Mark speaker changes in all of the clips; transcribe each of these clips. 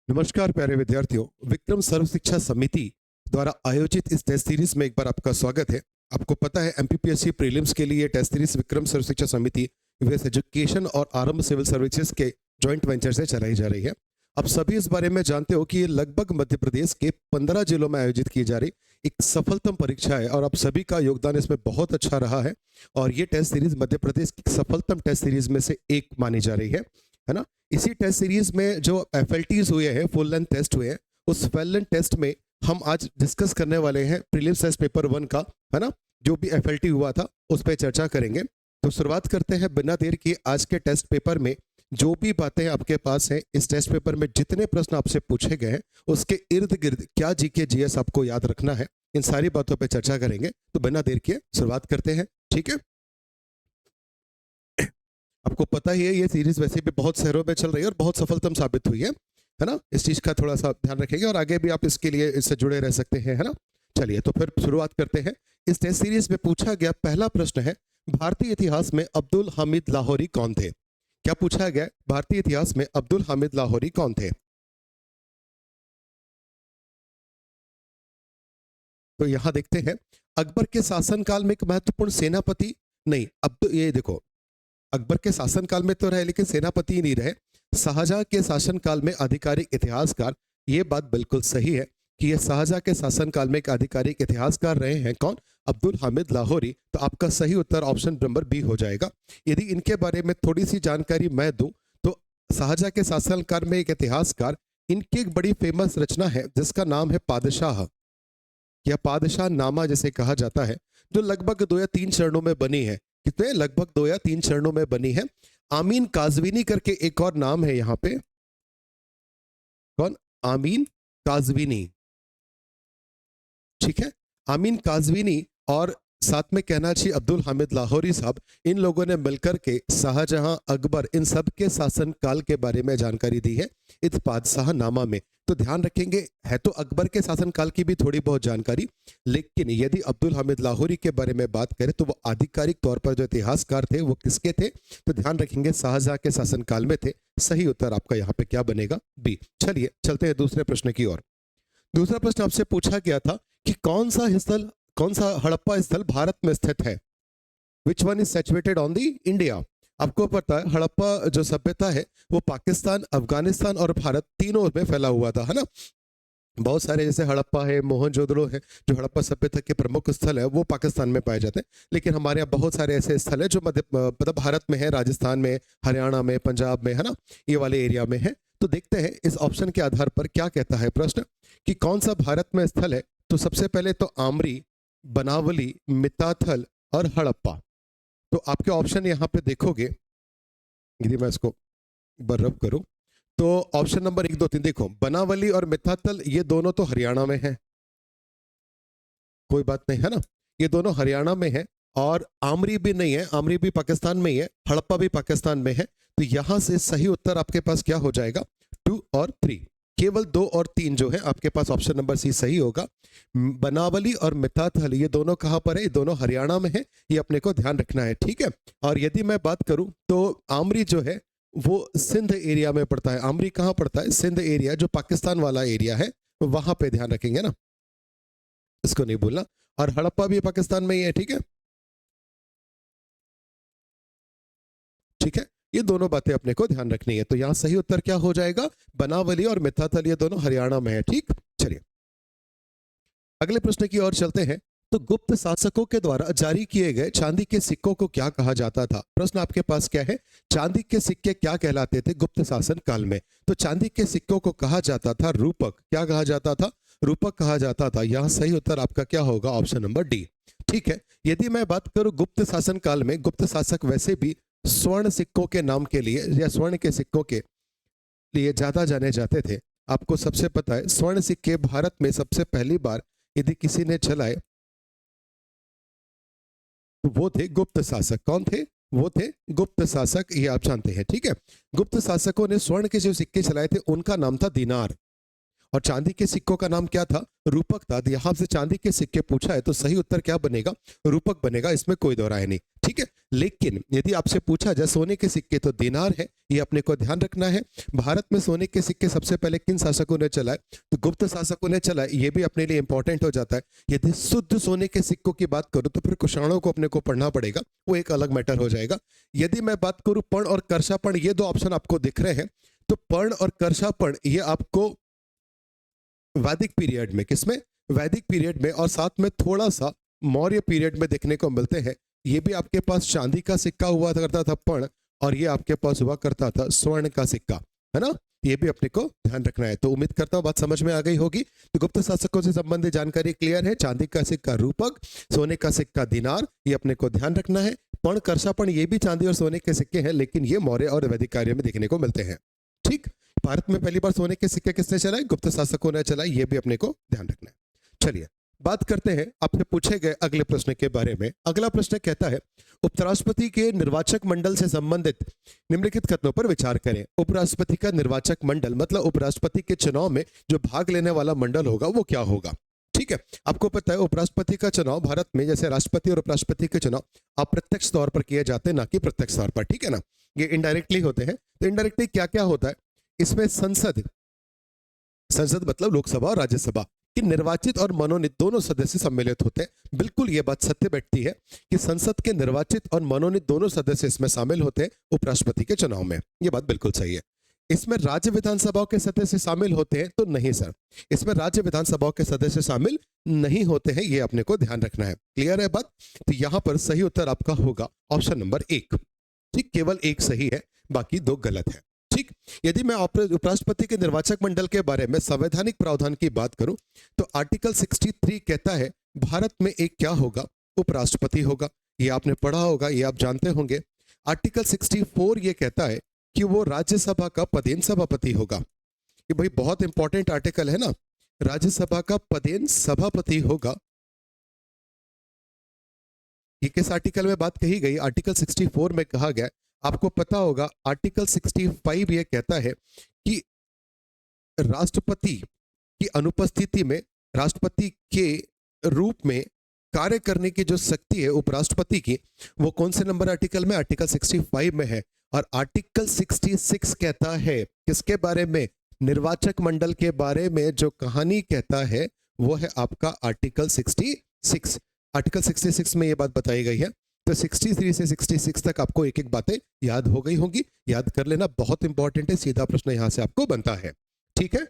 Speaker 1: नमस्कार प्यारे विद्यार्थियों। विक्रम सर्व शिक्षा समिति द्वारा आयोजित इस टेस्ट सीरीज में एक बार आपका स्वागत है। आपको पता है एमपीपीएससी प्रीलिम्स के लिए टेस्ट सीरीज विक्रम सर्व शिक्षा समिति यूएस एजुकेशन और आरंभ सिविल सर्विसेज के जॉइंट वेंचर से चलाई जा रही है। आप सभी इस बारे में जानते हो कि ये लगभग मध्य प्रदेश के 15 जिलों में आयोजित की जा रही एक सफलतम परीक्षा है और आप सभी का योगदान इसमें बहुत अच्छा रहा है। और ये टेस्ट सीरीज मध्य प्रदेश की सफलतम टेस्ट सीरीज में से एक मानी जा रही है ना। इसी टेस्ट सीरीज में जो एफएलटीज हुए हैं, फुल लेंथ टेस्ट हुए हैं, उस फुल लेंथ टेस्ट में हम आज डिस्कस करने वाले हैं प्रीलिम्स टेस्ट पेपर 1 का, है ना। जो भी एफएलटी हुआ था उस पर चर्चा करेंगे। तो शुरुआत करते हैं बिना देर किए। आज के टेस्ट पेपर में जो भी बातें आपके पास हैं, इस टेस्ट पेपर में जितने प्रश्न आपसे पूछे गए हैं उसके इर्द गिर्द क्या जीके जीएस आपको याद रखना है, इन सारी बातों पर चर्चा करेंगे। तो बिना देर किए शुरुआत करते हैं, ठीक है। आपको पता ही है ये सीरीज वैसे भी बहुत शहरों में चल रही है और बहुत सफलतम साबित हुई है ना। इस चीज का थोड़ा सा ध्यान रखेंगे और आगे भी आप इसके लिए इससे जुड़े रह सकते हैं, है ना। चलिए तो फिर शुरुआत करते हैं। इस टेस्ट सीरीज में पूछा गया पहला प्रश्न है, भारतीय इतिहास में अब्दुल हामिद लाहौरी कौन थे। क्या पूछा गया? भारतीय इतिहास में अब्दुल हामिद लाहौरी कौन थे। तो यहां देखते हैं, अकबर के शासनकाल में एक महत्वपूर्ण सेनापति, नहीं अब तो ये देखो, अकबर के शासनकाल में तो रहे लेकिन सेनापति ही नहीं रहे। शाहजहां के शासनकाल में आधिकारिक इतिहासकार, ये बात बिल्कुल सही है कि ये शाहजहां के शासनकाल में एक आधिकारिक इतिहासकार रहे हैं। कौन? अब्दुल हामिद लाहौरी। तो आपका सही उत्तर ऑप्शन नंबर बी हो जाएगा। यदि इनके बारे में थोड़ी सी जानकारी मैं दूं तो शाहजहां के शासनकाल में एक इतिहासकार, इनकी एक बड़ी फेमस रचना है जिसका नाम है पादशाह या पादशाह नामा जिसे कहा जाता है, जो लगभग 2 या 3 चरणों में बनी है। कितने? लगभग 2 या 3 चरणों में बनी है। आमीन काजवीनी करके एक और नाम है यहाँ पे। कौन? आमीन काजवीनी, ठीक है। आमीन काजवीनी और साथ में कहना चाहिए अब्दुल हामिद लाहौरी साहब, इन लोगों ने मिलकर के शाहजहां, अकबर, इन सब के शासन काल के बारे में जानकारी दी है इस पादशाह नामा में। तो ध्यान रखेंगे, है तो अकबर के शासन काल की भी थोड़ी बहुत जानकारी, लेकिन यदि अब्दुल हामिद लाहौरी के बारे में बात करें तो वो आधिकारिक तौर पर जो इतिहासकार थे वो किसके थे, तो ध्यान रखेंगे शाहजहां के शासन काल में थे। सही उत्तर आपका यहाँ पे क्या बनेगा? बी। चलिए चलते हैं दूसरे प्रश्न की ओर। दूसरा प्रश्न आपसे पूछा गया था कि कौन सा हड़प्पा स्थल भारत में स्थित है। Which one is situated on the India. आपको पता है हड़प्पा जो सभ्यता है वो पाकिस्तान, अफगानिस्तान और भारत तीनों में फैला हुआ था, है ना। बहुत सारे जैसे हड़प्पा है, मोहनजोदड़ो है, जो हड़प्पा सभ्यता के प्रमुख स्थल है वो पाकिस्तान में पाए जाते हैं। लेकिन हमारे यहाँ बहुत सारे ऐसे स्थल है जो मतलब भारत में है, राजस्थान में, हरियाणा में, पंजाब में, है ना, ये वाले एरिया में है। तो देखते हैं इस ऑप्शन के आधार पर क्या कहता है प्रश्न कि कौन सा भारत में स्थल है। तो सबसे पहले तो आमरी, बनावली, मिताथल और हड़प्पा। तो आपके ऑप्शन यहाँ पे देखोगे, यदि मैं इसको बर्रब करूं तो ऑप्शन नंबर 1, 2, 3 देखो, बनावली और मिताथल ये दोनों तो हरियाणा में है, कोई बात नहीं, है ना, ये दोनों हरियाणा में है। और आमरी भी नहीं है, आमरी भी पाकिस्तान में ही है, हड़प्पा भी पाकिस्तान में है। तो यहां से सही उत्तर आपके पास क्या हो जाएगा? 2 और 3। केवल 2 और 3 जो है आपके पास ऑप्शन नंबर सी सही होगा। बनावली और मिताथल ये दोनों कहां पर है? ये दोनों हरियाणा में है, ये अपने को ध्यान रखना है, ठीक है। और यदि मैं बात करूं तो आमरी जो है वो सिंध एरिया में पड़ता है। आमरी कहां पड़ता है? सिंध एरिया, जो पाकिस्तान वाला एरिया है, वहां पे ध्यान रखेंगे ना, इसको नहीं भूलना। और हड़प्पा भी पाकिस्तान में ही है, ठीक है, ठीक है। ये दोनों बातें अपने को ध्यान रखनी है। तो यहां सही उत्तर क्या हो जाएगा? बनावली और मिताथल ये दोनों हरियाणा में है, ठीक। चलिए अगले प्रश्न की ओर चलते हैं। तो गुप्त शासकों के द्वारा जारी किए गए चांदी के सिक्कों को क्या कहा जाता था। प्रश्न आपके पास क्या है? चांदी के सिक्के क्या कहलाते थे गुप्त शासन काल में? तो चांदी के सिक्कों को कहा जाता था रूपक। क्या कहा जाता था? रूपक कहा जाता था। यहां सही उत्तर आपका क्या होगा? ऑप्शन नंबर डी, ठीक है। यदि मैं बात करूं गुप्त शासन काल में, गुप्त शासक वैसे भी स्वर्ण सिक्कों के नाम के लिए या स्वर्ण के सिक्कों के लिए ज्यादा जाने जाते थे। आपको सबसे पता है स्वर्ण सिक्के भारत में सबसे पहली बार यदि किसी ने चलाए तो वो थे गुप्त शासक। कौन थे? वो थे गुप्त शासक, ये आप जानते हैं, ठीक है। गुप्त शासकों ने स्वर्ण के जो सिक्के चलाए थे उनका नाम था दीनार, और चांदी के सिक्कों का नाम क्या था? रूपक था। यहां से चांदी के सिक्के पूछा है तो सही उत्तर क्या बनेगा? रूपक बनेगा, इसमें कोई दो राय नहीं, ठीक है। ठीक है। लेकिन यदि आपसे पूछा जाए सोने के सिक्के, तो दिनार है, ये अपने को ध्यान रखना है। भारत में सोने के सिक्के सबसे पहले किन शासकों ने चलाए, तो गुप्त शासकों ने चलाए, ये भी अपने लिए इंपॉर्टेंट हो जाता है। यदि शुद्ध सोने के सिक्कों की बात करूं तो फिर कुषाणों को अपने को पढ़ना पड़ेगा, वो एक अलग मैटर हो जाएगा। यदि मैं बात करूं पर्ण और कर्षापर्ण, ये दो ऑप्शन आपको दिख रहे हैं, तो पर्ण और कर्षापर्ण ये आपको वैदिक पीरियड में, किसमें, वैदिक पीरियड में, और साथ में थोड़ा सा मौर्य पीरियड में देखने को मिलते हैं। ये भी आपके पास चांदी का सिक्का हुआ करता था पर्ण, और ये आपके पास हुआ करता था स्वर्ण का सिक्का, है ना। ये भी अपने को ध्यान रखना है। तो उम्मीद करता हूं बात समझ में आ गई होगी। तो गुप्त शासकों से संबंधित जानकारी क्लियर है। चांदी का सिक्का रूपक, सोने का सिक्का दिनार, ये अपने को ध्यान रखना है। पर्ण कर्षापर्ण ये भी चांदी और सोने के सिक्के हैं, लेकिन ये मौर्य और वैदिक कार्य में देखने को मिलते हैं। ठीक। भारत में पहली बार सोने के सिक्के किसने चलाए, गुप्त शासकों ने चलाए, ये भी अपने को ध्यान रखना है। चलिए बात करते हैं आपसे पूछे गए अगले प्रश्न के बारे में। अगला प्रश्न कहता है, उपराष्ट्रपति के निर्वाचक मंडल से संबंधित निम्नलिखित कथनों पर विचार करें। उपराष्ट्रपति का निर्वाचक मंडल मतलब उपराष्ट्रपति के चुनाव में जो भाग लेने वाला मंडल होगा वो क्या होगा। ठीक है, आपको पता है उपराष्ट्रपति का चुनाव भारत में, जैसे राष्ट्रपति और उपराष्ट्रपति के चुनाव अप्रत्यक्ष तौर पर किए जाते हैं, ना कि प्रत्यक्ष तौर पर, ठीक है ना। ये इनडायरेक्टली होते हैं। तो इनडायरेक्टली क्या क्या होता है इसमें, संसद, संसद मतलब लोकसभा और राज्यसभा कि निर्वाचित और मनोनीत दोनों सदस्य सम्मिलित होते हैं। बिल्कुल ये बात सत्य बैठती है कि संसद के निर्वाचित और मनोनीत दोनों सदस्य इसमें शामिल होते हैं उपराष्ट्रपति के चुनाव में। ये बात बिल्कुल सही है। इसमें राज्य विधानसभाओं के सदस्य शामिल होते हैं, तो नहीं सर, इसमें राज्य विधानसभाओं के सदस्य शामिल नहीं होते हैं, ये अपने को ध्यान रखना है। क्लियर है बात। तो यहां पर सही उत्तर आपका होगा ऑप्शन नंबर 1। ठीक, केवल एक सही है, बाकी दो गलत है। ठीक। यदि मैं उपराष्ट्रपति के निर्वाचक मंडल के बारे में संवैधानिक प्रावधान की बात करूं तो आर्टिकल 63 कहता है भारत में एक क्या होगा, उपराष्ट्रपति होगा। ये आपने पढ़ा होगा, ये आप जानते होंगे। आर्टिकल 64 ये कहता है कि वो राज्यसभा का पदेन सभापति होगा। ये भाई बहुत इंपॉर्टेंट आर्टिकल है ना, राज्यसभा का पदेन सभापति होगा। ये किस आर्टिकल में बात कही गई, आर्टिकल 64 में कहा गया। आपको पता होगा आर्टिकल 65 ये कहता है कि राष्ट्रपति की अनुपस्थिति में राष्ट्रपति के रूप में कार्य करने की जो शक्ति है उपराष्ट्रपति की, वो कौन से नंबर आर्टिकल में, आर्टिकल 65 में है। और आर्टिकल 66 कहता है किसके बारे में, निर्वाचक मंडल के बारे में जो कहानी कहता है वो है आपका आर्टिकल 66। आर्टिकल 66 में ये बात बताई गई है। तो 63 से 66 तक आपको एक एक बातें याद हो गई होंगी, याद कर लेना, बहुत इंपॉर्टेंट है। सीधा प्रश्न यहां से आपको बनता है। ठीक है,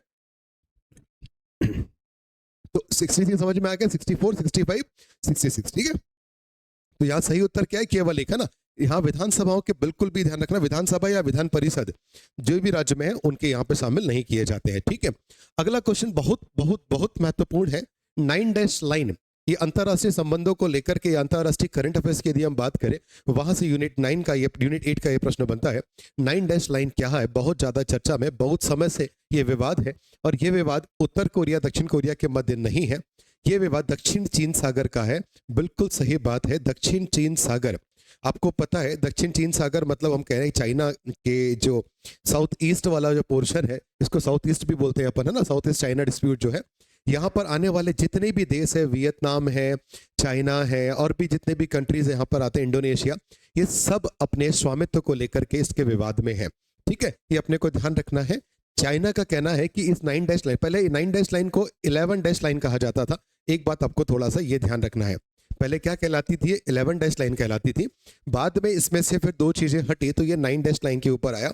Speaker 1: तो 63 समझ में आ गया, 64, 65, 66। ठीक है, तो यहां सही उत्तर क्या है, केवल एक है ना। यहाँ विधानसभाओं के बिल्कुल भी ध्यान रखना, विधानसभा या विधान परिषद जो भी राज्य में है उनके यहाँ पे शामिल नहीं किए जाते हैं। ठीक है, अगला क्वेश्चन बहुत बहुत बहुत महत्वपूर्ण है। 9 लाइन, ये अंतरराष्ट्रीय संबंधों को लेकर के, अंतरराष्ट्रीय करंट अफेयर्स की यदि हम बात करें वहां से यूनिट 8 का ये प्रश्न बनता है। 9 लाइन क्या है, बहुत ज्यादा चर्चा में, बहुत समय से ये विवाद है। और ये विवाद उत्तर कोरिया दक्षिण कोरिया के मध्य नहीं है, ये विवाद दक्षिण चीन सागर का है। बिल्कुल सही बात है, दक्षिण चीन सागर। आपको पता है दक्षिण चीन सागर मतलब हम कह रहे हैं चाइना के जो साउथ ईस्ट वाला जो पोर्शन है, इसको साउथ ईस्ट भी बोलते हैं अपन, है ना, साउथ ईस्ट चाइना डिस्प्यूट जो है। यहाँ पर आने वाले जितने भी देश है, वियतनाम है, चाइना है, और भी जितने भी कंट्रीज यहाँ पर आते हैं, इंडोनेशिया, ये सब अपने स्वामित्व को लेकर के इसके विवाद में है। ठीक है, ये अपने को ध्यान रखना है। चाइना का कहना है कि इस 9 लाइन, पहले 9 लाइन को 11 लाइन कहा जाता था। एक बात आपको थोड़ा सा ये ध्यान रखना है, पहले क्या कहलाती थी, 11 लाइन कहलाती थी। बाद में इसमें से फिर दो चीजें हटी तो ये 9 लाइन के ऊपर आया।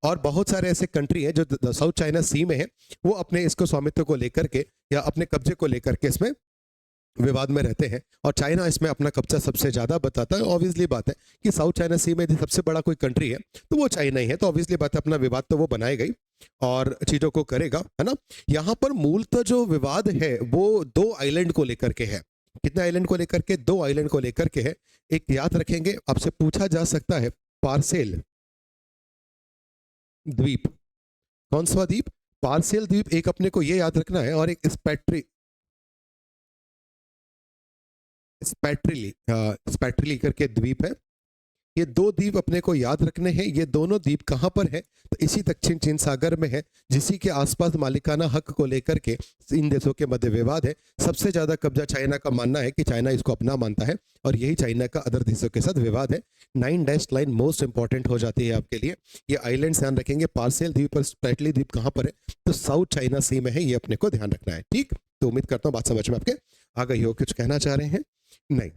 Speaker 1: और बहुत सारे ऐसे कंट्री हैं जो साउथ चाइना सी में है, वो अपने इसको स्वामित्व को लेकर के या अपने कब्जे को लेकर के इसमें विवाद में रहते हैं। और चाइना इसमें अपना कब्जा सबसे ज्यादा बताता है। ऑब्वियसली बात है कि साउथ चाइना सी में यदि सबसे बड़ा कोई कंट्री है तो वो चाइना ही है, तो ऑब्वियसली बात है अपना विवाद तो वो बनाएगा ही और चीजों को करेगा, है ना। यहाँ पर मूलतः जो विवाद है वो 2 आइलैंड को लेकर के है। कितने आइलैंड को लेकर के, 2 आइलैंड को लेकर के है। एक याद रखेंगे, आपसे पूछा जा सकता है पार्सेल द्वीप, कौन सा द्वीप, पार्सेल द्वीप एक अपने को ये याद रखना है, और एक स्पैट्रिली करके द्वीप है। ये दो द्वीप अपने को याद रखने हैं। ये दोनों द्वीप कहाँ पर है? तो इसी दक्षिण चीन सागर में है, जिसी के आसपास मालिकाना हक को लेकर के इन देशों के मध्य विवाद है। सबसे ज्यादा कब्जा चाइना का मानना है कि चाइना इसको अपना मानता है और यही चाइना का अदर देशों के साथ विवाद है। 9 डैश लाइन मोस्ट इंपॉर्टेंट हो जाती है आपके लिए। ये आइलैंड ध्यान रखेंगे। पार्सेल द्वीप और स्प्रेटली द्वीप कहाँ पर है? तो साउथ चाइना सी में है, ये अपने को ध्यान रखना है। ठीक, तो उम्मीद करता हूँ बात समझ में आपके आ गई हो। कुछ कहना चाह रहे हैं? नहीं,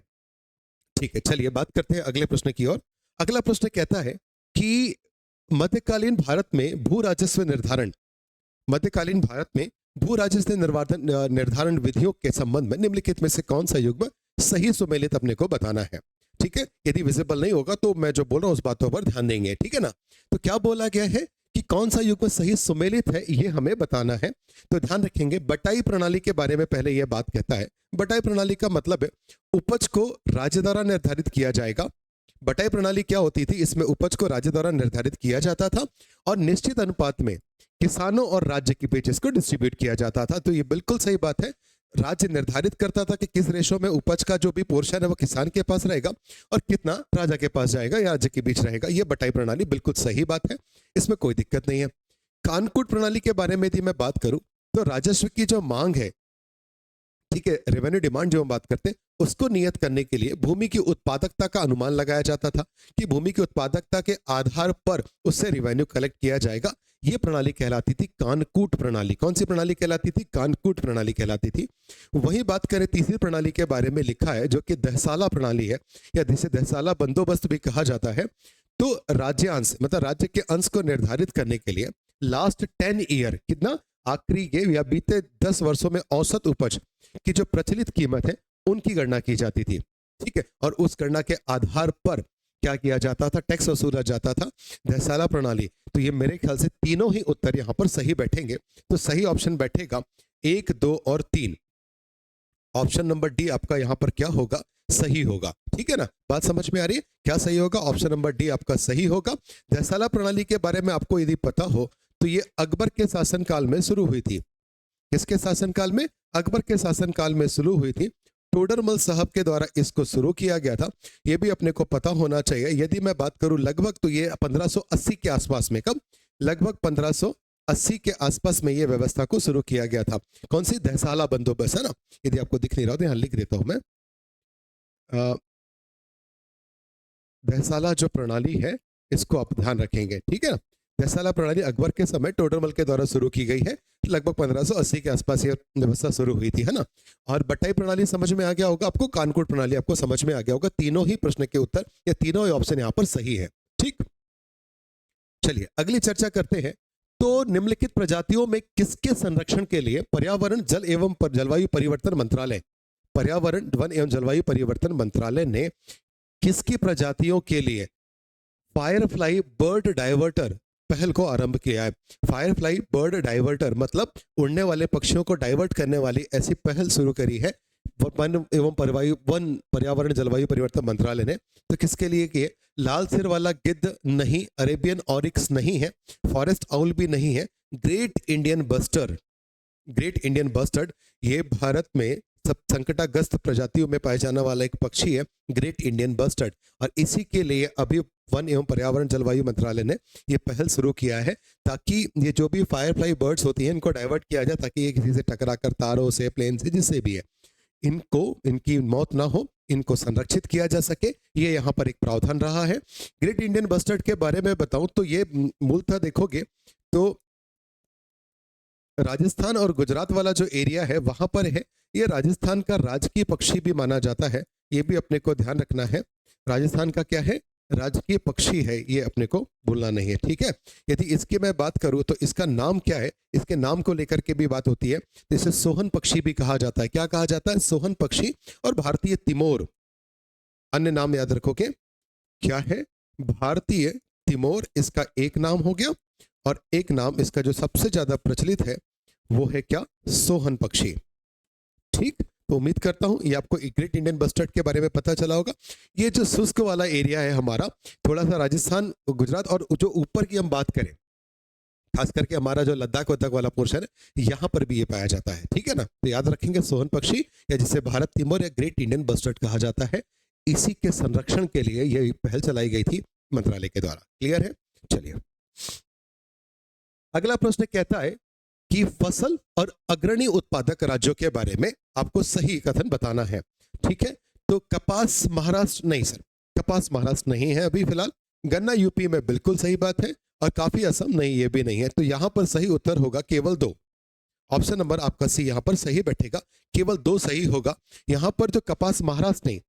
Speaker 1: ठीक है। चलिए बात करते हैं अगले प्रश्न की ओर। अगला प्रश्न कहता है कि मध्यकालीन भारत में भू राजस्व निर्धारण, मध्यकालीन भारत में भू राजस्व निर्धारण विधियों के संबंध में निम्नलिखित में से कौन सा युग्म सही सुमेलित अपने को बताना है। ठीक है, यदि विजिबल नहीं होगा तो मैं जो बोल रहा हूं उस बातों पर ध्यान देंगे। ठीक है ना? तो क्या बोला गया है कि कौन सा युग्म सही सुमेलित है, ये हमें बताना है। तो ध्यान रखेंगे, बटाई प्रणाली के बारे में पहले यह बात कहता है। बटाई प्रणाली का मतलब है उपज को राज्य द्वारा निर्धारित किया जाएगा। बटाई प्रणाली क्या होती थी? इसमें उपज को राज्य द्वारा निर्धारित किया जाता था और निश्चित अनुपात में किसानों और राज्य के बीच इसको डिस्ट्रीब्यूट किया जाता था। तो ये बिल्कुल सही बात है। राज्य निर्धारित करता था कि किस रेशो में उपज का जो भी पोर्शन है वो किसान के पास रहेगा और कितना राजा के पास जाएगा या राज्य के बीच रहेगा। ये बटाई प्रणाली बिल्कुल सही बात है, इसमें कोई दिक्कत नहीं है। कानकूट प्रणाली के बारे में यदि मैं बात करूं तो राजस्व की जो मांग है, ठीक है, रेवेन्यू डिमांड जो हम बात करते हैं, उसको नियत करने के लिए भूमि की उत्पादकता का अनुमान लगाया जाता था कि भूमि की उत्पादकता के आधार पर उससे रेवेन्यू कलेक्ट किया जाएगा। ये प्रणाली कहलाती थी कानकूट प्रणाली। कौन सी प्रणाली कहलाती थी? कानकूट प्रणाली कहलाती थी। वही बात करें तीसरी प्रणाली के बारे में, लिखा है जो कि दहसाला प्रणाली है या जिसे दहसाला बंदोबस्त भी कहा जाता है। तो राज्यांश मतलब राज्य के अंश को निर्धारित करने के लिए लास्ट 10 ईयर, कितना आखिरी के या बीते 10 वर्षों में औसत उपज की जो प्रचलित कीमत है उनकी गणना की जाती थी। ठीक है, और उस गणना के आधार पर क्या किया जाता था? टैक्स वसूला जाता था। दहसाला प्रणाली। तो ये मेरे ख्याल से तीनों ही उत्तर यहां पर सही बैठेंगे। तो सही ऑप्शन बैठेगा 1, 2 और 3। ऑप्शन नंबर डी आपका यहां पर क्या होगा? सही होगा। ठीक है ना? बात समझ में आ रही है? क्या सही होगा? ऑप्शन नंबर डी आपका सही होगा। दहसाला प्रणाली के बारे में आपको यदि पता हो तो ये अकबर के शासनकाल में शुरू हुई थी। किसके शासनकाल में? अकबर के शासनकाल में शुरू हुई थी। टोडरमल साहब के द्वारा इसको शुरू किया गया था। यह भी अपने को पता होना चाहिए। यदि मैं बात करूं लगभग, तो ये 1580 के आसपास में, कब? लगभग 1580 के आसपास में ये व्यवस्था को शुरू किया गया था। कौन सी? दहसाला बंदोबस्त, है ना? यदि आपको दिख नहीं रहा तो यहां लिख देता हूं मैं। दहसाला जो प्रणाली है इसको आप ध्यान रखेंगे। ठीक है ना? दहसाला प्रणाली अकबर के समय टोडरमल के द्वारा शुरू की गई है। लगभग 1580 के आसपास ये व्यवस्था शुरू हुई थी, है ना? और बटाई प्रणाली समझ में आ गया होगा आपको। कानकूट प्रणाली आपको समझ में आ गया होगा। तीनों ही प्रश्न के उत्तर या तीनों ही ऑप्शन यहाँ पर सही है। ठीक, चलिए अगली चर्चा करते हैं। तो निम्नलिखित प्रजातियों में किसके संरक्षण के लिए पर्यावरण जल एवं जलवायु परिवर्तन मंत्रालय, पर्यावरण वन एवं जलवायु परिवर्तन मंत्रालय ने किसकी प्रजातियों के लिए फायरफ्लाई बर्ड डाइवर्टर पहल को आरंभ किया है? फायरफ्लाई बर्ड डाइवर्टर मतलब उड़ने वाले पक्षियों को डाइवर्ट करने वाली ऐसी पहल शुरू करी है वन एवं वन पर्यावरण जलवायु परिवर्तन मंत्रालय ने। तो किसके लिए किए? लाल सिर वाला गिद्ध नहीं, अरेबियन ऑरिक्स नहीं है, फॉरेस्ट आउल भी नहीं है, great Indian bustard. Great Indian bustard ये भारत में सब संकटाग्रस्त प्रजातियों में पाया जाने वाला एक पक्षी है, ग्रेट इंडियन बस्टर्ड। और इसी के लिए अभी वन एवं पर्यावरण जलवायु मंत्रालय ने ये पहल शुरू किया है ताकि ये जो भी फायरफ्लाई बर्ड्स होती हैं इनको डाइवर्ट किया जाए, ताकि ये किसी से टकरा कर, तारों से, प्लेन से, जिससे भी है, इनकी मौत ना हो, इनको संरक्षित किया जा सके। ये यहाँ पर एक प्रावधान रहा है। ग्रेट इंडियन बस्टर्ड के बारे में बताऊं तो ये मूलतः देखोगे तो राजस्थान और गुजरात वाला जो एरिया है वहां पर है। ये राजस्थान का राजकीय पक्षी भी माना जाता है, ये भी अपने को ध्यान रखना है। राजस्थान का क्या है? राजकीय पक्षी है, ये अपने को भूलना नहीं है। ठीक है, यदि इसकी मैं बात करूं तो इसका नाम क्या है, इसके नाम को लेकर के भी बात होती है। तो इसे सोहन पक्षी भी कहा जाता है। क्या कहा जाता है? सोहन पक्षी। और भारतीय तिमोर, अन्य नाम याद रखोगे क्या है? भारतीय तिमोर इसका एक नाम हो गया, और एक नाम इसका जो सबसे ज्यादा प्रचलित है वो है क्या? सोहन पक्षी। ठीक, तो उम्मीद करता हूं ये आपको ग्रेट इंडियन बस्टर्ड के बारे में पता चला होगा। ये जो शुष्क वाला एरिया है हमारा, थोड़ा सा राजस्थान, गुजरात, और जो ऊपर की हम बात करें, खास करके हमारा जो लद्दाख वद्दाख वाला पोर्शन है, यहाँ पर भी ये पाया जाता है। ठीक है ना? तो याद रखेंगे सोहन पक्षी, या जिसे भारत तिमोर या ग्रेट इंडियन बस्टर्ड कहा जाता है। इसी के संरक्षण के लिए यह पहल चलाई गई थी मंत्रालय के द्वारा। क्लियर है? चलिए, अगला प्रश्न कहता है कि फसल और अग्रणी उत्पादक राज्यों के बारे में आपको सही कथन बताना है। ठीक है, तो कपास महाराष्ट्र नहीं सर, कपास महाराष्ट्र नहीं है अभी फिलहाल। गन्ना यूपी में बिल्कुल सही बात है, और काफी असम नहीं, ये भी नहीं है। तो यहां पर सही उत्तर होगा केवल दो। ऑप्शन नंबर आपका सी यहां पर सही बैठेगा, केवल दो सही होगा। यहां पर जो कपास महाराष्ट्र नहीं,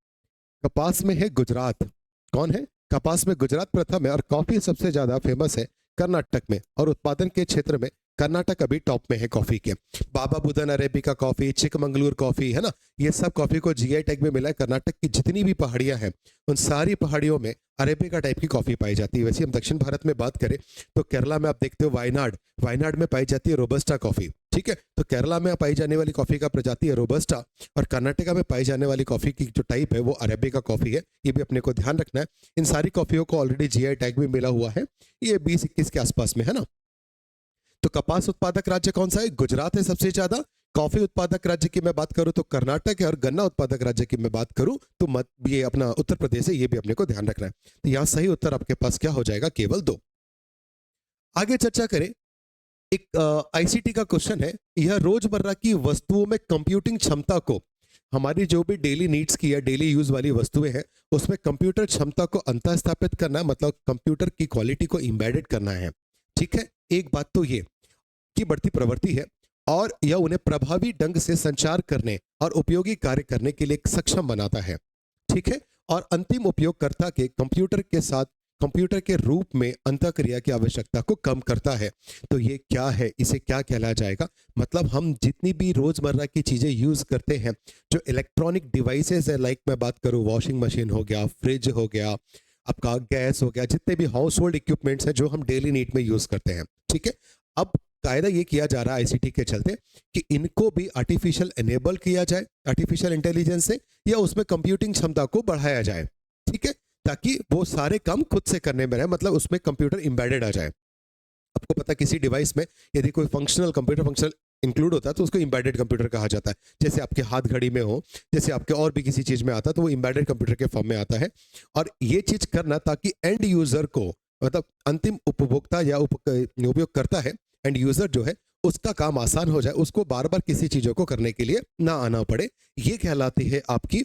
Speaker 1: कपास में है गुजरात। कौन है? कपास में गुजरात प्रथम है, और कॉफी सबसे ज्यादा फेमस है कर्नाटक में, और उत्पादन के क्षेत्र में कर्नाटक अभी टॉप में है कॉफी के। Baba Budan arabica coffee, Chikmagalur coffee, है ना, ये सब कॉफी को जीआई टैग में मिला है। कर्नाटक की जितनी भी पहाड़ियां हैं उन सारी पहाड़ियों में अरेबिका टाइप की कॉफी पाई जाती है। वैसे हम दक्षिण भारत में बात करें तो केरला में आप देखते हो वायनाड, वायनाड में पाई जाती है रोबस्टा कॉफी। ठीक है, तो केरला में पाई जाने वाली कॉफी का प्रजाति है रोबस्टा, और कर्नाटका में पाई जाने वाली कॉफी की जो टाइप है वो अरेबिका कॉफी है। ये भी अपने को ध्यान रखना है। इन सारी कॉफियों को ऑलरेडी जीआई टैग भी मिला हुआ है, ये 20-21 के आसपास में, है ना। तो कपास उत्पादक राज्य कौन सा है? गुजरात है सबसे ज्यादा। कॉफी उत्पादक राज्य की मैं बात करूं तो कर्नाटक है, और गन्ना उत्पादक राज्य की मैं बात करूं तो ये अपना उत्तर प्रदेश है। ये भी अपने को ध्यान रखना है। तो यहां सही उत्तर आपके पास क्या हो जाएगा? केवल दो। आगे चर्चा करें, एक आईसीटी का क्वेश्चन है। यह रोजमर्रा की वस्तुओं में कंप्यूटिंग क्षमता को, हमारी जो भी डेली नीड्स की या डेली यूज वाली वस्तुएं हैं उसमें कंप्यूटर क्षमता को अंतः स्थापित करना है, मतलब कंप्यूटर की क्वालिटी को इंबेडेड करना है। ठीक है, एक बात तो ये की बढ़ती प्रवृत्ति है, और यह उन्हें प्रभावी ढंग से संचार करने और उपयोगी कार्य करने के लिए सक्षम बनाता है। ठीक है, और अंतिम उपयोगकर्ता के कंप्यूटर के साथ कंप्यूटर के रूप में अंतःक्रिया की आवश्यकता को कम करता है। तो ये क्या है, इसे क्या कहला जाएगा? मतलब हम जितनी भी रोजमर्रा की चीजें यूज करते हैं, जो इलेक्ट्रॉनिक डिवाइसेस है, लाइक मैं बात करूं वॉशिंग मशीन हो गया, फ्रिज हो गया, आपका गैस हो गया, जितने भी हाउस होल्ड इक्विपमेंट्स हैं जो हम डेली नीड में यूज करते हैं। ठीक है, अब कायदा ये किया जा रहा है आईसीटी के चलते कि इनको भी आर्टिफिशियल एनेबल किया जाए, आर्टिफिशियल इंटेलिजेंस से, या उसमें कंप्यूटिंग क्षमता को बढ़ाया जाए। ठीक है, ताकि वो सारे काम खुद से करने में रहे, मतलब उसमें कंप्यूटर इंबेडेड आ जाए। आपको पता किसी डिवाइस में यदि कोई फंक्शनल कंप्यूटर फंक्शनल इंक्लूड होता है तो उसको इंबेडेड कंप्यूटर कहा जाता है। जैसे आपके हाथ घड़ी में हो, जैसे आपके और भी किसी चीज में आता है, तो वो इंबेडेड कंप्यूटर के फॉर्म में आता है। और ये चीज करना ताकि एंड यूजर को, मतलब अंतिम उपभोक्ता या उपयोग करता है, एंड यूजर जो है उसका काम आसान हो जाए, उसको बार बार किसी चीजों को करने के लिए ना आना पड़े। ये कहलाती है आपकी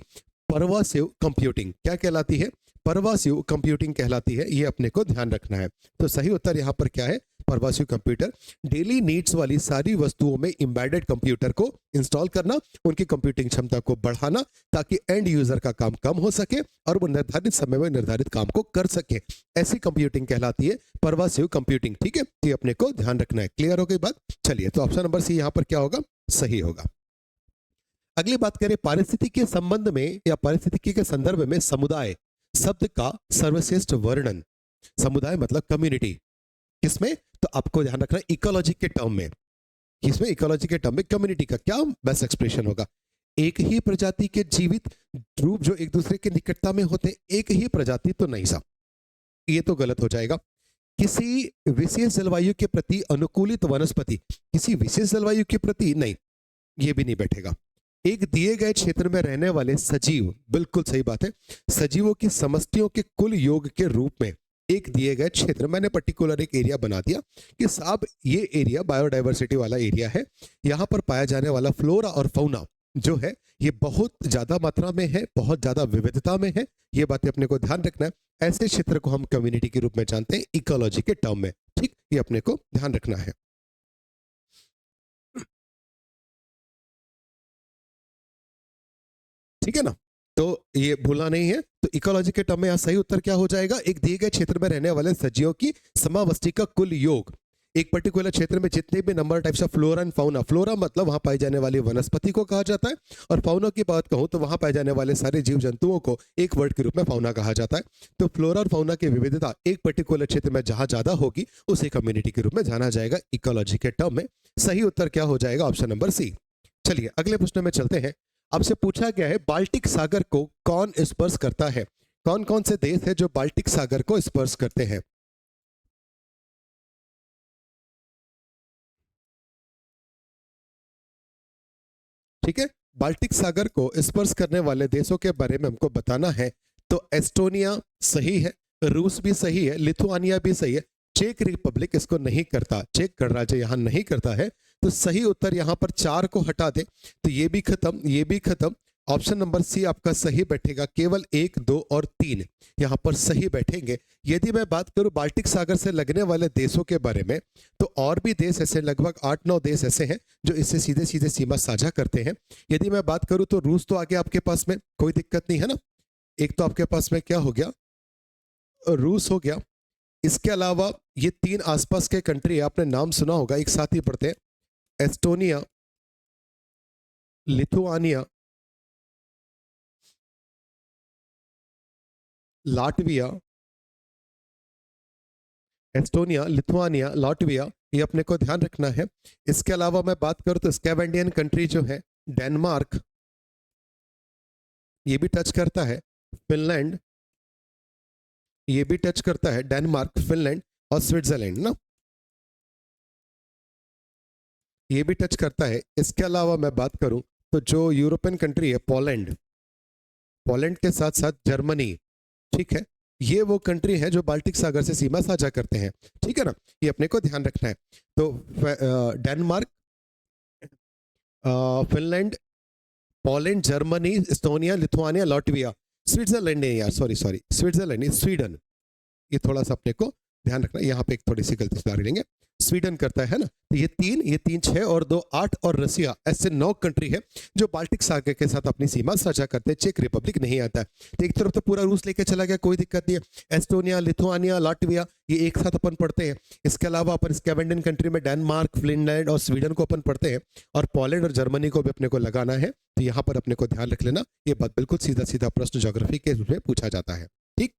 Speaker 1: परवासिव कंप्यूटिंग। क्या कहलाती है? परवासिव कंप्यूटिंग कहलाती है। ये अपने को ध्यान रखना है। तो सही उत्तर यहाँ पर क्या है? परवासिव कंप्यूटर। डेली नीड्स वाली सारी वस्तुओं में एम्बेडेड कंप्यूटर को इंस्टॉल करना, उनकी कंप्यूटिंग क्षमता को बढ़ाना, ताकि एंड यूजर का काम कम हो सके और वो निर्धारित समय में निर्धारित काम को कर सके। ऐसी कंप्यूटिंग कहलाती है परवासिव कंप्यूटिंग। ठीक है, ये अपने को ध्यान रखना है। क्लियर हो गई बात? चलिए, तो ऑप्शन नंबर सी यहाँ पर क्या होगा? सही होगा। अगली बात करें पारिस्थितिकी के संबंध में या पारिस्थितिकी के संदर्भ में समुदाय शब्द का सर्वश्रेष्ठ वर्णन। समुदाय मतलब कम्युनिटी, किसमें? तो आपको ध्यान रखना है इकोलॉजी के टर्म में। किसमें? इकोलॉजी के टर्म में कम्युनिटी का क्या बेस्ट एक्सप्रेशन होगा? एक ही प्रजाति के जीवित रूप जो एक दूसरे के निकटता में होते हैं। एक ही प्रजाति तो नहीं साहब, ये तो गलत हो जाएगा। किसी विशेष जलवायु के प्रति अनुकूलित वनस्पति, किसी विशेष जलवायु के प्रति नहीं, ये भी नहीं बैठेगा। एक दिए गए क्षेत्र में रहने वाले सजीव, बिल्कुल सही बात है। सजीवों की समष्टियों के कुल योग के रूप में एक दिए गए क्षेत्र, मैंने पर्टिकुलर एक एरिया बना दिया कि साहब ये एरिया बायोडाइवर्सिटी वाला एरिया है। यहाँ पर पाया जाने वाला फ्लोरा और फौना जो है ये बहुत ज्यादा मात्रा में है, बहुत ज्यादा विविधता में है। ये बातें अपने को ध्यान रखना है। ऐसे क्षेत्र को हम कम्युनिटी के रूप में जानते हैं इकोलॉजी के टर्म में। ठीक, ये अपने को ध्यान रखना है। ठीक है ना, तो ये भूलना नहीं है। तो इकोलॉजी के टर्म में यहाँ सही उत्तर क्या हो जाएगा? एक दिए गए क्षेत्र में रहने वाले सजीवों की समावस्ती का कुल योग। एक पर्टिकुलर क्षेत्र में जितने भी number types of flora and fauna, flora मतलब वहां पाई जाने वाली वनस्पति को कहा जाता है, और फाउना की बात कहूं तो वहां पाए जाने वाले सारे जीव जंतुओं को एक वर्ड के रूप में फाउना कहा जाता है। तो फ्लोरा और फाउना की विविधता एक पर्टिकुलर क्षेत्र में जहां ज्यादा होगी उसे कम्युनिटी के रूप में जाना जाएगा इकोलॉजी के टर्म में। सही उत्तर क्या हो जाएगा? Option number C. चलिए अगले प्रश्न में चलते हैं। आपसे पूछा गया है बाल्टिक सागर को कौन स्पर्श करता है? कौन कौन से देश है जो बाल्टिक सागर को स्पर्श करते हैं? ठीक है, बाल्टिक सागर को स्पर्श करने वाले देशों के बारे में हमको बताना है तो एस्टोनिया सही है, रूस भी सही है, लिथुआनिया भी सही है, चेक रिपब्लिक इसको नहीं करता, चेक गणराज्य यहाँ नहीं करता है। तो सही उत्तर यहाँ पर 4 को हटा दे तो ये भी खत्म, ये भी खत्म। ऑप्शन नंबर सी आपका सही बैठेगा, केवल 1, 2 और 3 यहाँ पर सही बैठेंगे। यदि मैं बात करूं बाल्टिक सागर से लगने वाले देशों के बारे में तो और भी देश ऐसे लगभग 8-9 देश ऐसे हैं जो इससे सीधे सीधे सीमा साझा करते हैं। यदि मैं बात करूं तो रूस तो आगे आपके पास में कोई दिक्कत नहीं है ना, एक तो आपके पास में क्या हो गया, रूस हो गया। इसके अलावा ये 3 आसपास के कंट्री आपने नाम सुना होगा, एक साथ ही पढ़ते हैं, Estonia, Lithuania, Latvia, Estonia, Lithuania, Latvia, ये अपने को ध्यान रखना है। इसके अलावा मैं बात करूं तो स्कैवेंडियन कंट्री जो है, डेनमार्क, ये भी टच करता है, फिनलैंड, ये भी टच करता है, डेनमार्क, फिनलैंड और स्विट्जरलैंड ना, ये भी टच करता है। इसके अलावा मैं बात करूं तो जो यूरोपियन कंट्री है, पोलैंड, पोलैंड के साथ साथ जर्मनी, ठीक है, ये वो कंट्री है जो बाल्टिक सागर से सीमा साझा करते हैं, ठीक है ना, ये अपने को ध्यान रखना है। तो Denmark, Finland, Poland, Germany, Estonia, Lithuania, Latvia, Switzerland नहीं यार, सॉरी सॉरी, स्विट्जरलैंड नहीं, स्वीडन, ये थोड़ा सा अपने को ध्यान रखना, यहाँ पे एक थोड़ी सी गलती सुधार लेंगे, स्वीडन करता है ना। तो ये 3 6 और 2 8 और रसिया, ऐसे 9 कंट्री है जो बाल्टिक सागर के साथ अपनी सीमा साझा करते हैं। चेक रिपब्लिक नहीं आता है। तो एक तरफ तो पूरा रूस लेके चला गया, कोई दिक्कत नहीं है, एस्टोनिया, लिथुआनिया, लाटविया ये एक साथ अपन पढ़ते हैं। इसके अलावा अपन स्कैवेंडियन कंट्री में डेनमार्क, फिनलैंड और स्वीडन को अपन पढ़ते हैं, और पोलैंड और जर्मनी को भी अपने को लगाना है। तो यहाँ पर अपने को ध्यान रख लेना, ये बात बिल्कुल सीधा सीधा प्रश्न ज्योग्राफी के रूप में पूछा जाता है। ठीक,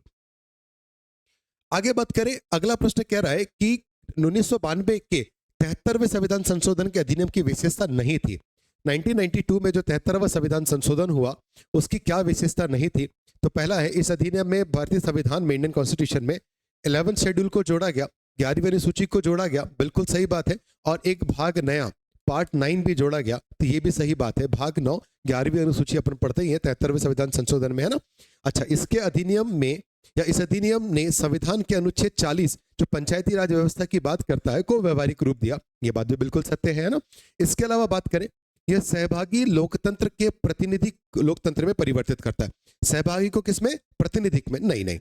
Speaker 1: आगे बात करें, अगला प्रश्न कह रहा है कि 1992 के 73वें संविधान संशोधन के अधिनियम की विशेषता नहीं थी। 1992 में जो 73वां संविधान संशोधन हुआ उसकी क्या विशेषता नहीं थी? तो पहला है, इस अधिनियम में भारतीय संविधान में, इंडियन कॉन्स्टिट्यूशन में 11th शेड्यूल को जोड़ा गया, 11वीं अनुसूची को जोड़ा गया, बिल्कुल सही बात है, और एक भाग नया पार्ट 9 भी जोड़ा गया, तो ये भी सही बात है। भाग 9 11वीं अनुसूची अपन पढ़ते ही है 73वें संविधान संशोधन में, है ना। अच्छा, इसके अधिनियम में या इस अधिनियम ने संविधान के अनुच्छेद 40 जो पंचायती राज व्यवस्था की बात करता है को व्यवहारिक रूप दिया, ये बात भी बिल्कुल सत्य है ना। इसके अलावा बात करें, यह सहभागी लोकतंत्र के प्रतिनिधि लोकतंत्र में परिवर्तित करता है। सहभागी को किसमें? प्रतिनिधि में। नहीं नहीं,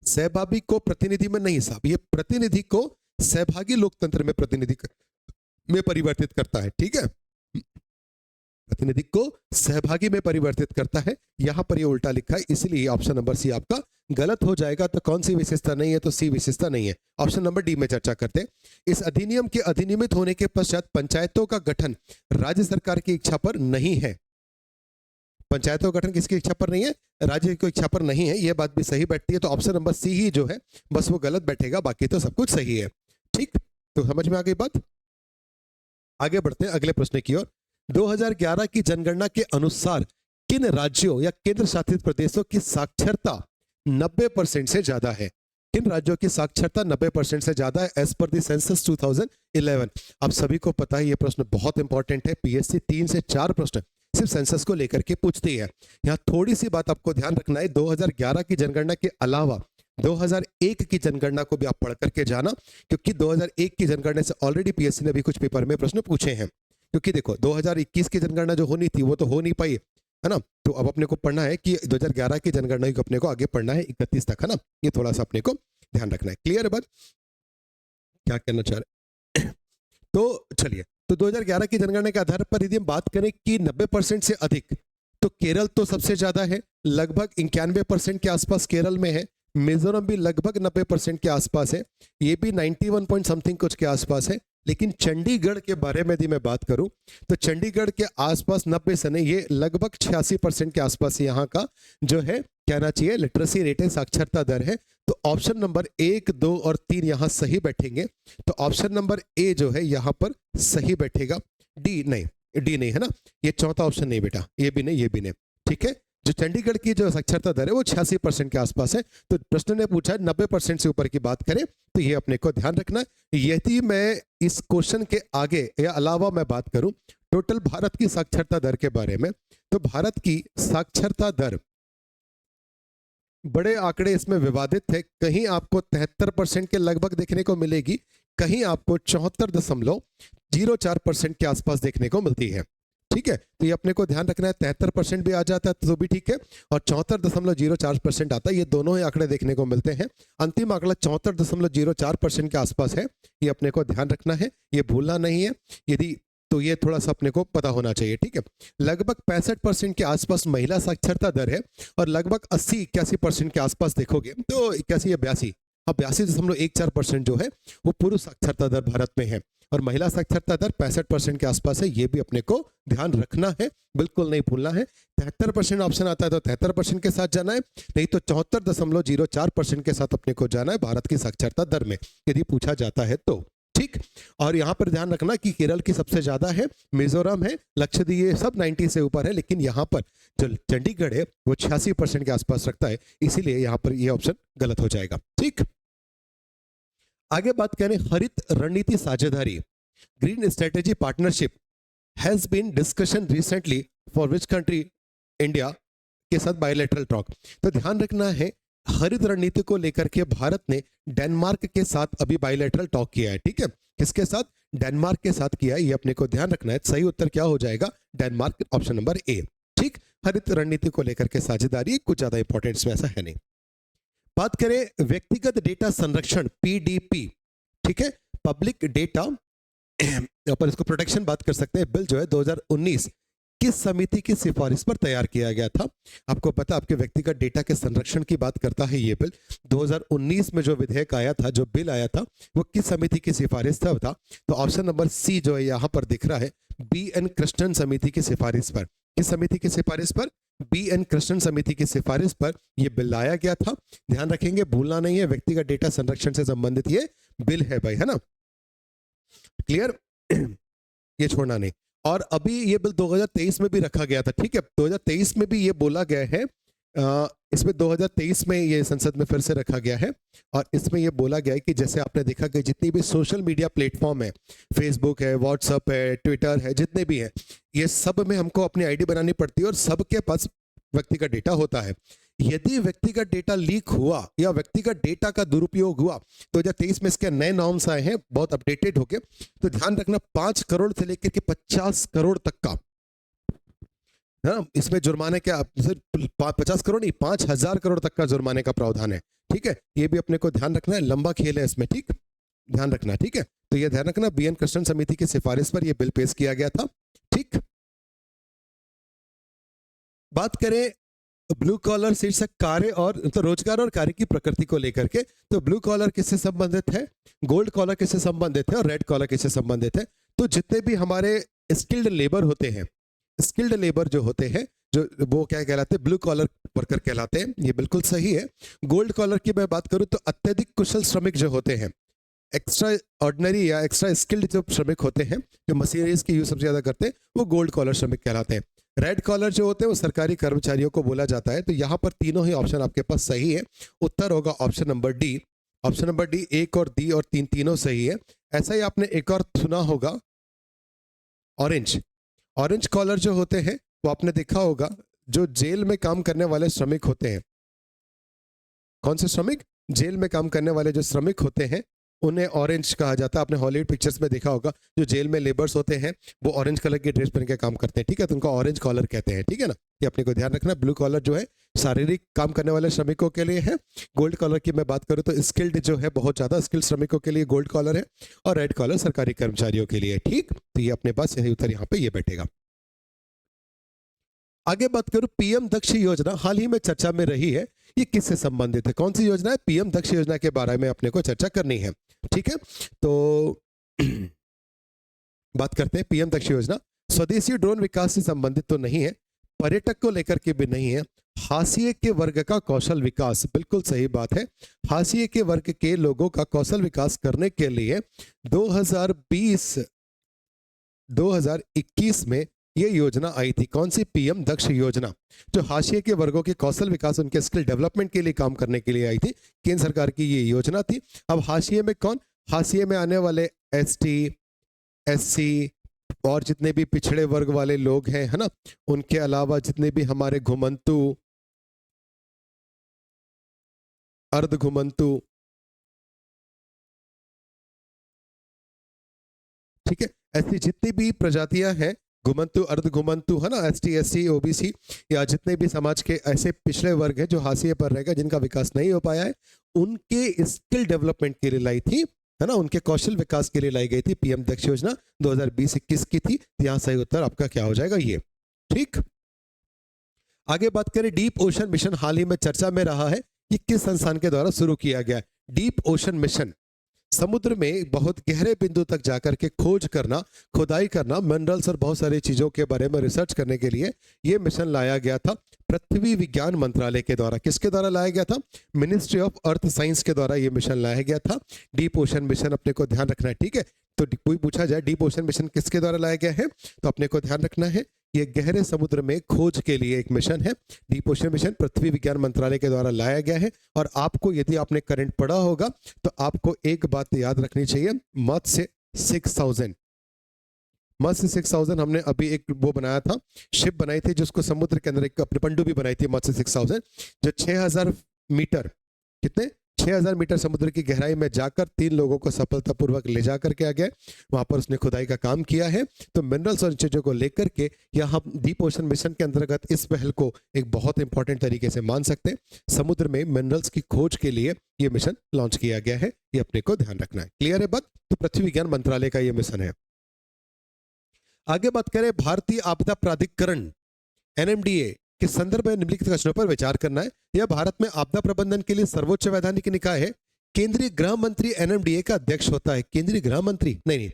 Speaker 1: सहभागी को प्रतिनिधि में नहीं साहब, ये प्रतिनिधि को सहभागी लोकतंत्र में प्रतिनिधि में परिवर्तित करता है, ठीक है, प्रतिनिधि को सहभागी में परिवर्तित करता है। यहां पर ये उल्टा लिखा है, इसलिए ऑप्शन नंबर सी आपका गलत हो जाएगा। तो कौन सी विशेषता नहीं है? तो सी विशेषता नहीं है। ऑप्शन नंबर डी में चर्चा करते हैं। इस अधिनियम के अधिनियमित होने के पश्चात पंचायतों का गठन राज्य सरकार की इच्छा पर नहीं है। पंचायतों का गठन किसकी इच्छा पर नहीं है? राज्य की इच्छा पर नहीं है। यह बात भी सही बैठती है। तो ऑप्शन नंबर सी ही जो है बस वो गलत बैठेगा, बाकी तो सब कुछ सही है। ठीक, तो समझ में आ गई बात। आगे बढ़ते हैं अगले प्रश्न की ओर। 2011 की जनगणना के अनुसार किन राज्यों या केंद्र शासित प्रदेशों की साक्षरता 90% से ज्यादा है? किन राज्यों की साक्षरता 90% से ज्यादा है एज पर द सेंसस 2011? आप सभी को पता है ये प्रश्न बहुत इंपॉर्टेंट है। पीएससी 3 से 4 प्रश्न सिर्फ सेंसस को लेकर के पूछती है। यहाँ थोड़ी सी बात आपको ध्यान रखना है, 2011 की जनगणना के अलावा 2001 की जनगणना को भी आप पढ़ करके जाना, क्योंकि 2001 की जनगणना से ऑलरेडी पीएससी ने भी कुछ पेपर में प्रश्न पूछे हैं। क्योंकि देखो 2021 की जनगणना जो होनी थी वो तो हो नहीं पाई, है ना। तो अब अपने को पढ़ना है कि 2011 की जनगणना को अपने को आगे पढ़ना है 31 तक, है ना। ये थोड़ा सा अपने को ध्यान रखना है। क्लियर है बात? क्या कहना चाह रहे? तो चलिए, तो 2011 की जनगणना के आधार पर यदि हम बात करें कि 90% से अधिक, तो केरल तो सबसे ज्यादा है, लगभग 91% के आसपास केरल में है। मिजोरम भी लगभग 90% के आसपास है, ये भी 91 पॉइंट समथिंग कुछ के आसपास है। लेकिन चंडीगढ़ के बारे में यदि मैं बात करूं तो चंडीगढ़ के आसपास 90 से नहीं, ये लगभग 86% के आसपास यहाँ का जो है कहना चाहिए लिटरेसी रेट है, साक्षरता दर है। तो ऑप्शन नंबर 1, 2 और 3 यहाँ सही बैठेंगे। तो ऑप्शन नंबर ए जो है यहाँ पर सही बैठेगा। डी नहीं, डी नहीं है ना, ये चौथा ऑप्शन नहीं बेटा, ये भी नहीं, ये भी नहीं। ठीक है, जो चंडीगढ़ की जो साक्षरता दर है वो 86% के आसपास है। तो प्रश्न ने पूछा 90% से ऊपर की बात करें तो ये अपने को ध्यान रखना है। यदि मैं इस क्वेश्चन के आगे या अलावा मैं बात करूं टोटल भारत की साक्षरता दर के बारे में, तो भारत की साक्षरता दर, बड़े आंकड़े इसमें विवादित थे। कहीं आपको 73% के लगभग देखने को मिलेगी, कहीं आपको 74.04% के आसपास देखने को मिलती है। ठीक है, तो ये अपने को ध्यान रखना है। 73% भी आ जाता है तो भी ठीक है, और 74.04% आता है, ये दोनों ही आंकड़े देखने को मिलते हैं। अंतिम आंकड़ा 74.04% के आसपास है, ये अपने को ध्यान रखना है, ये भूलना नहीं है। यदि तो ये थोड़ा सा अपने को पता होना चाहिए। ठीक है, लगभग 65% के आसपास महिला साक्षरता दर है, और लगभग 80-81% के आसपास देखोगे तो 81 या 82, हाँ 82.14% जो है वो पुरुष साक्षरता दर भारत में है, और महिला साक्षरता दर 65% के आसपास है। ये भी अपने को ध्यान रखना है, बिल्कुल नहीं भूलना है। 73% ऑप्शन आता है तो 73% के साथ जाना है, नहीं तो 74.04% के साथ अपने को जाना है भारत की साक्षरता दर में, यदि पूछा जाता है तो। ठीक, और यहाँ पर ध्यान रखना कि केरल की सबसे ज्यादा है, मिजोरम है, लक्षद्वीप, ये सब 90 से ऊपर है, लेकिन यहाँ पर जो चंडीगढ़ है वो 86% के आसपास रखता है, इसीलिए यहाँ पर ये ऑप्शन गलत हो जाएगा। ठीक, आगे बात करें हरित रणनीति साझेदारी, green strategy partnership has been discussion recently for which country, India के साथ बायलैटरल टॉक। तो ध्यान रखना है, हरित रणनीति को लेकर के भारत ने डेनमार्क के साथ अभी बायलैटरल टॉक किया है। ठीक है, किसके साथ? डेनमार्क के साथ किया है, ये अपने को ध्यान रखना है। सही उत्तर क्या हो जाएगा? Denmark, option number A. ठीक, हरित रणनीति को लेकर के साझेदारी, कुछ ज्यादा इंपॉर्टेंट इसमें ऐसा है नहीं। बात करें व्यक्तिगत डेटा संरक्षण, पीडीपी, ठीक है, पब्लिक डेटा पर इसको प्रोटेक्शन बात कर सकते हैं, बिल जो है 2019 किस समिति की सिफारिश पर तैयार किया गया था? आपको पता, आपके व्यक्तिगत डेटा के संरक्षण की बात करता है ये बिल। 2019 में जो विधेयक आया था, जो बिल आया था, वो किस समिति की सिफारिश था? तो ऑप्शन नंबर सी जो है यहाँ पर दिख रहा है, बी.एन. कृष्णन समिति की सिफारिश पर। किस समिति की सिफारिश पर? बी.एन. कृष्णन समिति की सिफारिश पर यह बिल लाया गया था। ध्यान रखेंगे, भूलना नहीं है, व्यक्तिगत डेटा संरक्षण से संबंधित ये बिल है भाई, है ना? क्लियर? ये छोड़ना नहीं। और अभी ये बिल 2023 में भी रखा गया था। ठीक है, 2023 में भी ये बोला गया है, इसमें 2023 में ये संसद में फिर से रखा गया है, और इसमें ये बोला गया है कि जैसे आपने देखा कि जितनी भी सोशल मीडिया प्लेटफॉर्म है, फेसबुक है, व्हाट्सएप है, ट्विटर है, जितने भी हैं, ये सब में हमको अपनी आईडी बनानी पड़ती है, और सबके पास व्यक्तिगत डेटा होता है। यदि व्यक्तिगत डेटा लीक हुआ या व्यक्तिगत डेटा का दुरुपयोग हुआ, 2023 में इसके नए नॉर्म्स आए हैं, बहुत अपडेटेड होके, तो ध्यान रखना 5 करोड़ से लेकर के 50 करोड़ तक का, हाँ, इसमें जुर्माने क्या, 50 करोड़ नहीं, 5,000 करोड़ तक का जुर्माने का प्रावधान है। ठीक है, ये भी अपने को ध्यान रखना है, लंबा खेल है इसमें। ठीक, ध्यान रखना। ठीक है, तो ये ध्यान रखना, बी.एन. कृष्णन समिति की सिफारिश पर यह बिल पेश किया गया था। ठीक, बात करें ब्लू कॉलर शीर्षक कार्य और तो रोजगार और कार्य की प्रकृति को लेकर के, तो ब्लू कॉलर किससे संबंधित है, गोल्ड कॉलर किससे संबंधित है, और रेड कॉलर किससे संबंधित है? तो जितने भी हमारे स्किल्ड लेबर होते हैं, स्किल्ड लेबर जो होते हैं, जो वो क्या कहलाते हैं? ब्लू कॉलर वर्कर कहलाते हैं। ये बिल्कुल सही है। गोल्ड कॉलर की मैं बात करूं तो अत्यधिक कुशल श्रमिक जो होते हैं, एक्स्ट्रा ऑर्डिनरी या एक्स्ट्रा स्किल्ड जो श्रमिक होते हैं, जो मशीनरीज की यूज सबसे ज्यादा करते हैं, वो गोल्ड कॉलर श्रमिक कहलाते हैं। रेड कॉलर जो होते हैं वो सरकारी कर्मचारियों को बोला जाता है। तो यहाँ पर तीनों ही ऑप्शन आपके पास सही है। उत्तर होगा option number D. Option number D, एक और डी और तीन, तीनों सही है। ऐसा ही आपने एक और सुना होगा, ऑरेंज। ऑरेंज कॉलर जो होते हैं वो आपने देखा होगा, जो जेल में काम करने वाले श्रमिक होते हैं। कौन से श्रमिक? जेल में काम करने वाले जो श्रमिक होते हैं उन्हें ऑरेंज कहा जाता है। आपने हॉलीवुड पिक्चर्स में देखा होगा, जो जेल में लेबर्स होते हैं वो ऑरेंज कलर की ड्रेस पहन के काम करते हैं। ठीक है, तो उनको ऑरेंज कॉलर कहते हैं। ठीक है ना, ये अपने को ध्यान रखना। ब्लू कॉलर जो है शारीरिक काम करने वाले श्रमिकों के लिए है। गोल्ड कॉलर की मैं बात करूं तो स्किल्ड जो है, बहुत ज्यादा स्किल्ड श्रमिकों के लिए गोल्ड कॉलर है, और रेड कॉलर सरकारी कर्मचारियों के लिए। ठीक, तो ये अपने पास यही उत्तर यहाँ पे ये बैठेगा। आगे बात करूं, पीएम दक्ष योजना हाल ही में चर्चा में रही है, ये किससे संबंधित है? कौन सी योजना है? पीएम दक्ष योजना के बारे में अपने को चर्चा करनी है। ठीक है, तो बात करते हैं पीएम दक्ष योजना। स्वदेशी ड्रोन विकास से संबंधित तो नहीं है, पर्यटक को लेकर के भी नहीं है। हाशिए के वर्ग का कौशल विकास, बिल्कुल सही बात है। हाशिए के वर्ग के लोगों का कौशल विकास करने के लिए 2021 में ये योजना आई थी। कौन सी? पीएम दक्ष योजना, जो हाशिए के वर्गों के कौशल विकास, उनके स्किल डेवलपमेंट के लिए काम करने के लिए आई थी। केंद्र सरकार की ये योजना थी। अब हाशिए में कौन? हाशिए में आने वाले एसटी, एससी, और जितने भी पिछड़े वर्ग वाले लोग हैं, है ना, उनके अलावा जितने भी हमारे घुमंतु, अर्ध घुमंतु, ठीक है, ऐसी जितनी भी प्रजातियां हैं, घुमंतु, अर्ध घुमंतु, है ना, एसटी, एससी, ओबीसी, या जितने भी समाज के ऐसे पिछड़े वर्ग हैं जो हाशिए पर रह गए, जिनका विकास नहीं हो पाया है, उनके स्किल डेवलपमेंट के लिए लाई थी, है ना, उनके कौशल विकास के लिए लाई गई थी पीएम दक्ष योजना 2020-21 की थी। यहाँ सही उत्तर आपका क्या हो जाएगा, ये। ठीक, आगे बात करें, डीप ओशन मिशन हाल ही में चर्चा में रहा है, ये किस संस्थान के द्वारा शुरू किया गया? डीप ओशन मिशन समुद्र में बहुत गहरे बिंदु तक जाकर के खोज करना, खुदाई करना, मिनरल्स और बहुत सारी चीजों के बारे में रिसर्च करने के लिए यह मिशन लाया गया था पृथ्वी विज्ञान मंत्रालय के द्वारा। किसके द्वारा लाया गया था? मिनिस्ट्री ऑफ अर्थ साइंस के द्वारा यह मिशन लाया गया था। डीप ओशन मिशन अपने को ध्यान रखना है, ठीक है। तो कोई पूछा जाए डीप ओशन मिशन किसके द्वारा लाया गया है, तो अपने को ध्यान रखना है ये गहरे समुद्र में खोज के लिए एक मिशन है। डीप ओशन मिशन पृथ्वी विज्ञान मंत्रालय के द्वारा लाया गया है। और आपको यदि आपने करंट पढ़ा होगा तो आपको एक बात याद रखनी चाहिए, मत्स्य 6000, मत्स्य 6000 हमने अभी एक वो बनाया था, शिप बनाई थी जिसको समुद्र के अंदर एक पनडुब्बी बनाई थी मत्स्य 6000, जो 6000 मीटर, कितने 6000 मीटर समुद्र की गहराई में जाकर 3 लोगों को सफलतापूर्वक ले जाकर के आ गए। वहां पर उसने खुदाई का काम किया है। तो मिनरल्स और चीजों को लेकर के यहाँ डीप ओशन मिशन के अंतर्गत इस पहल को एक बहुत इंपॉर्टेंट तरीके से मान सकते हैं। समुद्र में मिनरल्स की खोज के लिए यह मिशन लॉन्च किया गया है, ये अपने को ध्यान रखना है। क्लियर है बात? तो पृथ्वी विज्ञान मंत्रालय का यह मिशन है। आगे बात करें, भारतीय आपदा प्राधिकरण एनएमडीए के संदर्भ में निम्नलिखित प्रश्नों पर विचार करना है। यह भारत में आपदा प्रबंधन के लिए सर्वोच्च वैधानिक निकाय है। केंद्रीय गृह मंत्री एनएमडीए का अध्यक्ष होता है। केंद्रीय गृह मंत्री नहीं,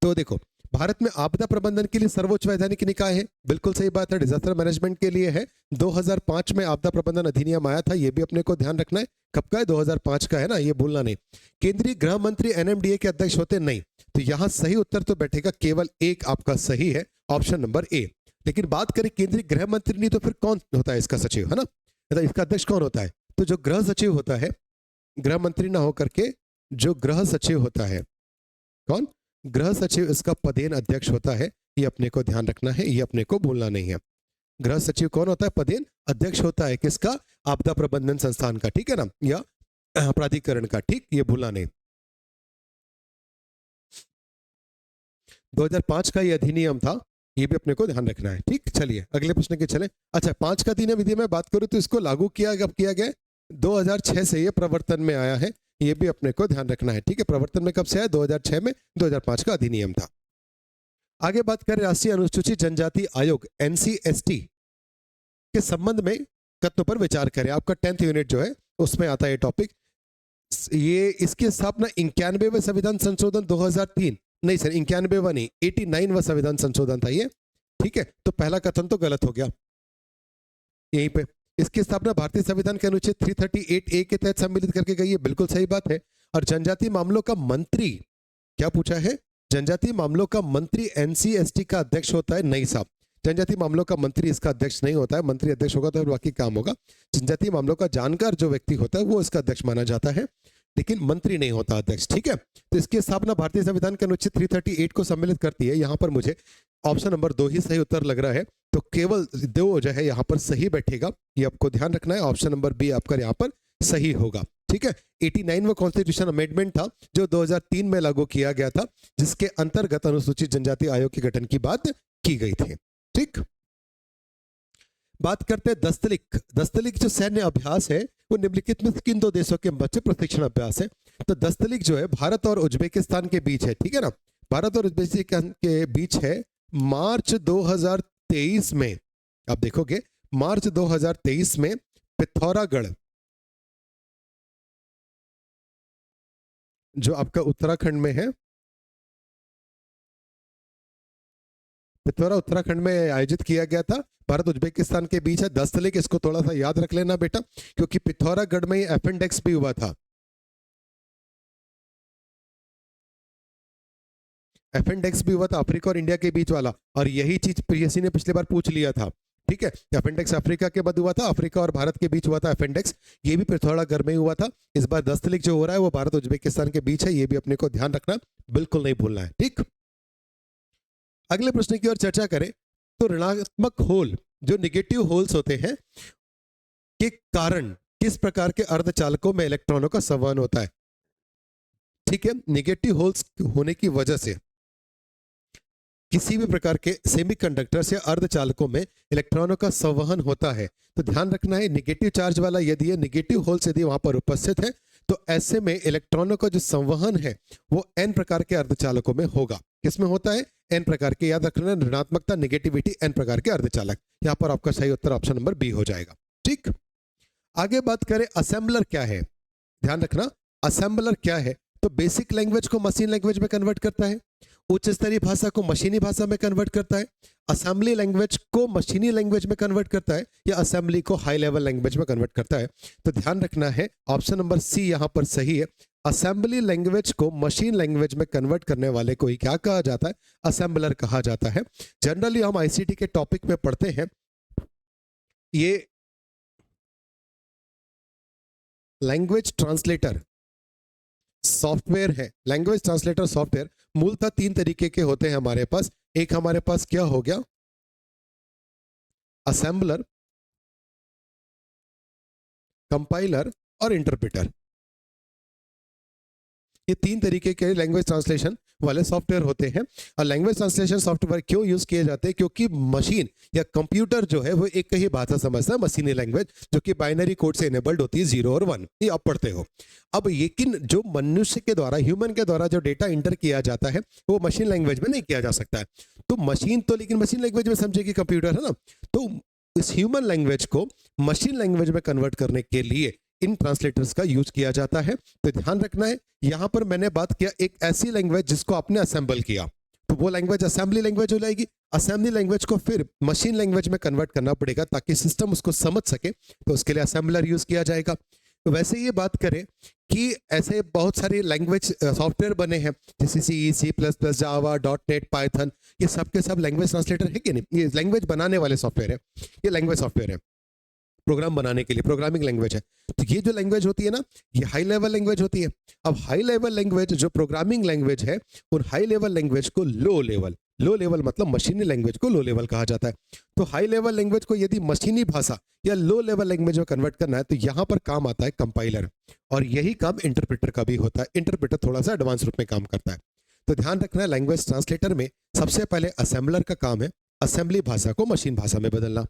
Speaker 1: तो देखो, भारत में आपदा प्रबंधन के लिए सर्वोच्च वैधानिक निकाय है, बिल्कुल सही बात है, डिजास्टर मैनेजमेंट के लिए है। 2005 में आपदा प्रबंधन अधिनियम आया था, यह भी अपने को ध्यान रखना है। कब का है? 2005 का है ना, ये भूलना नहीं। केंद्रीय गृह मंत्री एनएमडीए के अध्यक्ष होते नहीं, तो यहां सही उत्तर तो बैठेगा केवल एक आपका सही है, ऑप्शन नंबर ए। लेकिन बात करें केंद्रीय गृह मंत्री नहीं तो फिर कौन होता है इसका सचिव, है ना, मतलब इसका अध्यक्ष कौन होता है? तो जो गृह सचिव होता है, गृह मंत्री ना होकर के जो गृह सचिव होता है, कौन? गृह सचिव, इसका पदेन अध्यक्ष होता है। ये अपने को ध्यान रखना है, ये अपने को भूलना नहीं है। गृह सचिव कौन होता है? पदेन अध्यक्ष होता है किसका? आपदा प्रबंधन संस्थान का, ठीक है ना, या प्राधिकरण का, ठीक, ये भूलना नहीं। 2005 का ये अधिनियम था, ये भी अपने को ध्यान रखना है, ठीक। चलिए अगले प्रश्न के चले। अच्छा, 5 का अधिनियम यदि मैं बात करूं तो इसको लागू किया कब किया गया? 2006 से ये प्रवर्तन में आया है, ये भी अपने को ध्यान रखना है, ठीक है। प्रवर्तन में कब से आया? 2006 में, 2005 का अधिनियम था। आगे बात करें, राष्ट्रीय अनुसूचित जनजाति आयोग एनसीएसटी के संबंध में कथनों पर विचार करें। आपका 10th यूनिट जो है उसमें आता है ये टॉपिक। ये इसकी स्थापना 91वें संविधान संशोधन 2003, नहीं सर 91वां नहीं, 89वां संविधान संशोधन था ये, ठीक है। तो पहला कथन तो गलत हो गया यहीं पे। इसकी स्थापना भारतीय संविधान के अनुच्छेद 338A के तहत सम्मिलित करके गई है, बिल्कुल सही बात है। और जनजातीय मामलों का मंत्री, क्या पूछा है? जनजातीय मामलों का मंत्री एनसीएसटी का अध्यक्ष होता है? नहीं साहब, जनजातीय मामलों का मंत्री इसका अध्यक्ष नहीं होता है। मंत्री अध्यक्ष होगा तो बाकी काम होगा। जनजातीय मामलों का जानकार जो व्यक्ति होता है वो इसका अध्यक्ष माना जाता है, लेकिन मंत्री नहीं होता अध्यक्ष, ठीक है। तो इसकी स्थापना भारतीय संविधान के अनुच्छेद 338 को सम्मिलित करती है। यहां पर मुझे ऑप्शन नंबर 2 ही सही उत्तर लग रहा है, तो केवल 2 जो है यहां पर सही बैठेगा, ये आपको ध्यान रखना है। ऑप्शन नंबर बी आपका यहां पर सही होगा, ठीक है। 89वां कॉन्स्टिट्यूशन अमेंडमेंट था जो 2003 में लागू किया गया था, जिसके अंतर्गत अनुसूचित जनजाति आयोग के गठन की बात की गई थी, ठीक। बात करते हैं दस्तलिक। दस्तलिक जो सैन्य अभ्यास है वो निम्नलिखित में किन 2 देशों के मध्य प्रशिक्षण अभ्यास है? तो दस्तलिक जो है भारत और उज्बेकिस्तान के बीच है, ठीक है ना, भारत और उज्बेकिस्तान के बीच है। मार्च 2023 में आप देखोगे, मार्च 2023 में पिथौरागढ़ जो आपका उत्तराखंड में है, पिथौरा उत्तराखंड में आयोजित किया गया था। भारत उज्बेकिस्तान के बीच है दस्तलिक, इसको थोड़ा सा याद रख लेना बेटा, क्योंकि पिथौरागढ़ में ही एपेंडेक्स भी हुआ था। एपेंडेक्स भी हुआ था अफ्रीका और इंडिया के बीच वाला, और यही चीज पीएससी ने पिछली बार पूछ लिया था, ठीक है। एपेंडेक्स अफ्रीका के बाद हुआ था, अफ्रीका और भारत के बीच हुआ था एपेंडेक्स, ये भी पिथौरागढ़ में ही हुआ था। इस बार दस्तलिक जो हो रहा है वो भारत उज्बेकिस्तान के बीच है, ये भी अपने को ध्यान रखना, बिल्कुल नहीं भूलना है, ठीक। अगले प्रश्न की ओर चर्चा करें तो ऋणात्मक होल जो निगेटिव होल्स होते हैं के कारण किस प्रकार के अर्धचालकों में इलेक्ट्रॉनों का संवहन होता है। ठीक है, निगेटिव होल्स होने की वजह से किसी भी प्रकार के सेमीकंडक्टर्स या अर्धचालकों में इलेक्ट्रॉनों का संवहन होता है। तो ध्यान रखना है, निगेटिव चार्ज वाला यदि ये निगेटिव होल्स यदि वहां पर उपस्थित है तो ऐसे में इलेक्ट्रॉनों का जो संवहन है वो एन प्रकार के अर्धचालकों में होगा। किसमें होता है? एन प्रकार के। याद रखना, ऋणात्मकता नेगेटिविटी एन प्रकार के अर्धचालक। यहां पर आपका सही उत्तर ऑप्शन नंबर बी हो जाएगा। ठीक, आगे बात करें असेंबलर क्या है। ध्यान रखना, असेंबलर क्या है? तो बेसिक लैंग्वेज को मशीन लैंग्वेज में कन्वर्ट करता है, उच्च स्तरीय भाषा को मशीनी भाषा में कन्वर्ट करता है, असेंबली लैंग्वेज को मशीनी लैंग्वेज में कन्वर्ट करता है, या असेंबली को हाई लेवल लैंग्वेज में कन्वर्ट करता है। तो ध्यान रखना है, ऑप्शन नंबर सी यहां पर सही है। असेंबली लैंग्वेज को मशीन लैंग्वेज में कन्वर्ट करने वाले को ही क्या कहा जाता है? असेंबलर कहा जाता है। जनरली हम आईसीटी के टॉपिक में पढ़ते हैं, ये लैंग्वेज ट्रांसलेटर सॉफ्टवेयर है। लैंग्वेज ट्रांसलेटर सॉफ्टवेयर मूलतः तीन तरीके के होते हैं हमारे पास। एक हमारे पास क्या हो गया? असेंबलर, कंपाइलर और इंटरप्रेटर। ये तीन तरीके के लैंग्वेज ट्रांसलेशन वाले सॉफ्टवेयर होते हैं। और लैंग्वेज ट्रांसलेशन सॉफ्टवेयर क्यों यूज किए जाते हैं? क्योंकि मशीन या कंप्यूटर जो है वो एक ही भाषा समझता है, मशीनी लैंग्वेज, जो कि बाइनरी कोड से इनेबल्ड होती है, 0 और 1, ये आप पढ़ते हो। अब लेकिन जो मनुष्य के द्वारा, ह्यूमन के द्वारा जो डेटा इंटर किया जाता है वो मशीन लैंग्वेज में नहीं किया जा सकता है। तो मशीन तो लेकिन मशीन लैंग्वेज में समझेगी, कंप्यूटर है ना। तो इस ह्यूमन लैंग्वेज को मशीन लैंग्वेज में कन्वर्ट करने के लिए इन ट्रांसलेटर्स का यूज किया जाता है। तो ध्यान रखना है, यहां पर मैंने बात किया एक ऐसी लैंग्वेज जिसको आपने असेंबल किया, तो वो लैंग्वेज असेंबली लैंग्वेज हो जाएगी। असेंबली लैंग्वेज को फिर मशीन लैंग्वेज में कन्वर्ट करना पड़ेगा ताकि सिस्टम उसको समझ सके, तो उसके लिए असेंबलर यूज किया जाएगा। तो वैसे ये बात करें कि ऐसे बहुत सारे लैंग्वेज सॉफ्टवेयर बने हैं, जैसे सी, सी प्लस प्लस, जावा, डॉट नेट, पाइथन, ये सब के सब लैंग्वेज ट्रांसलेटर है कि नहीं? ये लैंग्वेज बनाने वाले सॉफ्टवेयर है, ये लैंग्वेज सॉफ्टवेयर है, प्रोग्राम बनाने के लिए प्रोग्रामिंग लैंग्वेज है। तो ये जो लैंग्वेज होती है ना, ये हाई लेवल लैंग्वेज होती है। अब हाई लेवल लैंग्वेज जो प्रोग्रामिंग लैंग्वेज है, उन हाई लेवल लैंग्वेज को लो लेवल मतलब मशीनी लैंग्वेज को लो लेवल कहा जाता है। तो हाई लेवल लैंग्वेज को यदि मशीनी भाषा या लो लेवल लैंग्वेज में कन्वर्ट करना है तो यहां पर काम आता है कंपाइलर, और यही काम इंटरप्रेटर का भी होता है। इंटरप्रेटर थोड़ा सा एडवांस रूप में काम करता है। तो ध्यान रखना है, लैंग्वेज ट्रांसलेटर में सबसे पहले असेंबलर का काम है असेंबली भाषा को मशीन भाषा में बदलना।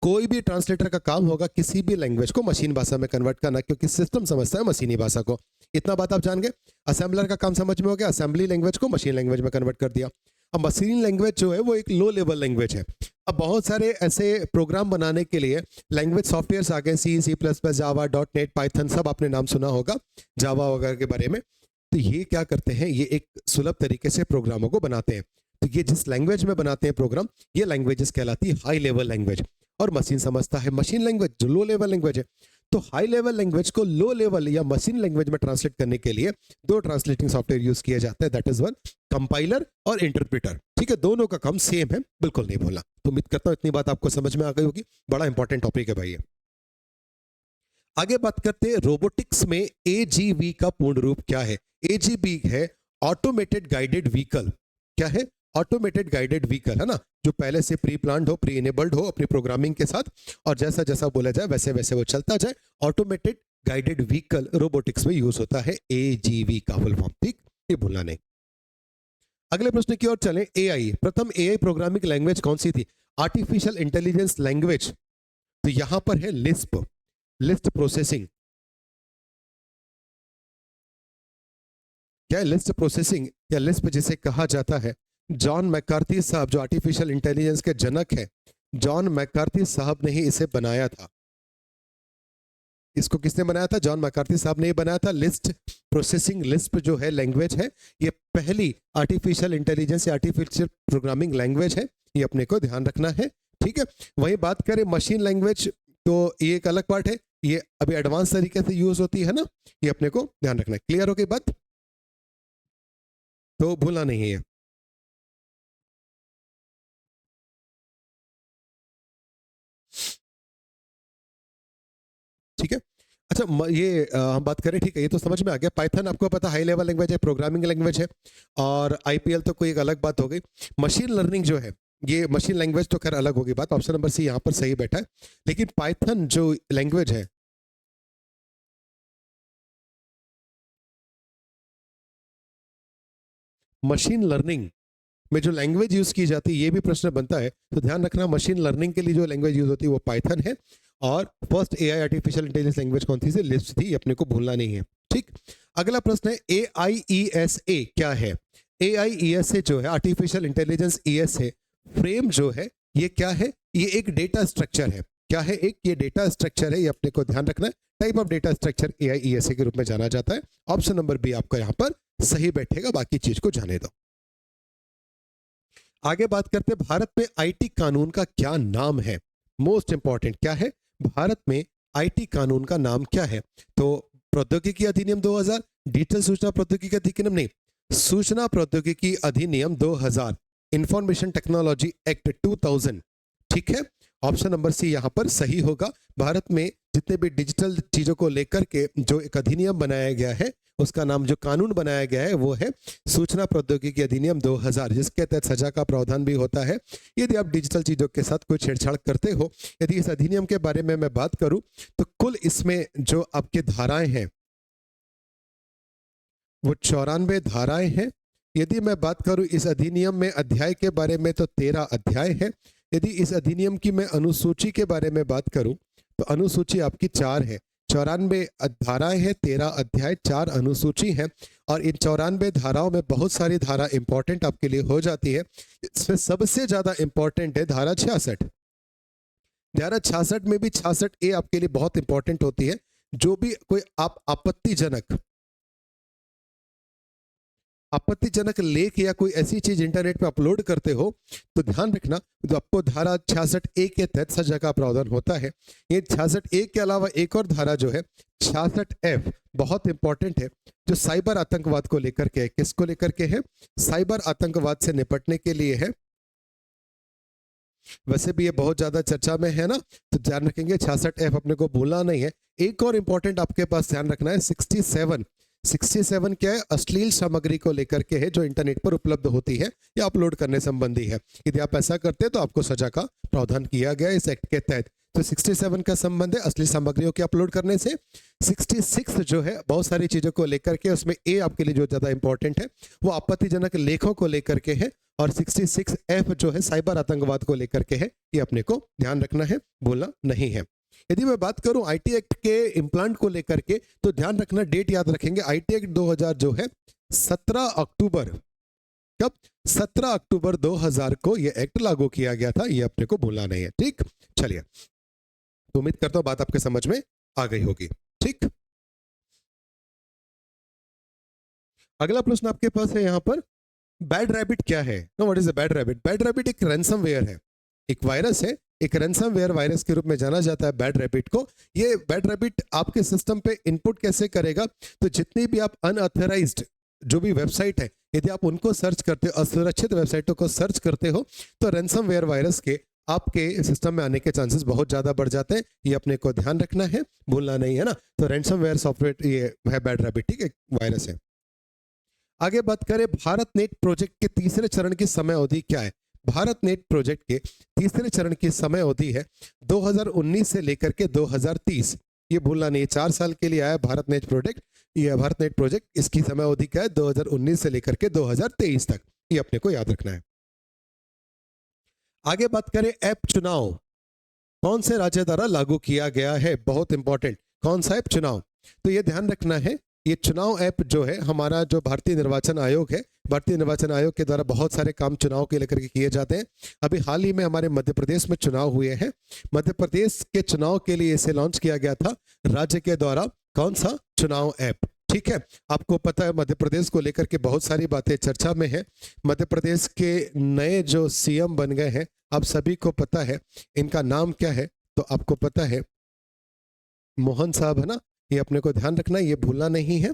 Speaker 1: कोई भी ट्रांसलेटर का काम होगा किसी भी लैंग्वेज को मशीन भाषा में कन्वर्ट करना, क्योंकि सिस्टम समझता है मशीनी भाषा को। इतना बात आप जान गए। असेंबलर का काम समझ में हो गया, असेंबली लैंग्वेज को मशीन लैंग्वेज में कन्वर्ट कर दिया। अब मशीन लैंग्वेज जो है वो एक लो लेवल लैंग्वेज है। अब बहुत सारे ऐसे प्रोग्राम बनाने के लिए लैंग्वेज सॉफ्टवेयर आ गए, सी, सी प्लस प्लस, जावा, डॉट नेट, पाइथन, सब आपने नाम सुना होगा जावा वगैरह के बारे में। तो ये क्या करते हैं, ये एक सुलभ तरीके से प्रोग्रामों को बनाते हैं। तो ये जिस लैंग्वेज में बनाते हैं प्रोग्राम, ये लैंग्वेजेस कहलाती है हाई लेवल लैंग्वेज, और मशीन समझता है मशीन लैंग्वेज जो लो लेवल लैंग्वेज है। तो हाई लेवल लैंग्वेज को लो लेवल या मशीन लैंग्वेज में ट्रांसलेट करने के लिए दो ट्रांसलेटिंग सॉफ्टवेयर यूज किए जाते हैं, दैट इज वन कंपाइलर और इंटरप्रेटर। ठीक है, दोनों का काम सेम है, बिल्कुल नहीं बोला। तो उम्मीद करता हूं इतनी बात आपको समझ में आ गई होगी। बड़ा इंपॉर्टेंट टॉपिक है भाई ये। आगे बात करते हैं रोबोटिक्स में एजीवी का पूर्ण रूप क्या है। एजीवी है ऑटोमेटेड गाइडेड व्हीकल। क्या है? ऑटोमेटेड गाइडेड व्हीकल, है ना, जो पहले से प्री प्लान्ड हो, प्री इनेबल्ड हो अपनी प्रोग्रामिंग के साथ, और जैसा जैसा बोला जाए वैसे वैसे वो चलता जाए। ऑटोमेटेड गाइडेड व्हीकल रोबोटिक्स में यूज होता है एजीवी का फुल फॉर्म। ठीक, ये भूलना नहीं। अगले प्रश्न की ओर चलें। एआई, प्रथम एआई प्रोग्रामिंग लैंग्वेज कौन सी थी? आर्टिफिशियल इंटेलिजेंस लैंग्वेज, तो यहां पर है लिस्प, लिस्ट प्रोसेसिंग। क्या है लिस्ट प्रोसेसिंग या लिस्प जिसे कहा जाता है? जॉन मैकार्थी साहब जो आर्टिफिशियल इंटेलिजेंस के जनक है, जॉन मैकार्थी साहब ने ही इसे बनाया था। इसको किसने बनाया था? जॉन मैकार्थी साहब ने ही बनाया था। लिस्ट प्रोसेसिंग, लिस्प जो है लैंग्वेज है, ये पहली आर्टिफिशियल इंटेलिजेंस या आर्टिफिशियल प्रोग्रामिंग लैंग्वेज है, ये अपने को ध्यान रखना है। ठीक है, वही बात करें मशीन लैंग्वेज, तो ये एक अलग पार्ट है, ये अभी एडवांस तरीके से यूज होती है ना, ये अपने को ध्यान रखना है। क्लियर हो गई बात? तो भूलना नहीं है ये। ठीक है, अच्छा ये हम बात करें, ठीक है, ये तो समझ में आ गया। पाइथन आपको पता हाई लेवल लैंग्वेज है, प्रोग्रामिंग लैंग्वेज है। और आईपीएल तो कोई एक अलग बात हो गई। मशीन लर्निंग जो है, ये मशीन लैंग्वेज तो खैर अलग होगी बात। ऑप्शन नंबर सी यहाँ पर सही बैठा है। लेकिन पाइथन जो लैंग्वेज है, मशीन लर्निंग में जो लैंग्वेज यूज की जाती है, ये भी प्रश्न बनता है। तो ध्यान रखना, मशीन लर्निंग के लिए जो लैंग्वेज यूज होती है वो पाइथन है। और first AI artificial intelligence language कौन सी थी, लिस्प थी, ये अपने को भूलना नहीं है। ठीक। अगला प्रश्न है AIESA क्या है। AIESA जो है आर्टिफिशियल इंटेलिजेंस ES है, फ्रेम जो है ये क्या है, ये एक डेटा स्ट्रक्चर है। क्या है, एक ये डेटा स्ट्रक्चर है, ये अपने को ध्यान रखना है। Type of data structure AIESA के रूप में जाना जाता है। ऑप्शन नंबर बी आपका यहाँ पर सही बैठेगा, बाकी चीज को जाने दो। आगे बात करते हैं, भारत में आईटी कानून का क्या नाम है। मोस्ट इंपॉर्टेंट क्या है, भारत में आईटी कानून का नाम क्या है। तो प्रौद्योगिकी अधिनियम 2000, डिजिटल सूचना प्रौद्योगिकी अधिनियम नहीं, सूचना प्रौद्योगिकी अधिनियम 2000, इंफॉर्मेशन टेक्नोलॉजी एक्ट 2000। ठीक है, ऑप्शन नंबर सी यहां पर सही होगा। भारत में जितने भी डिजिटल चीजों को लेकर के जो एक अधिनियम बनाया गया है, उसका नाम, जो कानून बनाया गया है, वो है सूचना प्रौद्योगिकी अधिनियम 2000, जिसके तहत सजा का प्रावधान भी होता है यदि आप डिजिटल चीजों के साथ कोई छेड़छाड़ करते हो। यदि इस अधिनियम के बारे में मैं बात करूं तो कुल इसमें जो आपके धाराएं हैं वो 94 धाराएं हैं। यदि मैं बात करूं इस अधिनियम में अध्याय के बारे में तो 13 अध्याय है। यदि इस अधिनियम की मैं अनुसूची के बारे में बात करूं तो अनुसूची आपकी 4 है। 94 धाराएं हैं, 13 अध्याय, 4 अनुसूची हैं। और इन 94 धाराओं में बहुत सारी धारा इंपॉर्टेंट आपके लिए हो जाती है। इसमें सबसे ज्यादा इंपॉर्टेंट है धारा 66। धारा 66 में भी 66A आपके लिए बहुत इंपॉर्टेंट होती है। जो भी कोई आप आपत्तिजनक लेख या कोई ऐसी चीज इंटरनेट पे अपलोड करते हो तो ध्यान रखना, तो आपको धारा 66A के तहत सजा का प्रावधान होता है। ये 66A के अलावा एक और धारा जो है 66F, बहुत इंपॉर्टेंट है, जो साइबर आतंकवाद को लेकर के है। किसको लेकर के है, साइबर आतंकवाद से निपटने के लिए है। वैसे भी ये बहुत ज्यादा चर्चा में है ना, तो ध्यान रखेंगे 66F अपने को भूलना नहीं है। एक और इंपॉर्टेंट आपके पास ध्यान रखना है 67। 67 क्या है, अश्लील सामग्री को लेकर के है जो इंटरनेट पर उपलब्ध होती है या अपलोड करने संबंधी है। यदि आप ऐसा करते हैं तो आपको सजा का प्रावधान किया गया इस एक्ट के तहत। तो 67 का संबंध है अश्लील सामग्रियों के अपलोड करने से। 66 जो है बहुत सारी चीजों को लेकर के, उसमें ए आपके लिए जो ज्यादा इंपॉर्टेंट है वो आपत्तिजनक लेखों को लेकर के है। और 66F जो है साइबर आतंकवाद को लेकर के है, ये अपने को ध्यान रखना है, भूलना नहीं है। यदि मैं बात करूं आईटी एक्ट के इम्प्लांट को लेकर के तो ध्यान रखना, डेट याद रखेंगे। आईटी एक्ट 2000 जो है 17 अक्टूबर, कब, 17 अक्टूबर 2000 को यह एक्ट लागू किया गया था, यह अपने को भूलना नहीं है। ठीक, चलिए, तो उम्मीद करता हूं बात आपके समझ में आ गई होगी। ठीक, अगला प्रश्न आपके पास है यहां पर, बैड रैबिट क्या है। No, what is a bad rabbit. Bad rabbit एक रैंसमवेयर है, एक वायरस है, एक रैंसमवेयर वायरस के रूप में जाना जाता है बैड रैबिट को। ये बैड रैबिट आपके सिस्टम पे इनपुट कैसे करेगा, तो जितनी भी आप अनऑथराइज्ड जो भी वेबसाइट है, यदि आप उनको सर्च करते हो, असुरक्षित वेबसाइटों को सर्च करते हो, तो रैंसमवेयर वायरस के आपके सिस्टम में आने के चांसेस बहुत ज्यादा बढ़ जाते हैं। ये अपने को ध्यान रखना है, भूलना नहीं है ना। तो रैंसमवेयर सॉफ्टवेयर ये है बैड रैबिट, ठीक है, वायरस है। आगे बात करें, भारत नेट प्रोजेक्ट के तीसरे चरण की समय अवधि क्या है। भारत नेट प्रोजेक्ट के तीसरे चरण की समय अवधि है 2019 से लेकर के 2030। ये भूलना नहीं है, 4 साल के लिए आया भारत नेट प्रोजेक्ट। ये भारत नेट प्रोजेक्ट, इसकी समय अवधि क्या है, 2019 से लेकर के 2023 तक, ये अपने को याद रखना है। आगे बात करें, ऐप चुनाव कौन से राज्य द्वारा लागू किया गया है, बहुत इंपॉर्टेंट, कौन सा ऐप चुनाव। तो ये ध्यान रखना है, ये चुनाव ऐप जो है हमारा जो भारतीय निर्वाचन आयोग है, भारतीय निर्वाचन आयोग के द्वारा बहुत सारे काम चुनाव के लेकर के किए जाते हैं। अभी हाल ही में हमारे मध्य प्रदेश में चुनाव हुए हैं। मध्य प्रदेश के चुनाव के लिए इसे लॉन्च किया गया था राज्य के द्वारा। कौन सा चुनाव ऐप, ठीक है। आपको पता है मध्य प्रदेश को लेकर के बहुत सारी बातें चर्चा में है। मध्य प्रदेश के नए जो सीएम बन गए हैं, आप सभी को पता है इनका नाम क्या है, तो आपको पता है मोहन साहब है ना। ये अपने को ध्यान रखना है, ये भूलना नहीं है,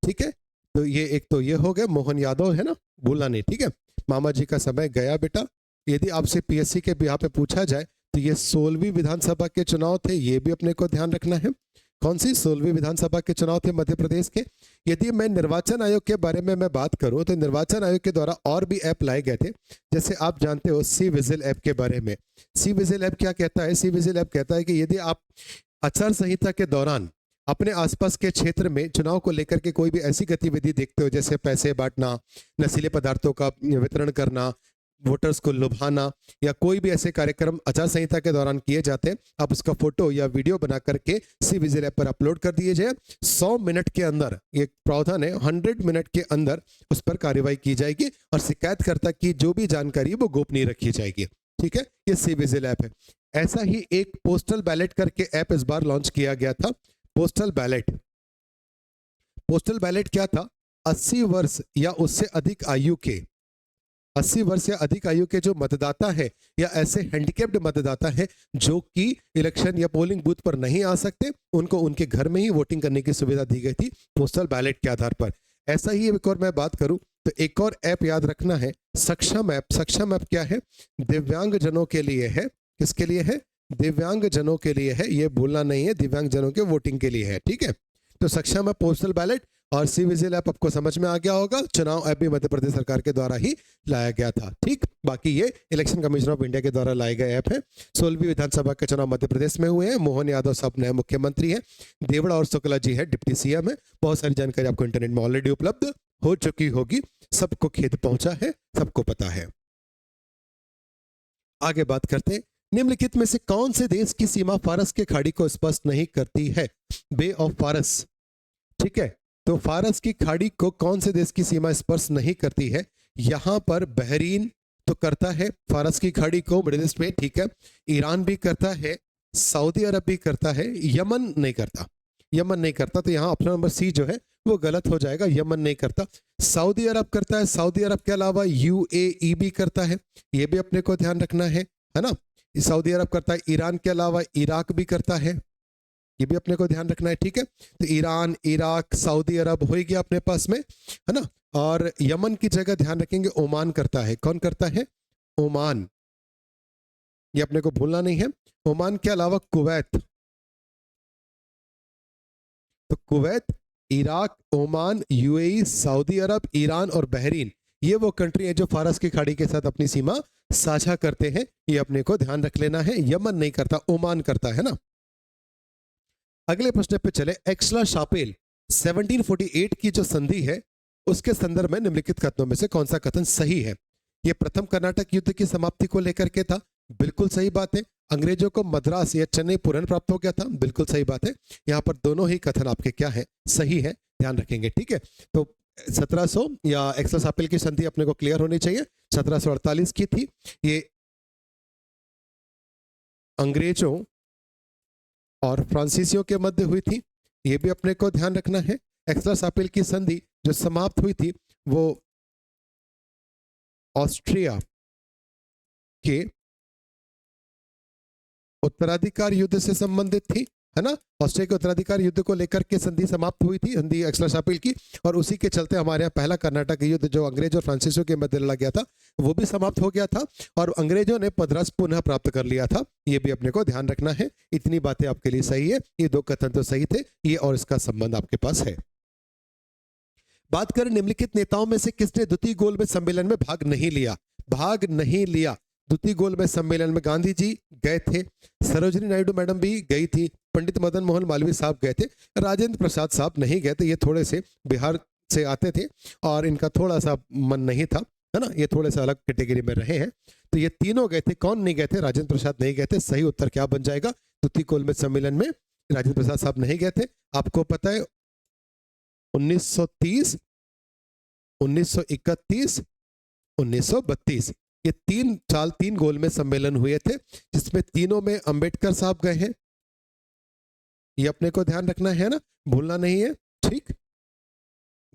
Speaker 1: ठीक है। तो ये एक तो ये हो गया, मोहन यादव है ना, भूलना नहीं, ठीक है। मामा जी का समय गया बेटा। यदि आपसे पीएससी के यहाँ पे पूछा जाए तो ये 16वीं विधानसभा के चुनाव थे, ये भी अपने को ध्यान रखना है। कौन सी? 16वीं विधानसभा के चुनाव थे मध्य प्रदेश के। यदि मैं निर्वाचन आयोग के बारे में मैं बात करूं तो निर्वाचन आयोग के द्वारा और भी ऐप लाए गए थे। जैसे आप जानते हो सी विजिल ऐप के बारे में। सी विजिल ऐप क्या कहता है? सी विजिल ऐप कहता है कि यदि आप आचार संहिता के दौरान अपने आसपास के क्षेत्र में चुनाव को लेकर के कोई भी ऐसी गतिविधि देखते हो, जैसे पैसे बांटना, नशीले पदार्थों का वितरण करना, वोटर्स को लुभाना, या कोई भी ऐसे कार्यक्रम आचार संहिता के दौरान किए जाते हैं, आप उसका फोटो या वीडियो बना करके सी विजिल ऐप पर अपलोड कर दिए जाए। 100 मिनट के अंदर, ये प्रावधान है, 100 मिनट के अंदर उस पर कार्रवाई की जाएगी और शिकायतकर्ता की जो भी जानकारी है वो गोपनीय रखी जाएगी। ठीक है, ये सी विजिल ऐप है। ऐसा ही एक पोस्टल बैलेट करके ऐप इस बार लॉन्च किया गया था। पोस्टल बैलेट, पोस्टल बैलेट क्या था? 80 वर्ष या उससे अधिक आयु के, 80 वर्ष या अधिक आयु के जो मतदाता है या ऐसे हैंडिकैप्ड मतदाता है जो कि इलेक्शन या पोलिंग बूथ पर नहीं आ सकते, उनको उनके घर में ही वोटिंग करने की सुविधा दी गई थी पोस्टल बैलेट के आधार पर। ऐसा ही एक और मैं बात करूं तो एक और ऐप याद रखना है, सक्षम ऐप। सक्षम ऐप क्या है? दिव्यांग जनों के लिए है। किसके लिए है? दिव्यांग जनों के लिए है, ये भूलना नहीं है, दिव्यांग जनों के वोटिंग के लिए है। ठीक है, तो सक्षम ऐप, पोस्टल बैलेट और सी विजिल ऐप आपको समझ में आ गया होगा। चुनाव ऐप भी मध्य प्रदेश सरकार के द्वारा ही लाया गया था। ठीक, बाकी ये इलेक्शन कमीशन ऑफ इंडिया के द्वारा लाए गए ऐप है। 16वीं विधानसभा के चुनाव मध्य प्रदेश में हुए हैं। मोहन यादव साहब नए मुख्यमंत्री हैं। देवड़ा और शुक्ला जी है डिप्टी सीएम है। बहुत सारी जानकारी आपको इंटरनेट में ऑलरेडी उपलब्ध हो चुकी होगी, सबको खेद पहुंचा है, सबको पता है। आगे बात करते हैं, निम्नलिखित में से कौन से देश की सीमा फारस के खाड़ी को स्पष्ट नहीं करती है? बे ऑफ फारस। ठीक है, तो फारस की खाड़ी को कौन से देश की सीमा स्पर्श नहीं करती है? यहां पर बहरीन तो करता है फारस की खाड़ी को, मिडिल ईस्ट में। ठीक है, ईरान भी करता है, सऊदी अरब भी करता है, यमन नहीं करता। यमन नहीं करता, तो यहां ऑप्शन नंबर सी जो है वो गलत हो जाएगा। यमन नहीं करता, सऊदी अरब करता है। सऊदी अरब के अलावा यूएई भी करता है, ये भी अपने को ध्यान रखना है ना। सऊदी अरब करता है। ईरान के अलावा इराक भी करता है, ये भी अपने को ध्यान रखना है। ठीक है, तो ईरान, इराक, सऊदी अरब हो गया अपने पास में, है ना। और यमन की जगह ध्यान रखेंगे ओमान करता है। कौन करता है? ओमान, ये अपने को भूलना नहीं है। ओमान के अलावा कुवैत, तो Kuwait, Iraq, Oman, UAE, Saudi Arab, Iran और बहरीन, ये वो कंट्री है जो फारस की खाड़ी के साथ अपनी सीमा साझा करते हैं। ये अपने को ध्यान रख लेना है। यमन नहीं करता, ओमान करता है ना। अगले प्रश्न पे चले। एक्सला शापेल 1748 की जो संधि है उसके संदर्भ में निम्नलिखित कथनों में से कौन सा कथन सही है? यह प्रथम कर्नाटक युद्ध की समाप्ति को लेकर के था, बिल्कुल सही बात है। अंग्रेजों को मद्रास या चेन्नई पूर्ण प्राप्त हो गया था, बिल्कुल सही बात है। यहाँ पर दोनों ही कथन आपके क्या है? सही है, ध्यान रखेंगे। ठीक है, तो 1700 या एक्सला शापेल की संधि अपने को क्लियर होनी चाहिए। 1748 की थी, ये अंग्रेजों और फ्रांसीसियों के मध्य हुई थी, ये भी अपने को ध्यान रखना है। एक्सला शापेल की संधि जो समाप्त हुई थी वो ऑस्ट्रिया के उत्तराधिकार युद्ध से संबंधित थी, है ना। ऑस्ट्रिया के उत्तराधिकार युद्ध को लेकर के संधि समाप्त हुई थी, संधि एक्सला शापेल की, और उसी के चलते हमारे यहाँ पहला कर्नाटक युद्ध जो अंग्रेज और फ्रांसीसियों के मध्य लड़ा गया था वो भी समाप्त हो गया था और अंग्रेजों ने मद्रास पुनः प्राप्त कर लिया था। ये भी अपने को ध्यान रखना है। इतनी बातें आपके लिए सही है, ये दो कथन तो सही थे, ये और इसका संबंध आपके पास है। बात करें निम्नलिखित नेताओं में से किसने द्वितीय गोलमेज सम्मेलन में भाग नहीं लिया? भाग नहीं लिया द्वितीय गोलमेज सम्मेलन में। गांधी जी गए थे, सरोजिनी नायडू मैडम भी गई थी, पंडित मदन मोहन मालवीय साहब गए थे, राजेंद्र प्रसाद साहब नहीं गए थे। ये थोड़े से बिहार से आते थे और इनका थोड़ा सा मन नहीं था, है ना, ये थोड़े से अलग कैटेगरी में रहे हैं। तो ये तीनों गए थे, कौन नहीं गए थे? राजेंद्र प्रसाद नहीं गए थे। सही उत्तर क्या बन जाएगा? द्वितीय गोलमेज सम्मेलन में राजेंद्र प्रसाद साहब नहीं गए थे। आपको पता है 1930, 1931, 1932, ये 3 साल 3 गोलमेज सम्मेलन हुए थे, जिसमें तीनों में अंबेडकर साहब गए हैं। ये अपने को ध्यान रखना है ना, भूलना नहीं है। ठीक,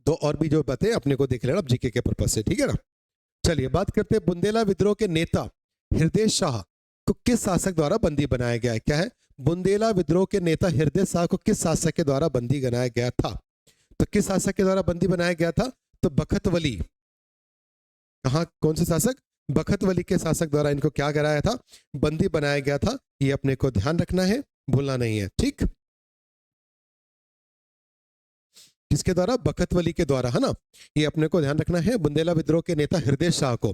Speaker 1: दो और भी जो बातें अपने को देख लेना अब जीके के पर्पज से, ठीक है ना। चलिए बात करते हैं बुंदेला विद्रोह के नेता हृदय शाह को किस शासक द्वारा बंदी बनाया गया है? क्या है? बुंदेला विद्रोह के नेता हृदय शाह को किस शासक के द्वारा बंदी बनाया गया था? तो किस शासक के द्वारा बंदी बनाया गया था? तो बखतवली। कहां, कौन से शासक? बखतवली के शासक द्वारा इनको क्या कराया था? बंदी बनाया गया था। ये अपने को ध्यान रखना है, भूलना नहीं है। ठीक, किसके द्वारा? बखतवली के द्वारा, है ना। ये अपने को ध्यान रखना है, बुंदेला विद्रोह के नेता हृदय शाह को।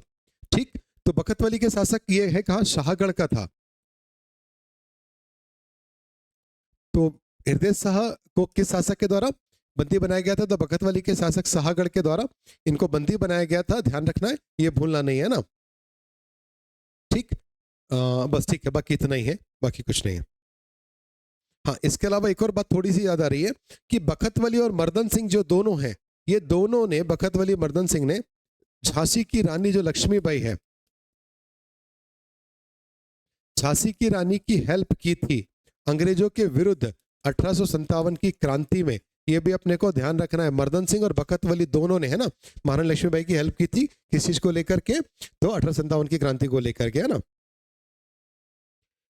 Speaker 1: ठीक, तो बखतवली के शासक ये है कहा? शाहगढ़ का था। तो हृदय शाह को किस शासक के द्वारा बंदी बनाया गया था? तो बखतवली के शासक शाहगढ़ के द्वारा इनको बंदी बनाया गया था, ध्यान रखना है, ये भूलना नहीं है ना। ठीक, बस ठीक है, बाकी इतना ही है, बाकी कुछ नहीं है। हाँ, इसके अलावा एक और बात थोड़ी सी याद आ रही है कि बखतवली और मर्दन सिंह जो दोनों हैं, ये दोनों ने, बखतवली मर्दन सिंह ने झांसी की रानी जो लक्ष्मीबाई है, झांसी की रानी की हेल्प की थी अंग्रेजों के विरुद्ध 1857 की क्रांति में। ये भी अपने को ध्यान रखना है, मर्दन सिंह और बखतवली दोनों ने, है ना, महारानी लक्ष्मीबाई की हेल्प की थी। किस चीज को लेकर के? तो 1857 की क्रांति को लेकर के, है ना।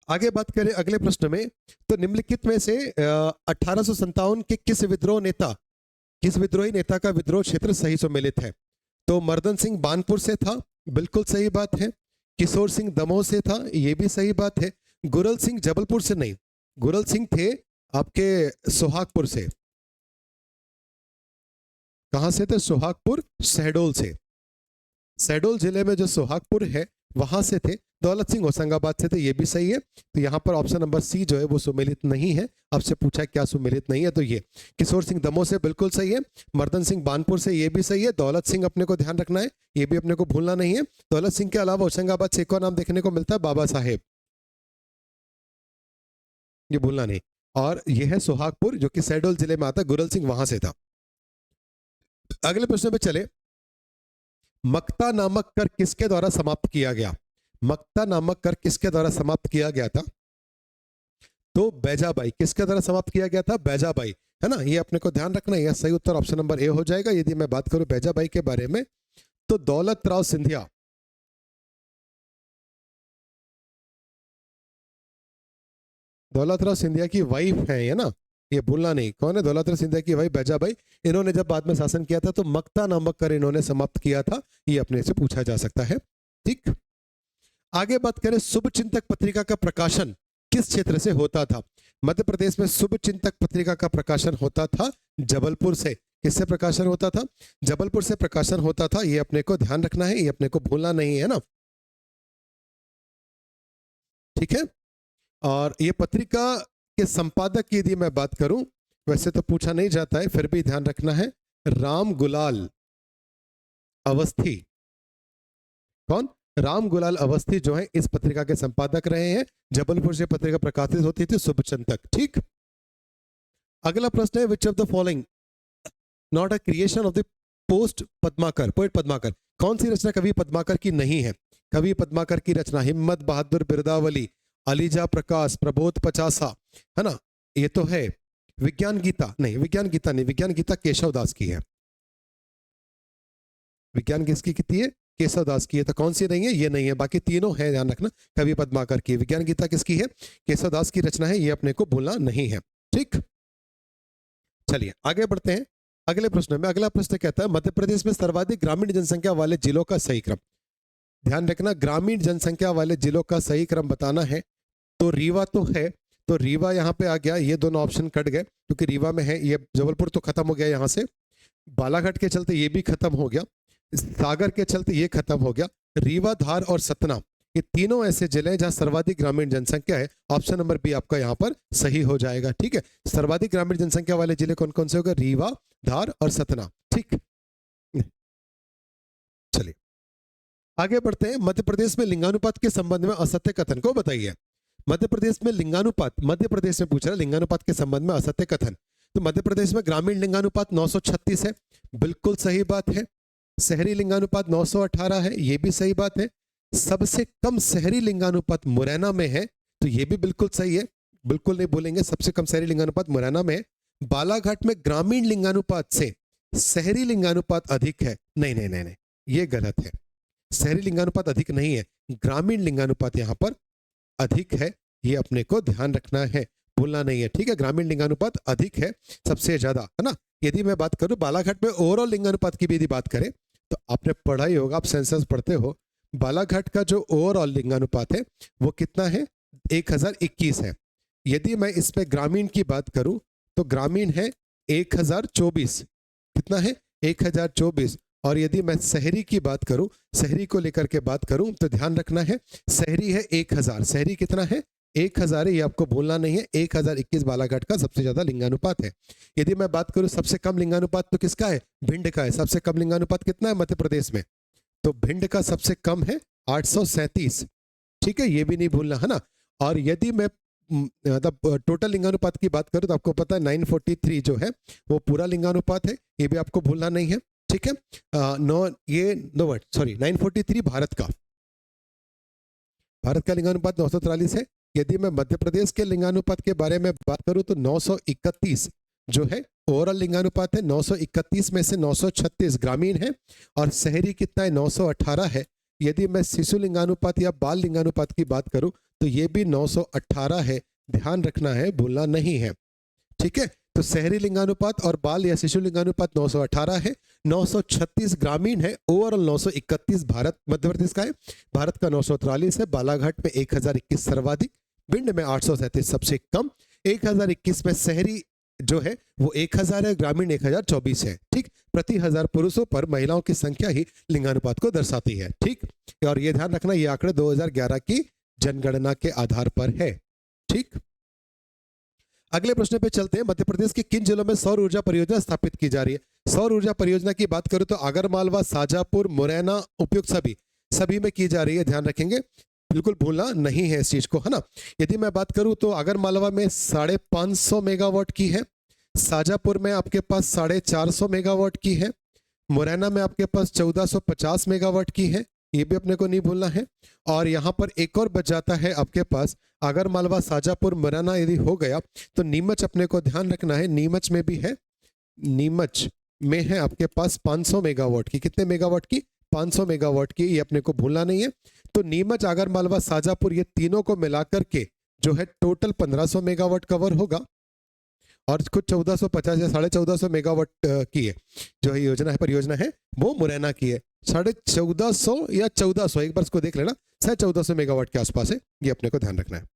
Speaker 1: आगे बात करें अगले प्रश्न में, तो निम्नलिखित में से 1857 के किस विद्रोह नेता, किस विद्रोही नेता का विद्रोह क्षेत्र सही सुमेलित है? तो मर्दन सिंह बानपुर से था, बिल्कुल सही बात है। किशोर सिंह दमोह से था, ये भी सही बात है। गुरल सिंह जबलपुर से नहीं, गुरल सिंह थे आपके सोहागपुर से। कहां से थे? सोहागपुर, शहडोल से। शहडोल जिले में जो सोहागपुर है वहां से थे। दौलत सिंह होशंगाबाद से थे, ये भी सही है। तो यहाँ पर ऑप्शन नंबर सी जो है वो सुमेलित नहीं है। आपसे पूछा क्या सुमेलित नहीं है, तो ये किशोर सिंह दमोह से बिल्कुल सही है। मर्दन सिंह बानपुर से, ये भी सही है। दौलत सिंह अपने को ध्यान रखना है, ये भी अपने को भूलना नहीं है। दौलत सिंह के अलावा होशंगाबाद से एक और नाम देखने को मिलता है, बाबा साहेब, ये भूलना नहीं। और ये है सोहागपुर जो कि शहडोल जिले में आता है, गुरल सिंह वहां से था। अगले प्रश्न पे चले, मक्ता नामक कर किसके द्वारा समाप्त किया गया? मक्ता नामक कर किसके द्वारा समाप्त किया गया था? तो बैजाबाई। किसके द्वारा समाप्त किया गया था? बैजाबाई, है ना। ये अपने को ध्यान रखना है, यह सही उत्तर ऑप्शन नंबर ए हो जाएगा। यदि मैं बात करूं बैजाबाई के बारे में, तो दौलत राव सिंधिया, दौलत राव सिंधिया की वाइफ है, ये ना, ये भूलना नहीं। कौन है? दौलत राव सिंधिया की वाइफ बैजाबाई। इन्होंने जब बाद में शासन किया था तो मक्ता नामक कर इन्होंने समाप्त किया था, ये अपने से पूछा जा सकता है। ठीक, आगे बात करें, शुभचिंतक पत्रिका का प्रकाशन किस क्षेत्र से होता था? मध्य प्रदेश में शुभचिंतक पत्रिका का प्रकाशन होता था जबलपुर से। किससे प्रकाशन होता था? जबलपुर से प्रकाशन होता था, ये अपने को ध्यान रखना है, ये अपने को भूलना नहीं है ना। ठीक है, और ये पत्रिका के संपादक की यदि मैं बात करूं, वैसे तो पूछा नहीं जाता है, फिर भी ध्यान रखना है, राम गुलाल अवस्थी। कौन? राम गुलाल अवस्थी जो है इस पत्रिका के संपादक रहे हैं। जबलपुर से पत्रिका प्रकाशित होती थी, शुभचिंतक। ठीक, अगला प्रश्न है, which of the following not a creation of the post Padmakar, poet Padmakar? कौन सी रचना कवि पद्माकर की नहीं है? कवि पद्माकर की रचना हिम्मत बहादुर बिरदावली, अलीजा प्रकाश, प्रबोध पचासा, है ना। ये तो है विज्ञान गीता, नहीं विज्ञान गीता नहीं, विज्ञान गीता केशव दास की है। विज्ञान किसकी कितनी है? केशव दास की है। तो कौन सी नहीं है? ये नहीं है। बाकी तीनों है, ध्यान रखना। कवि पद्माकर की, विज्ञान गीता किसकी है? केशव दास की रचना है, ये अपने को भूलना नहीं है। ठीक, चलिए आगे बढ़ते हैं अगले प्रश्न में। अगला प्रश्न कहता है, मध्य प्रदेश में सर्वाधिक ग्रामीण जनसंख्या वाले जिलों का सही क्रम। ध्यान रखना, ग्रामीण जनसंख्या वाले जिलों का सही क्रम बताना है। तो रीवा तो है, तो रीवा यहाँ पे आ गया, ये दोनों ऑप्शन कट गए क्योंकि रीवा में है। ये जबलपुर तो खत्म हो गया यहाँ से, बालाघाट के चलते ये भी खत्म हो गया, सागर के चलते ये खत्म हो गया। रीवा, धार और सतना, ये तीनों ऐसे जिले हैं जहां सर्वाधिक ग्रामीण जनसंख्या है। ऑप्शन नंबर बी आपका यहाँ पर सही हो जाएगा। ठीक है, सर्वाधिक ग्रामीण जनसंख्या वाले जिले कौन कौन से होगा? रीवा, धार और सतना। ठीक, चलिए आगे बढ़ते हैं। मध्य प्रदेश में लिंगानुपात के संबंध में असत्य कथन को बताइए। मध्य प्रदेश में लिंगानुपात, मध्य प्रदेश में पूछ रहा है लिंगानुपात के संबंध में असत्य कथन। तो मध्य प्रदेश में ग्रामीण लिंगानुपात 936 है, बिल्कुल सही बात है। शहरी लिंगानुपात 918 है, ये भी सही बात है। सबसे कम शहरी लिंगानुपात मुरैना में है, तो ये भी बिल्कुल सही है, बिल्कुल नहीं बोलेंगे। सबसे कम शहरी लिंगानुपात मुरैना में है। बालाघाट में ग्रामीण लिंगानुपात से शहरी लिंगानुपात अधिक है, नहीं नहीं नहीं नहीं, ये गलत है। शहरी लिंगानुपात अधिक नहीं है, ग्रामीण लिंगानुपात यहाँ पर अधिक है, ये अपने को ध्यान रखना है, भूलना नहीं है। ठीक है, ग्रामीण लिंगानुपात अधिक है सबसे ज्यादा, है ना। यदि मैं बात करूं बालाघाट में ओवरऑल लिंगानुपात की भी यदि बात करें, तो आपने पढ़ा ही होगा, आप सेंसस पढ़ते हो, बालाघाट का जो ओवरऑल लिंगानुपात है वो कितना है? 1021 है। यदि मैं इसमें ग्रामीण की बात करूं तो ग्रामीण है 1024, कितना है 1024। और यदि मैं शहरी की बात करूं, शहरी को लेकर के बात करूं तो ध्यान रखना है शहरी है 1000, शहरी कितना है 1000 है, ये आपको भूलना नहीं है। 1021 बालाघाट का सबसे ज्यादा लिंगानुपात है। यदि मैं बात करूं सबसे कम लिंगानुपात तो किसका है, भिंड का है। सबसे कम लिंगानुपात कितना है मध्य प्रदेश में, तो भिंड का सबसे कम है 837, ठीक है, ये भी नहीं भूलना है ना। और यदि मैं मतलब टोटल लिंगानुपात की बात करूं तो आपको पता है 943 जो है वो पूरा लिंगानुपात है, ये भी आपको भूलना नहीं है, ठीक है। ये 943 भारत का, भारत का लिंगानुपात 943 है। यदि मैं मध्य प्रदेश के लिंगानुपात के बारे में बात करूं तो 931 जो है ओवरऑल लिंगानुपात है। 931 में से 936 ग्रामीण है और शहरी कितना है 918 है। यदि मैं शिशु लिंगानुपात या बाल लिंगानुपात की बात करूं तो ये भी 918 है, ध्यान रखना है, भूलना नहीं है, ठीक है। तो शहरी लिंगानुपात और बाल या शिशु लिंगानुपात 918 है, 936 ग्रामीण है, ओवरऑल 931 भारत मध्य प्रदेश का है, भारत का 943 है, बालाघाट में 1021 सर्वाधिक, भिंड में 837 सबसे कम, 1021 में शहरी जो है वो 1000 है, ग्रामीण 1024 है, ठीक। प्रति 1000 पुरुषों पर महिलाओं की संख्या ही लिंगानुपात को दर्शाती है, ठीक। और ये ध्यान रखना ये आंकड़े 2011 की जनगणना के आधार पर है, ठीक। अगले प्रश्न पे चलते हैं। मध्य प्रदेश के किन जिलों में सौर ऊर्जा परियोजना स्थापित की जा रही है। सौर ऊर्जा परियोजना की बात करूं तो आगरमालवा, शाजापुर, मुरैना, उपयुक्त सभी में की जा रही है, ध्यान रखेंगे, बिल्कुल भूलना नहीं है इस चीज को, है ना। यदि मैं बात करूं तो आगरमालवा में 550 मेगावाट की है, शाजापुर में आपके पास 450 मेगावाट की है, मुरैना में आपके पास 1450 मेगावाट की है, ये भी अपने को नहीं भूलना है। और यहाँ पर एक और बच जाता है आपके पास आगरमालवा, शाजापुर, मुरैना यदि हो गया तो नीमच अपने को ध्यान रखना है, नीमच में भी है, नीमच में है आपके पास 500 मेगावाट की, कितने मेगावाट की 500 मेगावाट की, ये अपने को भूलना नहीं है। तो नीमच, आगरमालवा, शाजापुर ये तीनों को मिलाकर के जो है टोटल 1500 मेगावाट कवर होगा और कुछ 1450 या 1450 मेगावाट की है जो है योजना है, परियोजना है वो मुरैना की है, 1450 या 1400, एक बार इसको देख लेना, 1450 मेगावाट के आसपास है, ये अपने को ध्यान रखना है।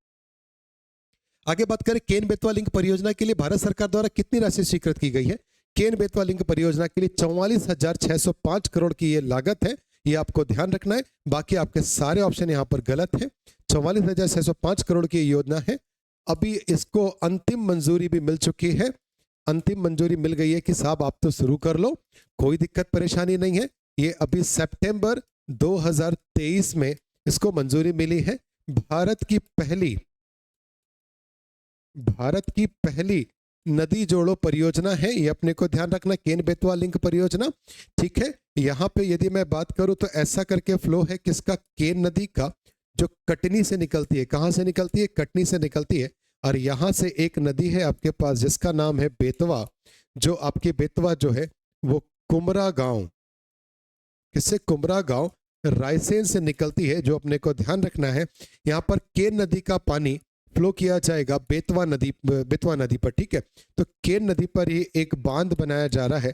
Speaker 1: आगे बात करें केन बेतवा लिंक परियोजना के लिए भारत सरकार द्वारा कितनी राशि स्वीकृत की गई है। केन बेतवा लिंक परियोजना के लिए 44,605 करोड़ की ये लागत है, ये आपको ध्यान रखना है। बाकी आपके सारे ऑप्शन यहाँ पर गलत है। 44,605 करोड़ की योजना है, अभी इसको अंतिम मंजूरी भी मिल चुकी है, अंतिम मंजूरी मिल गई है कि साहब आप तो शुरू कर लो, कोई दिक्कत परेशानी नहीं है। ये अभी सितंबर 2023 में इसको मंजूरी मिली है। भारत की पहली नदी जोड़ो परियोजना है, ये अपने को ध्यान रखना, केन बेतवा लिंक परियोजना, ठीक है। यहाँ पे यदि मैं बात करूं तो ऐसा करके फ्लो है किसका, केन नदी का, जो कटनी से निकलती है, कहां से निकलती है, कटनी से निकलती है। और यहां से एक नदी है आपके पास जिसका नाम है बेतवा, जो आपकी बेतवा जो है वो कुमरा गांव, किससे, कुमरा गांव रायसेन से निकलती है, जो अपने को ध्यान रखना है। यहाँ पर केन नदी का पानी फ्लो किया जाएगा बेतवा नदी पर, ठीक है। तो केन नदी पर ये एक बांध बनाया जा रहा है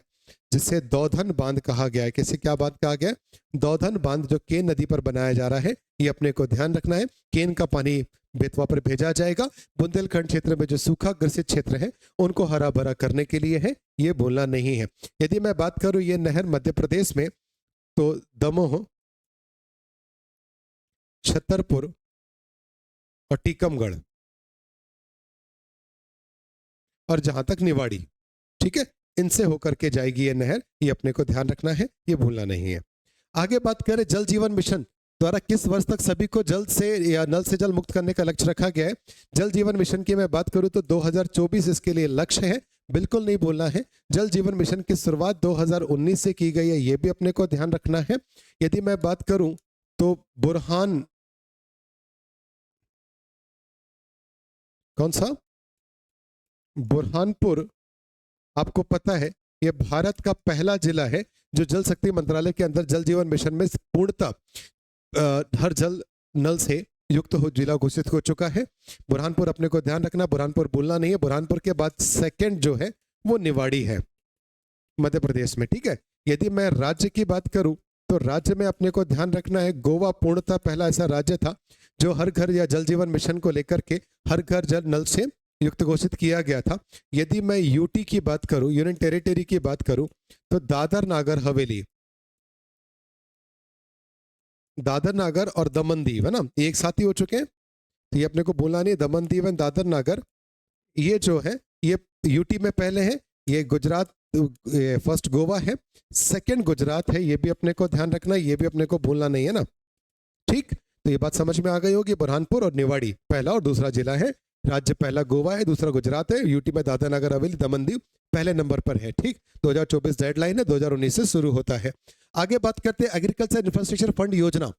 Speaker 1: जिसे दौधन बांध कहा गया है। कैसे, क्या बांध कहा गया है, दौधन बांध, जो केन नदी पर बनाया जा रहा है, ये अपने को ध्यान रखना है। केन का पानी बेतवा पर भेजा जाएगा। बुंदेलखंड क्षेत्र में जो सूखा ग्रसित क्षेत्र है उनको हरा भरा करने के लिए है, ये भूलना नहीं है। यदि मैं बात करूं ये नहर मध्य प्रदेश में तो दमोह, छतरपुर और टीकमगढ़ और जहां तक निवाड़ी, ठीक है, इनसे होकर के जाएगी ये नहर, ये अपने को ध्यान रखना है, ये भूलना नहीं है। आगे बात करें जल जीवन मिशन द्वारा किस वर्ष तक सभी को जल से या नल से जल मुक्त करने का लक्ष्य रखा गया है। जल जीवन मिशन की मैं बात करूं तो 2024 इसके लिए लक्ष्य है, बिल्कुल नहीं भूलना है। जल जीवन मिशन की शुरुआत 2019 से की गई है, ये भी अपने को ध्यान रखना है। यदि मैं बात करूं तो बुरहानपुर आपको पता है ये भारत का पहला जिला है जो जल शक्ति मंत्रालय के अंदर जल जीवन मिशन में पूर्णतः हर जल नल से युक्त हो जिला घोषित हो चुका है। बुरहानपुर अपने को ध्यान रखना, बुरहानपुर भूलना नहीं है। बुरहानपुर के बाद सेकंड जो है वो निवाड़ी है मध्य प्रदेश में, ठीक है। यदि मैं राज्य की बात करूं तो राज्य में अपने को ध्यान रखना है गोवा पूर्णतः पहला ऐसा राज्य था जो हर घर या जल जीवन मिशन को लेकर के हर घर जल नल से युक्त घोषित किया गया था। यदि मैं यूटी की बात करूं, यूनियन टेरिटरी की बात करूं, तो दादर नागर हवेली, दादर नागर और दमन दीव, है ना, ये एक साथ ही हो चुके हैं, तो ये अपने को बोलना नहीं है। दमन दीव एंड दादर नागर ये जो है ये यूटी में पहले है, ये गुजरात, फर्स्ट गोवा है, सेकंड गुजरात है, ये भी अपने को ध्यान रखना है, ये भी अपने को भूलना नहीं है ना। ठीक, तो ये बात समझ में आ गई होगी। बुरहानपुर और निवाड़ी पहला और दूसरा जिला है। राज्य पहला गोवा है, दूसरा गुजरात है, यूटी में दादर नगर हवेली दमन दीव पहले नंबर पर है। ठीक, 2024 डेडलाइन है, 2019 से शुरू होता है। आगे बात करते हैं एग्रीकल्चर इंफ्रास्ट्रक्चर फंड योजना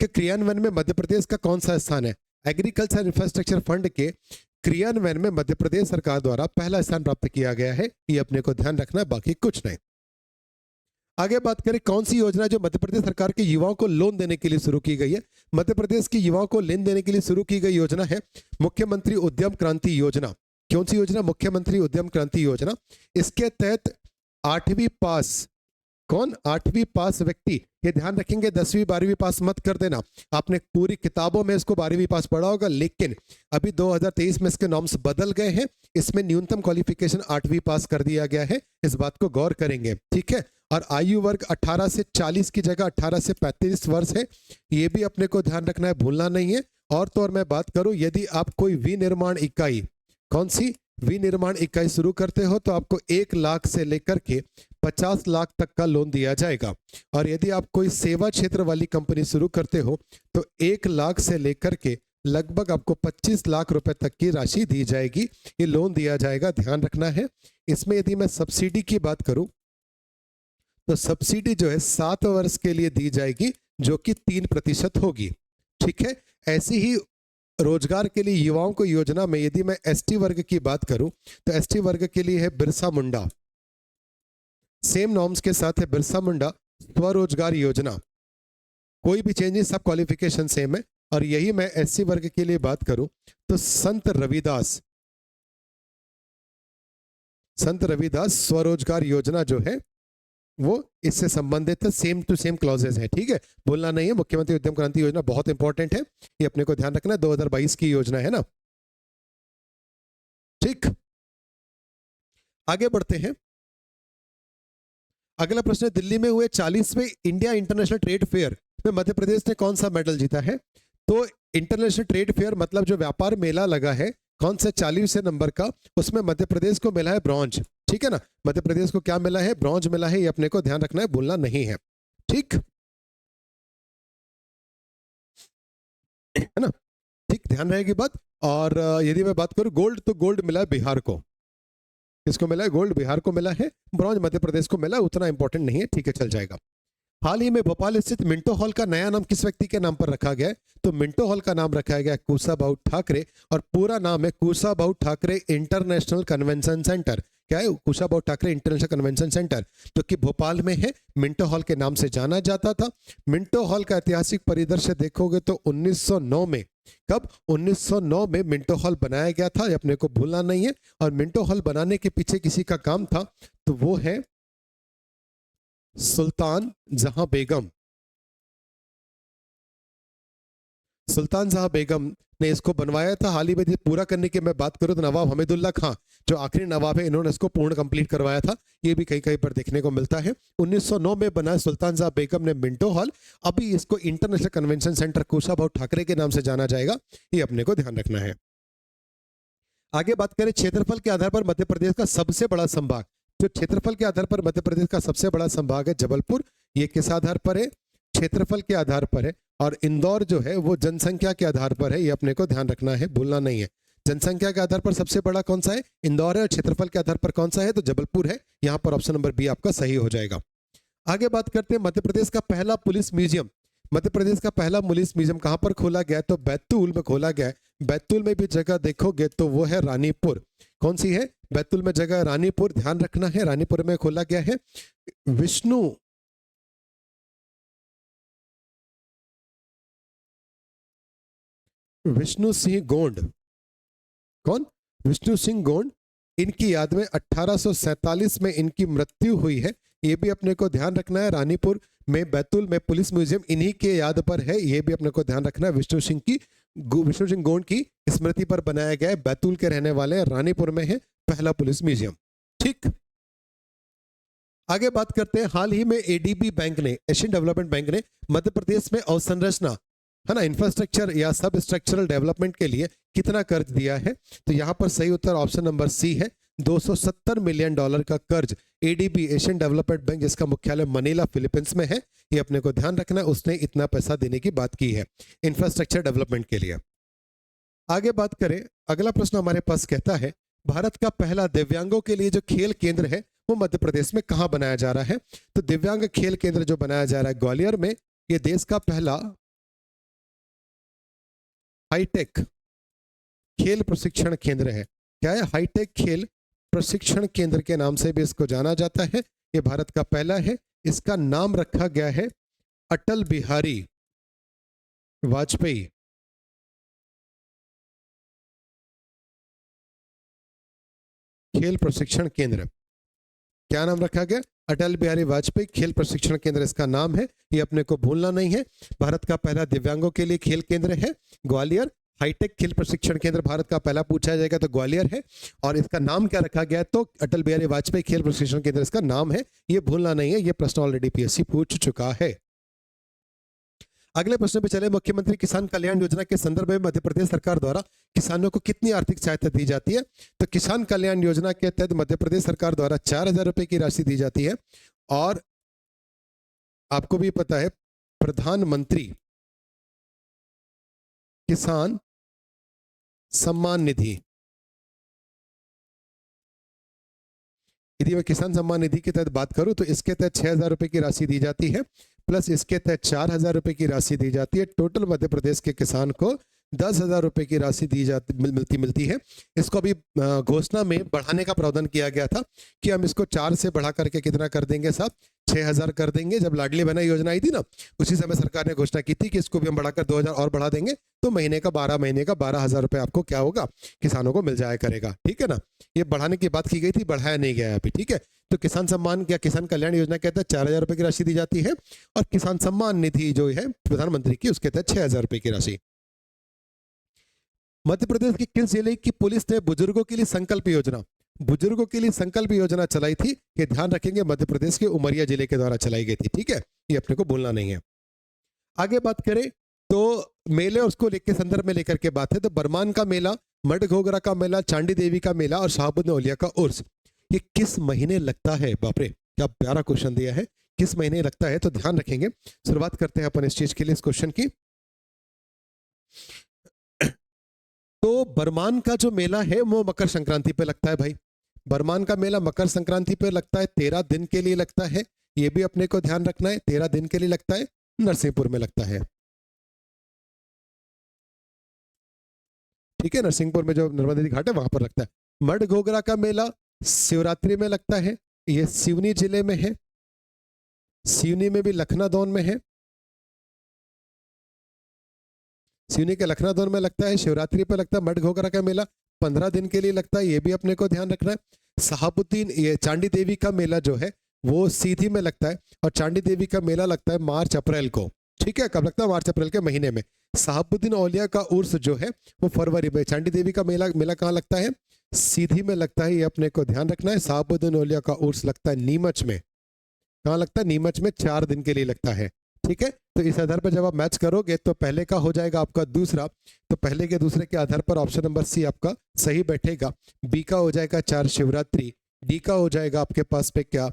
Speaker 1: के क्रियान्वयन में मध्य प्रदेश का कौन सा स्थान है। एग्रीकल्चर इंफ्रास्ट्रक्चर फंड के क्रियान्वयन में मध्य प्रदेश सरकार द्वारा पहला स्थान प्राप्त किया गया है, ये अपने को ध्यान रखना है, बाकी कुछ नहीं। आगे बात करें कौन सी योजना जो मध्य प्रदेश सरकार के युवाओं को लोन देने के लिए शुरू की गई है। मध्य प्रदेश के युवाओं को लोन देने के लिए शुरू की गई योजना है मुख्यमंत्री उद्यम क्रांति योजना। कौन सी योजना? मुख्यमंत्री उद्यम क्रांति योजना। इसके तहत 8वीं पास, कौन 8वीं पास व्यक्ति, ये ध्यान रखेंगे 10वीं 12वीं पास मत कर देना। आपने पूरी किताबों में इसको 12वीं पास पढ़ा होगा, लेकिन अभी 2023 में इसके नॉर्म्स बदल गए हैं। इसमें न्यूनतम क्वालिफिकेशन 8वीं पास कर दिया गया है, इस बात को गौर करेंगे। ठीक है, और आयु वर्ग 18 से 40 की जगह 18 से 35 वर्ष है, ये भी अपने को ध्यान रखना है, भूलना नहीं है। और तो और मैं बात करूं, यदि आप कोई विनिर्माण इकाई, कौन सी विनिर्माण इकाई शुरू करते हो, तो आपको 1 लाख से लेकर के 50 लाख तक का लोन दिया जाएगा। और यदि आप कोई सेवा क्षेत्र वाली कंपनी शुरू करते हो, तो 1 लाख से लेकर के लगभग आपको 25 लाख रुपए तक की राशि दी जाएगी, ये लोन दिया जाएगा, ध्यान रखना है। इसमें यदि मैं सब्सिडी की बात करूं, तो सब्सिडी जो है 7 वर्ष के लिए दी जाएगी, जो कि 3% होगी। ठीक है, ऐसी ही रोजगार के लिए युवाओं को योजना में यदि मैं एसटी वर्ग की बात करूं, तो एसटी वर्ग के लिए है बिरसा मुंडा, सेम नॉर्म्स के साथ है बिरसा मुंडा स्वरोजगार योजना। कोई भी चेंज नहीं, सब क्वालिफिकेशन सेम है। और यही मैं एससी वर्ग के लिए बात करूं, तो संत रविदास स्वरोजगार योजना जो है वो इससे संबंधित है, सेम टू सेम क्लॉजेज है। ठीक है, बोलना नहीं है। मुख्यमंत्री उद्यम क्रांति योजना बहुत इंपॉर्टेंट है, ये अपने को ध्यान रखना है, 2022 की योजना है ना। ठीक, आगे बढ़ते हैं। अगला प्रश्न है, दिल्ली में हुए 40वें इंडिया इंटरनेशनल ट्रेड फेयर में मध्य प्रदेश ने कौन सा मेडल जीता है। तो इंटरनेशनल ट्रेड फेयर मतलब जो व्यापार मेला लगा है, कौन से 40वें नंबर का, उसमें मध्य प्रदेश को मिला है ब्रॉन्ज। ठीक है ना, मध्य प्रदेश को क्या मिला है? ब्रॉन्ज मिला है, ये अपने को ध्यान रखना है, भूलना नहीं है। ठीक है ना, ठीक, ध्यान रहेगी बात। और यदि मैं बात करूं गोल्ड, तो गोल्ड मिला है बिहार को। किसको मिला है? गोल्ड बिहार को मिला है, ब्रॉन्ज मध्य प्रदेश को मिला, उतना इंपॉर्टेंट नहीं है। ठीक है, चल जाएगा। हाल ही में भोपाल स्थित मिंटो हॉल का नया नाम किस व्यक्ति के नाम पर रखा गया है? तो मिंटो हॉल का नाम रखा गया कुशाभाऊ ठाकरे, और पूरा नाम है Kushabhau Thackeray international convention centre. क्या है? Kushabhau Thackeray international convention centre, जो कि भोपाल में है, मिंटो हॉल के नाम से जाना जाता था। मिंटो हॉल का ऐतिहासिक परिदृश्य देखोगे तो 1909 में, कब? 1909 में मिंटो हॉल बनाया गया था, ये अपने को भूलना नहीं है। और मिंटो हॉल बनाने के पीछे किसी का काम था, तो वो है सुल्तान जहां बेगम। सुल्तान जहां बेगम ने इसको बनवाया था। हाल ही में पूरा करने की मैं बात करूं तो नवाब हमीदुल्ला खां, जो आखिरी नवाब है, इन्होंने इसको पूर्ण कंप्लीट करवाया था। ये भी कहीं कहीं पर देखने को मिलता है। 1909 में बना सुल्तान जहां बेगम ने मिंटो हॉल, अभी इसको international convention centre Kushabhau Thackeray के नाम से जाना जाएगा, ये अपने को ध्यान रखना है। आगे बात करें क्षेत्रफल के आधार पर मध्य प्रदेश का सबसे बड़ा संभाग। जो क्षेत्रफल के आधार पर मध्य प्रदेश का सबसे बड़ा संभाग है जबलपुर, ये किस आधार पर है? क्षेत्रफल के आधार पर है। और इंदौर जो है वो जनसंख्या के आधार पर है, ये अपने को ध्यान रखना है, भूलना नहीं है। जनसंख्या के आधार पर सबसे बड़ा कौन सा है? इंदौर है। और क्षेत्रफल के आधार पर कौन सा है? तो जबलपुर है। यहां पर ऑप्शन नंबर बी आपका सही हो जाएगा। आगे बात करते हैं मध्य प्रदेश का पहला पुलिस म्यूजियम। मध्य प्रदेश का पहला पुलिस म्यूजियम कहां पर खोला गया है? तो बैतूल में खोला गया है। बैतूल में भी जगह देखोगे तो वो है रानीपुर। कौन सी है? बैतूल में जगह रानीपुर, ध्यान रखना है, रानीपुर में खोला गया है। विष्णु सिंह गोंड, कौन? विष्णु सिंह गोंड, इनकी याद में 1847 में इनकी मृत्यु हुई है, ये भी अपने को ध्यान रखना है। रानीपुर में बैतूल में पुलिस म्यूजियम इन्हीं के याद पर है, ये भी अपने को ध्यान रखना है, विष्णु सिंह की विष्णु सिंह गोंड की स्मृति पर बनाया गया है, बैतूल के रहने वाले हैं, रानीपुर में है पहला पुलिस म्यूजियम। ठीक, आगे बात करते हैं। हाल ही में एडीबी बैंक ने, एशियन डेवलपमेंट बैंक ने मध्य प्रदेश में अवसंरचना है ना, इंफ्रास्ट्रक्चर या सब स्ट्रक्चरल डेवलपमेंट के लिए कितना कर्ज दिया है? तो यहां पर सही उत्तर ऑप्शन नंबर सी है, $270 मिलियन का कर्ज एडीबी, एशियन डेवलपमेंट बैंक, जिसका मुख्यालय मनीला फिलीपींस में है, ये अपने को ध्यान रखना है, उसने इतना पैसा देने की बात की है इंफ्रास्ट्रक्चर डेवलपमेंट के लिए। आगे बात करें, अगला प्रश्न हमारे पास कहता है, भारत का पहला दिव्यांगों के लिए जो खेल केंद्र है वो मध्य प्रदेश में कहां बनाया जा रहा है? तो दिव्यांग खेल केंद्र जो बनाया जा रहा है ग्वालियर में, ये देश का पहला हाईटेक खेल प्रशिक्षण केंद्र है। क्या है? हाईटेक खेल प्रशिक्षण केंद्र के नाम से भी इसको जाना जाता है। ये भारत का पहला है। इसका नाम रखा गया है अटल बिहारी वाजपेयी खेल प्रशिक्षण केंद्र। क्या नाम रखा गया? अटल बिहारी वाजपेयी खेल प्रशिक्षण केंद्र इसका नाम है, ये अपने को भूलना नहीं है। भारत का पहला दिव्यांगों के लिए खेल केंद्र है ग्वालियर। हाईटेक खेल प्रशिक्षण केंद्र भारत का पहला पूछा जाएगा तो ग्वालियर है, और इसका नाम क्या रखा गया है? तो अटल बिहारी वाजपेयी खेल प्रशिक्षण केंद्र इसका नाम है, ये भूलना नहीं है। ये प्रश्न ऑलरेडी पीएससी पूछ चुका है। अगले प्रश्न पे चले। मुख्यमंत्री किसान कल्याण योजना के संदर्भ में मध्य प्रदेश सरकार द्वारा किसानों को कितनी आर्थिक सहायता दी जाती है? तो किसान कल्याण योजना के तहत मध्य प्रदेश सरकार द्वारा 4,000 रुपए की राशि दी जाती है, और आपको भी पता है प्रधानमंत्री किसान सम्मान निधि, यदि मैं किसान सम्मान निधि के तहत बात करूं तो इसके तहत 6,000 रुपए की राशि दी जाती है, प्लस इसके तहत 4,000 रुपए की राशि दी जाती है। टोटल मध्य प्रदेश के किसान को 10,000 रुपए की राशि दी जाती मिलती है। इसको अभी घोषणा में बढ़ाने का प्रावधान किया गया था कि हम इसको 4 से बढ़ा करके कितना कर देंगे साहब? 6,000 कर देंगे। जब लाडली बहना योजना आई थी ना, उसी समय सरकार ने घोषणा की थी कि इसको भी हम बढ़ाकर 2,000 और बढ़ा देंगे, तो महीने का 12,000 रुपए आपको क्या होगा? किसानों को मिल जाया करेगा। ठीक है ना, ये बढ़ाने की बात की गई थी, बढ़ाया नहीं गया अभी। ठीक है, तो किसान सम्मान या किसान कल्याण योजना के तहत 4,000 रुपए की राशि दी जाती है, और किसान सम्मान निधि जो है प्रधानमंत्री की, उसके तहत 6,000 रुपए की राशि। मध्य प्रदेश की किस जिले की पुलिस ने बुजुर्गों के लिए संकल्प योजना चलाई थी? ये ध्यान रखेंगे, मध्य प्रदेश के उमरिया जिले के द्वारा चलाई गई थी। ठीक है, ये अपने को भूलना नहीं है। आगे बात करें तो मेले और उसको लेकर संदर्भ में लेकर के बात है, तो बरमान का मेला, मड घोगरा का मेला, चांडी देवी का मेला और शाहबुद्दीन औलिया का उर्स, ये किस महीने लगता है? बाप रे, क्या प्यारा क्वेश्चन दिया है, किस महीने लगता है? तो ध्यान रखेंगे। शुरुआत करते हैं अपन इस चीज के लिए, इस क्वेश्चन की। तो बरमान का जो मेला है वो मकर संक्रांति पे लगता है भाई। बरमान का मेला मकर संक्रांति पे लगता है, 13 दिन के लिए लगता है, ये भी अपने को ध्यान रखना है। 13 दिन के लिए लगता है, नरसिंहपुर में लगता है। ठीक है, नरसिंहपुर में जो नर्मदा नदी घाट है वहां पर लगता है। मड घोगरा का मेला शिवरात्रि में लगता है, ये सिवनी जिले में है, सिवनी में भी लखनादौन में है, सिवनी के लखनादौन में लगता है, शिवरात्रि पे लगता है। मड घोगरा का मेला 15 दिन के लिए लगता है, ये भी अपने को ध्यान रखना है। शहाबुद्दीन, ये चांडी देवी का मेला जो है वो सीधी में लगता है, और चांडी देवी का मेला लगता है मार्च अप्रैल को। ठीक है, कब लगता है? मार्च अप्रैल के महीने में। शहाबुद्दीन औलिया का उर्स जो है वो फरवरी में। चांडी देवी का मेला मेला कहाँ लगता है? सीधी में लगता है, ये अपने को ध्यान रखना है। शहाबुद्दीन औलिया का उर्स लगता है नीमच में। कहाँ लगता है? नीमच में, 4 दिन के लिए लगता है। ठीक है, तो इस आधार पर जब आप मैच करोगे तो पहले का हो जाएगा आपका दूसरा, तो पहले के दूसरे के आधार पर ऑप्शन नंबर सी आपका सही बैठेगा। बी का हो जाएगा 4 शिवरात्रि, डी का हो जाएगा आपके पास पे क्या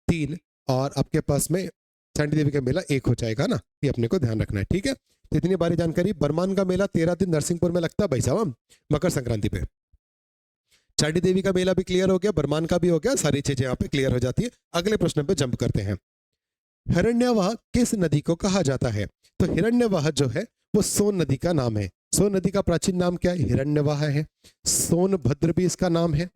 Speaker 1: 3, और आपके पास में चांडी देवी का मेला 1 हो जाएगा ना, ये अपने को ध्यान रखना है। ठीक है, तो इतनी बारी जानकारी। बरमान का मेला 13 दिन नरसिंहपुर में लगता है भाई साहब, मकर संक्रांति पे। चांडी देवी का मेला भी क्लियर हो गया, बरमान का भी हो गया, सारी चीजें यहाँ पे क्लियर हो जाती है। अगले प्रश्न पे जंप करते हैं। हिरण्यवाह किस नदी को कहा जाता है? तो हिरण्यवाह जो है वो सोन नदी का नाम है। सोन नदी का प्राचीन नाम क्या है? हिरण्यवाह है। सोनभद्र भी इसका नाम है,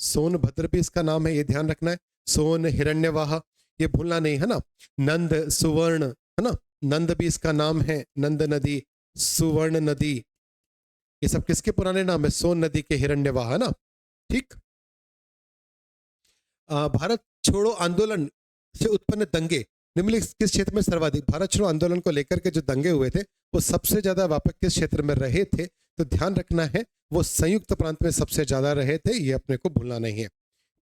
Speaker 1: सोनभद्र भी इसका नाम है, ये ध्यान रखना है। सोन, हिरण्यवाह, ये भूलना नहीं है ना। नंद, सुवर्ण, है ना, नंद भी इसका नाम है, नंद नदी, सुवर्ण नदी, ये सब किसके पुराने नाम है? सोन नदी के, हिरण्यवाह, है ना। ठीक, भारत छोड़ो आंदोलन से उत्पन्न दंगे निम्नलिखित किस क्षेत्र में सर्वाधिक भारत छोड़ो आंदोलन को लेकर के जो दंगे हुए थे वो सबसे ज्यादा व्यापक किस क्षेत्र में रहे थे? तो ध्यान रखना है वो संयुक्त प्रांत में सबसे ज्यादा रहे थे, ये अपने को भूलना नहीं है।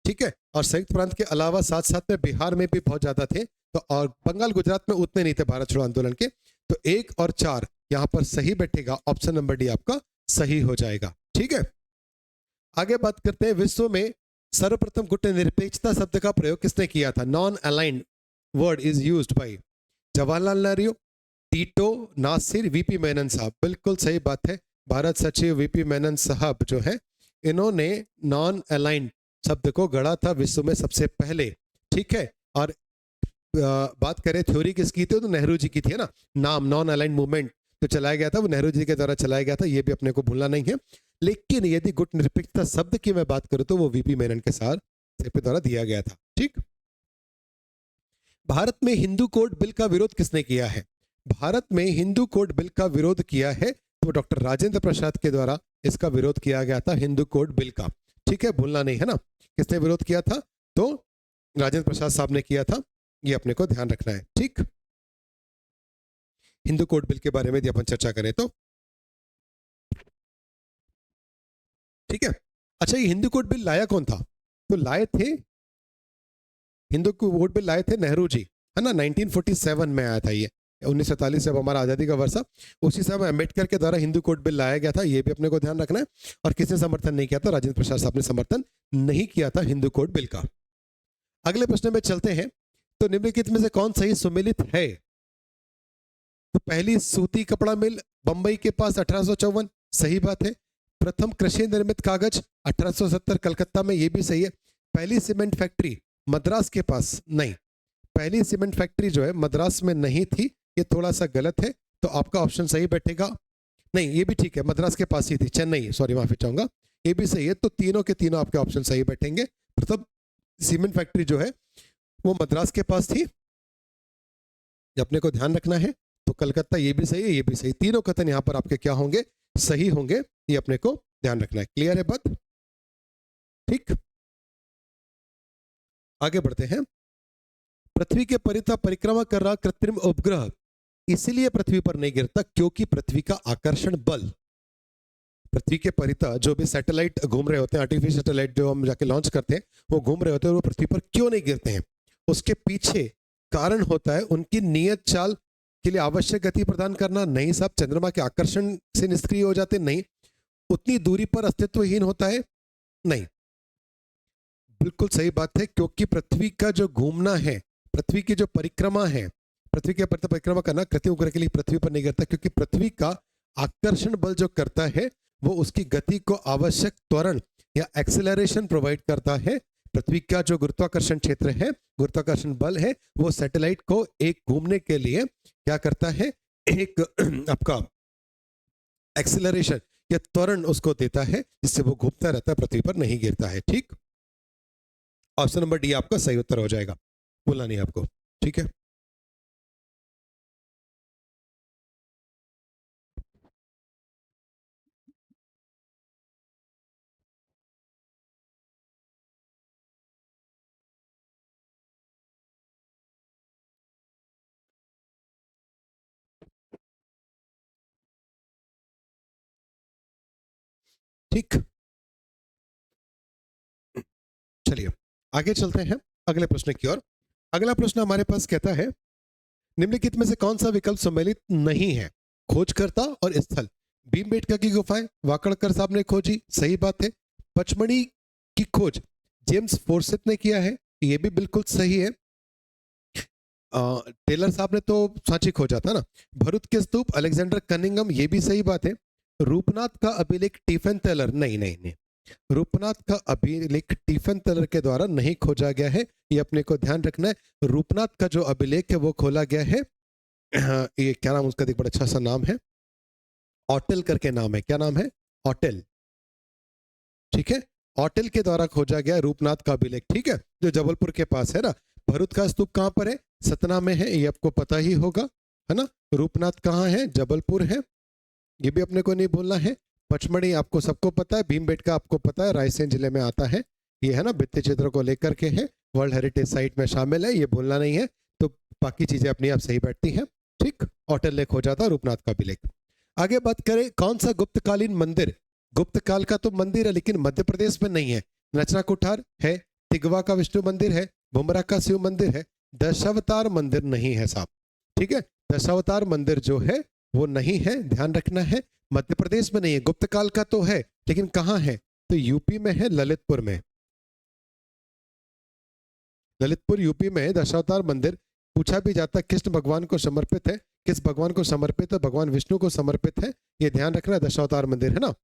Speaker 1: ठीक है, और संयुक्त प्रांत के अलावा साथ साथ में बिहार में भी बहुत ज्यादा थे, तो और बंगाल गुजरात में उतने नहीं थे भारत छोड़ो आंदोलन के। तो 1 और 4 यहाँ पर सही बैठेगा, ऑप्शन नंबर डी आपका सही हो जाएगा। ठीक है, आगे बात करते हैं विश्व में सर्वप्रथम गुटनिरपेक्षता शब्द का प्रयोग किसने किया था? Non aligned word is used by Jawaharlal Nehru, Tito, Nasser, V P साहब। बिल्कुल सही बात है, भारत सचिव वीपी मेनन साहब जो है इन्होंने नॉन अलाइंड शब्द को गढ़ा था विश्व में सबसे पहले। ठीक है, और बात करें थ्योरी किसकी थी तो नेहरू जी की थी, है ना। नाम नॉन अलाइंड मूवमेंट जो चलाया गया था वो नेहरू जी के द्वारा चलाया गया था, ये भी अपने को भूलना नहीं है। लेकिन यदि गुट निरपेक्षता शब्द की मैं बात करूं तो वो वीपी मेनन के साथ द्वारा दिया गया था। ठीक, भारत में हिंदू कोड बिल का विरोध किसने किया है? भारत में हिंदू कोड बिल का विरोध किया है तो डॉक्टर राजेंद्र प्रसाद के द्वारा इसका विरोध किया गया था, हिंदू कोड बिल का। ठीक है, भूलना नहीं है ना, किसने विरोध किया था? तो राजेंद्र प्रसाद साहब ने किया था, ये अपने को ध्यान रखना है। ठीक, हिंदू कोड बिल के बारे में यदि अपन चर्चा करें तो ठीक है। अच्छा, ये हिंदू कोड बिल लाया कौन था? तो लाए थे हिंदू कोड बिल लाए थे नेहरू जी, है ना। 1947 में आया था ये, 1947 जब हमारा आज़ादी का वर्ष, उसी समय अम्बेडकर के द्वारा हिंदू कोड बिल लाया गया था, ये भी अपने को ध्यान रखना है। और किसने समर्थन नहीं किया था? राजेंद्र प्रसाद साहब ने समर्थन नहीं किया था हिंदू कोड बिल का। अगले प्रश्न में चलते हैं, तो निम्नलिखित में से कौन सही सुमेलित है? तो पहली सूती कपड़ा मिल बंबई के पास 1854, सही बात है। प्रथम कृषि निर्मित कागज 1870 कलकत्ता में, ये भी सही है। पहली सीमेंट फैक्ट्री मद्रास के पास, नहीं, पहली सीमेंट फैक्ट्री जो है मद्रास में नहीं थी, ये थोड़ा सा गलत है, तो आपका ऑप्शन सही बैठेगा। नहीं, ये भी ठीक है, मद्रास के पास ही थी, चेन्नई, सॉरी माफी चाहूंगा, ये भी सही है। तो तीनों के तीनों आपके ऑप्शन सही बैठेंगे। प्रथम सीमेंट फैक्ट्री जो है वो मद्रास के पास थी, अपने को ध्यान रखना है। तो कलकत्ता, ये भी सही है, ये भी सही, तीनों कथन यहाँ पर आपके क्या होंगे? सही होंगे, ये अपने को ध्यान रखना है। क्लियर है बात? ठीक, आगे बढ़ते हैं। पृथ्वी के परितः परिक्रमा कर रहा कृत्रिम उपग्रह इसलिए पृथ्वी पर नहीं गिरता क्योंकि पृथ्वी का आकर्षण बल, पृथ्वी के परितः जो भी सैटेलाइट घूम रहे होते हैं, आर्टिफिशियल सैटेलाइट जो हम जाके लॉन्च करते हैं, वो घूम रहे होते हैं, वो पृथ्वी पर क्यों नहीं गिरते हैं? उसके पीछे कारण होता है उनकी नियत चाल के लिए आवश्यक गति प्रदान करना। नहीं साहब, चंद्रमा के आकर्षण से निष्क्रिय हो जाते, नहीं। उतनी दूरी पर अस्तित्वहीन होता है, नहीं। बिल्कुल सही बात है, क्योंकि पृथ्वी का जो घूमना है, पृथ्वी की जो परिक्रमा है, पृथ्वी के परिक्रमा करना कृत्रिम उपग्रह के लिए पृथ्वी पर नहीं करता, क्योंकि पृथ्वी का आकर्षण बल जो करता है वो उसकी गति को आवश्यक त्वरण या एक्सेलरेशन प्रोवाइड करता है। पृथ्वी का जो गुरुत्वाकर्षण क्षेत्र है, गुरुत्वाकर्षण बल है, वो सैटेलाइट को एक घूमने के लिए क्या करता है? एक आपका एक्सेलरेशन या त्वरण उसको देता है, जिससे वो घूमता रहता है, पृथ्वी पर नहीं गिरता है। ठीक, ऑप्शन नंबर डी आपका सही उत्तर हो जाएगा, बोलना नहीं आपको। ठीक है, ठीक, चलिए आगे चलते हैं अगले प्रश्न की ओर। अगला प्रश्न हमारे पास कहता है, निम्नलिखित में से कौन सा विकल्प सम्मिलित नहीं है? खोजकर्ता और स्थल, भीमबेटका की गुफाएं वाकड़कर साहब ने खोजी, सही बात है। पचमढ़ी की खोज जेम्स फोर्सिथ ने किया है, ये भी बिल्कुल सही है। टेलर साहब ने तो सांची खोजा था ना। भरूच के स्तूप अलेक्जेंडर कनिंगम, ये भी सही बात है। रूपनाथ का अभिलेख टिफेन तेलर, नहीं नहीं नहीं, रूपनाथ का अभिलेख टिफेन तेलर के द्वारा नहीं खोजा गया है, ये अपने को ध्यान रखना है। रूपनाथ का जो अभिलेख है वो खोला गया है, ये क्या नाम उसका, बड़ा अच्छा सा नाम है, ऑटेल करके नाम है। क्या नाम है? ऑटेल। ठीक है, ऑटेल के द्वारा खोजा गया रूपनाथ का अभिलेख। ठीक है, जो जबलपुर के पास है ना। भरूच का स्तूप कहां पर है? सतना में है, ये आपको पता ही होगा, है ना। रूपनाथ कहाँ है? जबलपुर है, ये भी अपने को नहीं भूलना है। पचमढ़ी आपको सबको पता है, भीमबेटका आपको पता है, रायसेन जिले में आता है, ये है ना, भित्ति चित्र को लेकर के है, वर्ल्ड हेरिटेज साइट में शामिल है, ये भूलना नहीं है। तो बाकी चीजें अपनी आप सही बैठती हैं। ठीक, औटल लेख हो जाता है, रूपनाथ का भी लेख। आगे बात करें कौन सा गुप्तकालीन मंदिर, गुप्त काल का तो मंदिर है लेकिन मध्य प्रदेश में नहीं है। नचना कुठार है, तिगवा का विष्णु मंदिर है, बुमरा का शिव मंदिर है, दशावतार मंदिर नहीं है साहब। ठीक है, दशावतार मंदिर जो है वो नहीं है, ध्यान रखना है। मध्य प्रदेश में नहीं है, गुप्त काल का तो है लेकिन कहाँ है, तो यूपी में है, ललितपुर में। ललितपुर यूपी में है दशावतार मंदिर। पूछा भी जाता है कृष्ण भगवान को समर्पित है, किस भगवान को समर्पित है, भगवान विष्णु को समर्पित है, ये ध्यान रखना है। दशावतार मंदिर है ना,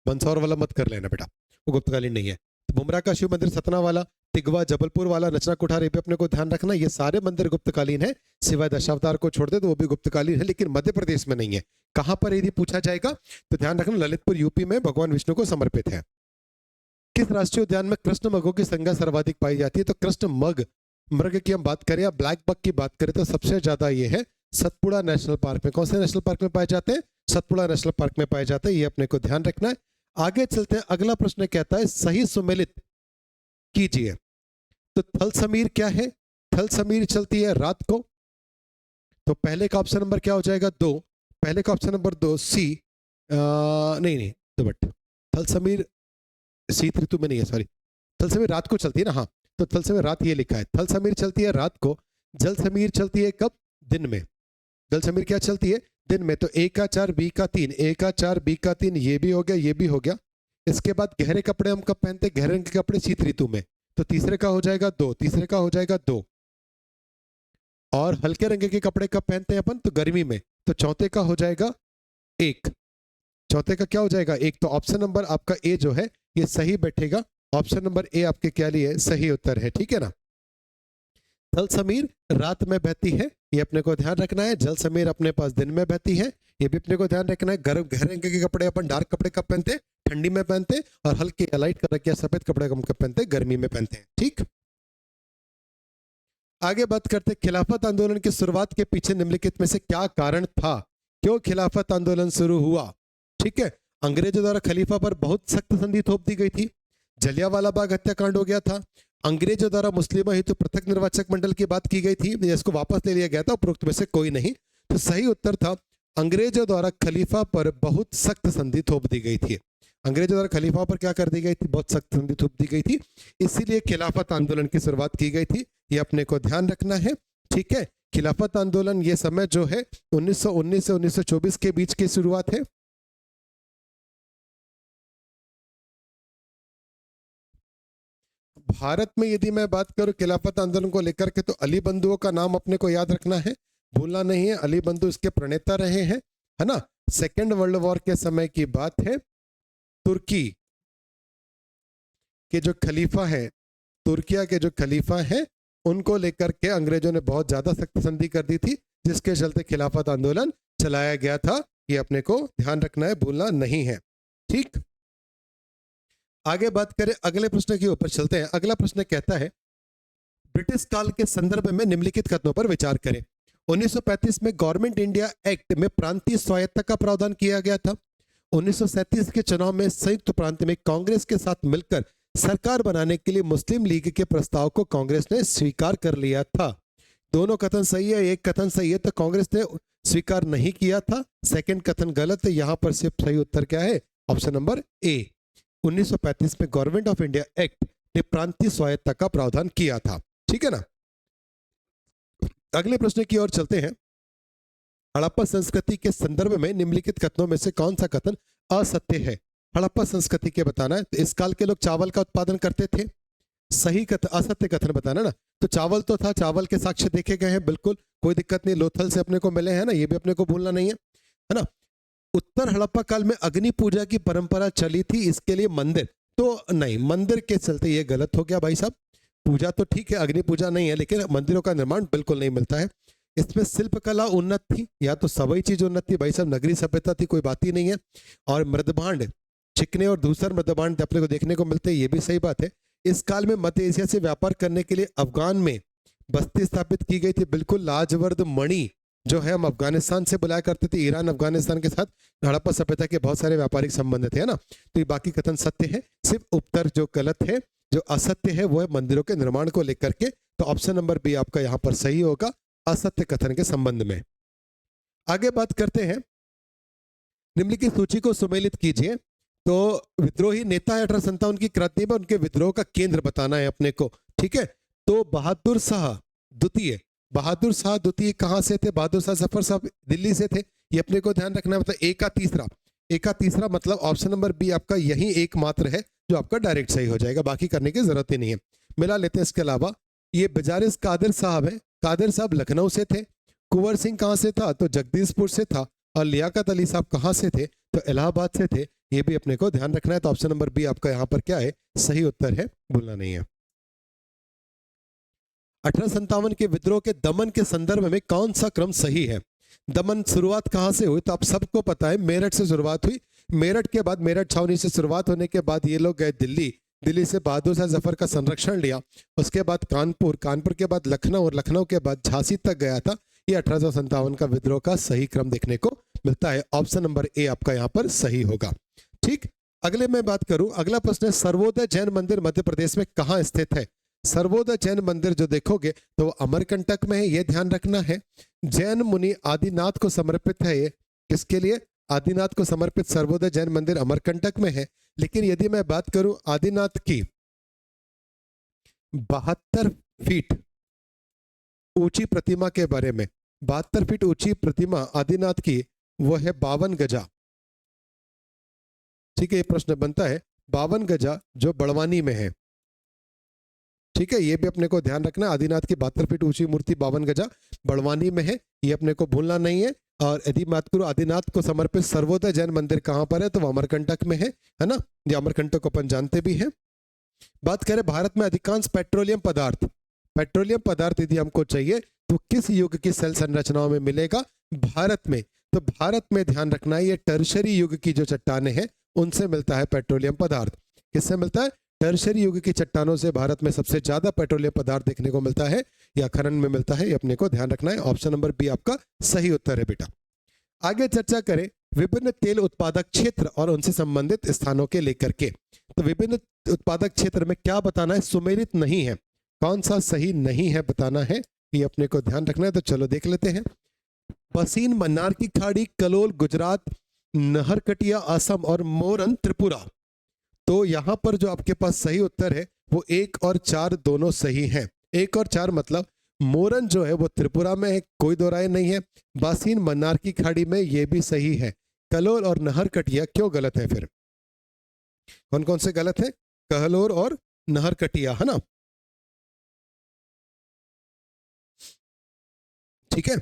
Speaker 1: मंदसौर वाला मत कर लेना बेटा, वो गुप्तकालीन नहीं है। तो बुमरा का शिव मंदिर सतना वाला, तिगवा जबलपुर वाला, नचना कुठार, ये भी अपने को ध्यान रखना, ये सारे मंदिर गुप्तकालीन है, सिवाय दशावतार को छोड़ दे तो वो भी गुप्तकालीन है लेकिन मध्य प्रदेश में नहीं है। कहां पर यदि पूछा जाएगा तो ध्यान रखना, ललितपुर यूपी में भगवान विष्णु को समर्पित है। किस राष्ट्रीय उद्यान में कृष्ण मृगों की संख्या सर्वाधिक पाई जाती है, तो कृष्ण मृग की हम बात करें या ब्लैक बक की बात करें तो सबसे ज्यादा ये है सतपुड़ा नेशनल पार्क में। कौन से नेशनल पार्क में पाए जाते हैं, सतपुड़ा नेशनल पार्क में पाए जाते हैं, ये अपने को ध्यान रखना है। आगे चलते हैं, अगला प्रश्न कहता है सही सुमेलित कीजिए। तो थल समीर क्या है, थल समीर चलती है रात को, तो पहले का ऑप्शन नंबर क्या हो जाएगा, 2, पहले का ऑप्शन नंबर 2 सी, नहीं तो बट थल समीर शीत ऋतु में नहीं है, सॉरी, थल समीर रात को चलती है ना, हाँ, तो थल समीर रात ये लिखा है, थल समीर चलती है रात को, जल समीर चलती है कब, दिन में। जल समीर क्या चलती है, दिन में। तो ए का 4 बी का 3, ए का 4 बी का 3, ये भी हो गया, ये भी हो गया। इसके बाद गहरे कपड़े हम कब पहनते हैं, गहरे रंग के कपड़े शीत ऋतु में, तो तीसरे का हो जाएगा 2, तीसरे का हो जाएगा 2। और हल्के रंग के कपड़े कब पहनते हैं अपन, तो गर्मी में, तो चौथे का हो जाएगा 1, चौथे का क्या हो जाएगा 1। तो ऑप्शन नंबर आपका ए जो है ये सही बैठेगा, ऑप्शन नंबर ए आपके क्या लिए सही उत्तर है, ठीक है ना। थल समीर रात में बहती है, ये अपने को ध्यान रखना है। जल समीर अपने पास दिन में बहती है, ये भी अपने को ध्यान रखना है। गर्म गहरे रंग के कपड़े अपन डार्क कपड़े कब पहनते हैं, ठंडी में पहनते हैं, और हल्के या लाइट कलर के सफेद कपड़े हम कब पहनते हैं, गर्मी में पहनते हैं। ठीक, आगे बात करते हैं खिलाफत आंदोलन की शुरुआत के पीछे निम्नलिखित में से क्या कारण था, क्यों खिलाफत आंदोलन शुरू हुआ। ठीक है, अंग्रेजों द्वारा खलीफा पर बहुत सख्त संधि थोप दी गई थी, जलियांवाला बाग हत्याकांड हो गया था, अंग्रेजों द्वारा मुस्लिमों हेतु पृथक निर्वाचक मंडल की बात की गई थी, इसको वापस ले लिया गया था, उपरोक्त में से कोई नहीं। तो सही उत्तर था अंग्रेजों द्वारा खलीफा पर बहुत सख्त संधि थोप दी गई थी। अंग्रेजों द्वारा खलीफा पर क्या कर दी गई थी, बहुत सख्त संधि थोप दी गई थी, इसीलिए खिलाफत आंदोलन की शुरुआत की गई थी, ये अपने को ध्यान रखना है। ठीक है, खिलाफत आंदोलन ये समय जो है 1919 से 1924 के बीच की शुरुआत है। भारत में यदि मैं बात करूं खिलाफत आंदोलन को लेकर के, तो अली बंधुओं का नाम अपने को याद रखना है, भूलना नहीं है। अली बंधु इसके प्रणेता रहे हैं, है ना। सेकेंड वर्ल्ड वॉर के समय की बात है, तुर्की के जो खलीफा है, तुर्किया के जो खलीफा है, उनको लेकर के अंग्रेजों ने बहुत ज्यादा सख्त संधि कर दी थी, जिसके चलते खिलाफत आंदोलन चलाया गया था, ये अपने को ध्यान रखना है, भूलना नहीं है। ठीक, आगे बात करें अगले प्रश्न के ऊपर चलते हैं। अगला प्रश्न कहता है ब्रिटिश काल के संदर्भ में निम्नलिखित कथनों पर विचार करें। 1935 में गवर्नमेंट इंडिया एक्ट में प्रांतीय स्वायत्तता का प्रावधान किया गया था। 1937 के चुनाव में संयुक्त प्रांत में कांग्रेस के साथ मिलकर सरकार बनाने के लिए मुस्लिम लीग के प्रस्ताव को कांग्रेस ने स्वीकार कर लिया था। दोनों कथन सही है, एक कथन सही है, तो कांग्रेस ने स्वीकार नहीं किया था, सेकंड कथन गलत है। यहां पर सिर्फ सही उत्तर क्या है, ऑप्शन नंबर ए। 1935 में गवर्नमेंट ऑफ इंडिया एक्ट ने प्रांतीय स्वायत्तता का प्रावधान किया था, ठीक है ना। अगले प्रश्न की ओर चलते हैं। हड़प्पा संस्कृति के संदर्भ में निम्नलिखित कथनों में से कौन सा कथन असत्य है। हड़प्पा संस्कृति के बताना है, तो इस काल के लोग चावल का उत्पादन करते थे, सही कथन, असत्य कथन बताना ना। तो चावल तो था, चावल के साक्ष्य देखे गए हैं, बिल्कुल कोई दिक्कत नहीं, लोथल से अपने को मिले हैं ना, ये भी अपने को भूलना नहीं है ना। उत्तर हड़प्पा काल में अग्नि पूजा की परंपरा चली थी, इसके लिए मंदिर तो नहीं, मंदिर के चलते ये गलत हो गया भाई साहब। पूजा तो ठीक है, अग्नि पूजा नहीं है, लेकिन मंदिरों का निर्माण बिल्कुल नहीं मिलता है। इसमें शिल्पकला उन्नत थी, या तो सभी चीज उन्नत थी भाई साहब, नगरी सभ्यता थी, कोई बात ही नहीं है। और मृदभांड, चिकने और दूसर मृदभांड अपने को देखने को मिलते हैं, ये भी सही बात है। इस काल में मध्य एशिया से व्यापार करने के लिए अफगान में बस्ती स्थापित की गई थी, बिल्कुल लाजवर्द मणि जो है हम अफगानिस्तान से बुलाया करते थे, ईरान अफगानिस्तान के साथ हड़प्पा सभ्यता के बहुत सारे व्यापारिक संबंध थे, है ना। तो ये बाकी कथन सत्य है, सिर्फ उत्तर जो गलत है जो असत्य है वो है मंदिरों के निर्माण को लेकर के। तो ऑप्शन नंबर बी आपका यहाँ पर सही होगा असत्य कथन के संबंध में। आगे बात करते हैं, निम्नलिखित सूची को सुमेलित कीजिए। तो विद्रोही नेता है 1857 की क्रांति में, उनके विद्रोह का केंद्र बताना है अपने को। ठीक है, तो बहादुर शाह द्वितीय, बहादुर शाह द्वितीय कहाँ से थे? बहादुर शाह जफर साहब दिल्ली से थे, ये अपने को ध्यान रखना है। मतलब ए का तीसरा मतलब ऑप्शन नंबर बी आपका यही एकमात्र है जो आपका डायरेक्ट सही हो जाएगा, बाकी करने की जरूरत ही नहीं है। मिला लेते हैं। इसके अलावा ये बजारिस कादिर साहब है, कादिर साहब लखनऊ से थे। कुंवर सिंह कहाँ से था? तो जगदीशपुर से था। और लियाकत अली साहब कहाँ से थे? तो इलाहाबाद से थे। ये भी अपने को ध्यान रखना है। तो ऑप्शन नंबर बी आपका यहाँ पर क्या है? सही उत्तर है, भूलना नहीं है। 1857 के विद्रोह के दमन के संदर्भ में कौन सा क्रम सही है? दमन शुरुआत कहां से हुई? तो आप सबको पता है मेरठ से शुरुआत हुई। मेरठ के बाद, मेरठ छावनी से शुरुआत होने के बाद ये लोग गए दिल्ली, दिल्ली से बहादुर शाह जफर का संरक्षण लिया। उसके बाद कानपुर, कानपुर के बाद लखनऊ और लखनऊ के बाद झांसी तक गया था। ये 1857 का विद्रोह का सही क्रम देखने को मिलता है। ऑप्शन नंबर ए आपका यहाँ पर सही होगा। ठीक, अगले मैं बात करूं, अगला प्रश्न है सर्वोदय जैन मंदिर मध्य प्रदेश में कहाँ स्थित है? सर्वोदय जैन मंदिर जो देखोगे तो अमरकंटक में है, ये ध्यान रखना है। जैन मुनि आदिनाथ को समर्पित है। ये किसके लिए? आदिनाथ को समर्पित सर्वोदय जैन मंदिर अमरकंटक में है। लेकिन यदि मैं बात करूं आदिनाथ की 72 फीट ऊंची प्रतिमा के बारे में, 72 फीट ऊंची प्रतिमा आदिनाथ की, वो है 52 गजा। ठीक है, ये प्रश्न बनता है 52 गजा जो बड़वानी में है। ठीक है, ये भी अपने को ध्यान रखना। आदिनाथ की 72 फीट ऊंची मूर्ति 52 गजा बड़वानी में है, ये अपने को भूलना नहीं है। और यदि बात करूं आदिनाथ को समर्पित सर्वोदय जैन मंदिर कहां पर है, तो वो अमरकंटक में है ना। ये अमरकंटक को अपन जानते भी हैं। बात करें भारत में अधिकांश पेट्रोलियम पदार्थ यदि हमको चाहिए तो किस युग की सेल संरचनाओं में मिलेगा? भारत में। तो भारत में ध्यान रखना है, ये टर्शरी युग की जो चट्टानें हैं उनसे मिलता है पेट्रोलियम पदार्थ। किससे मिलता है? टर्शरी युग की चट्टानों से भारत में सबसे ज्यादा पेट्रोलियम पदार्थ देखने को मिलता है, या खनन में मिलता है, ये अपने को ध्यान रखना है। ऑप्शन नंबर बी आपका सही उत्तर है बेटा। आगे चर्चा करें विभिन्न तेल उत्पादक क्षेत्र और उनसे संबंधित स्थानों के लेकर के। तो विभिन्न उत्पादक क्षेत्र में क्या बताना है? सुमेलित नहीं है। कौन सा सही नहीं है बताना है, ये अपने को ध्यान रखना है। तो चलो देख लेते हैं। पसीन मन्नार की खाड़ी, कलोल गुजरात, नहरकटिया असम और मोरन त्रिपुरा। तो यहां पर जो आपके पास सही उत्तर है वो 1 और 4 दोनों सही हैं। 1 और 4 मतलब मोरन जो है वो त्रिपुरा में है, कोई दो राय नहीं है। बासीन मन्नार की खाड़ी में, ये भी सही है। कलोल और नहरकटिया क्यों गलत है फिर? कौन कौन से गलत है? कहलोर और नहरकटिया, है ना। ठीक है,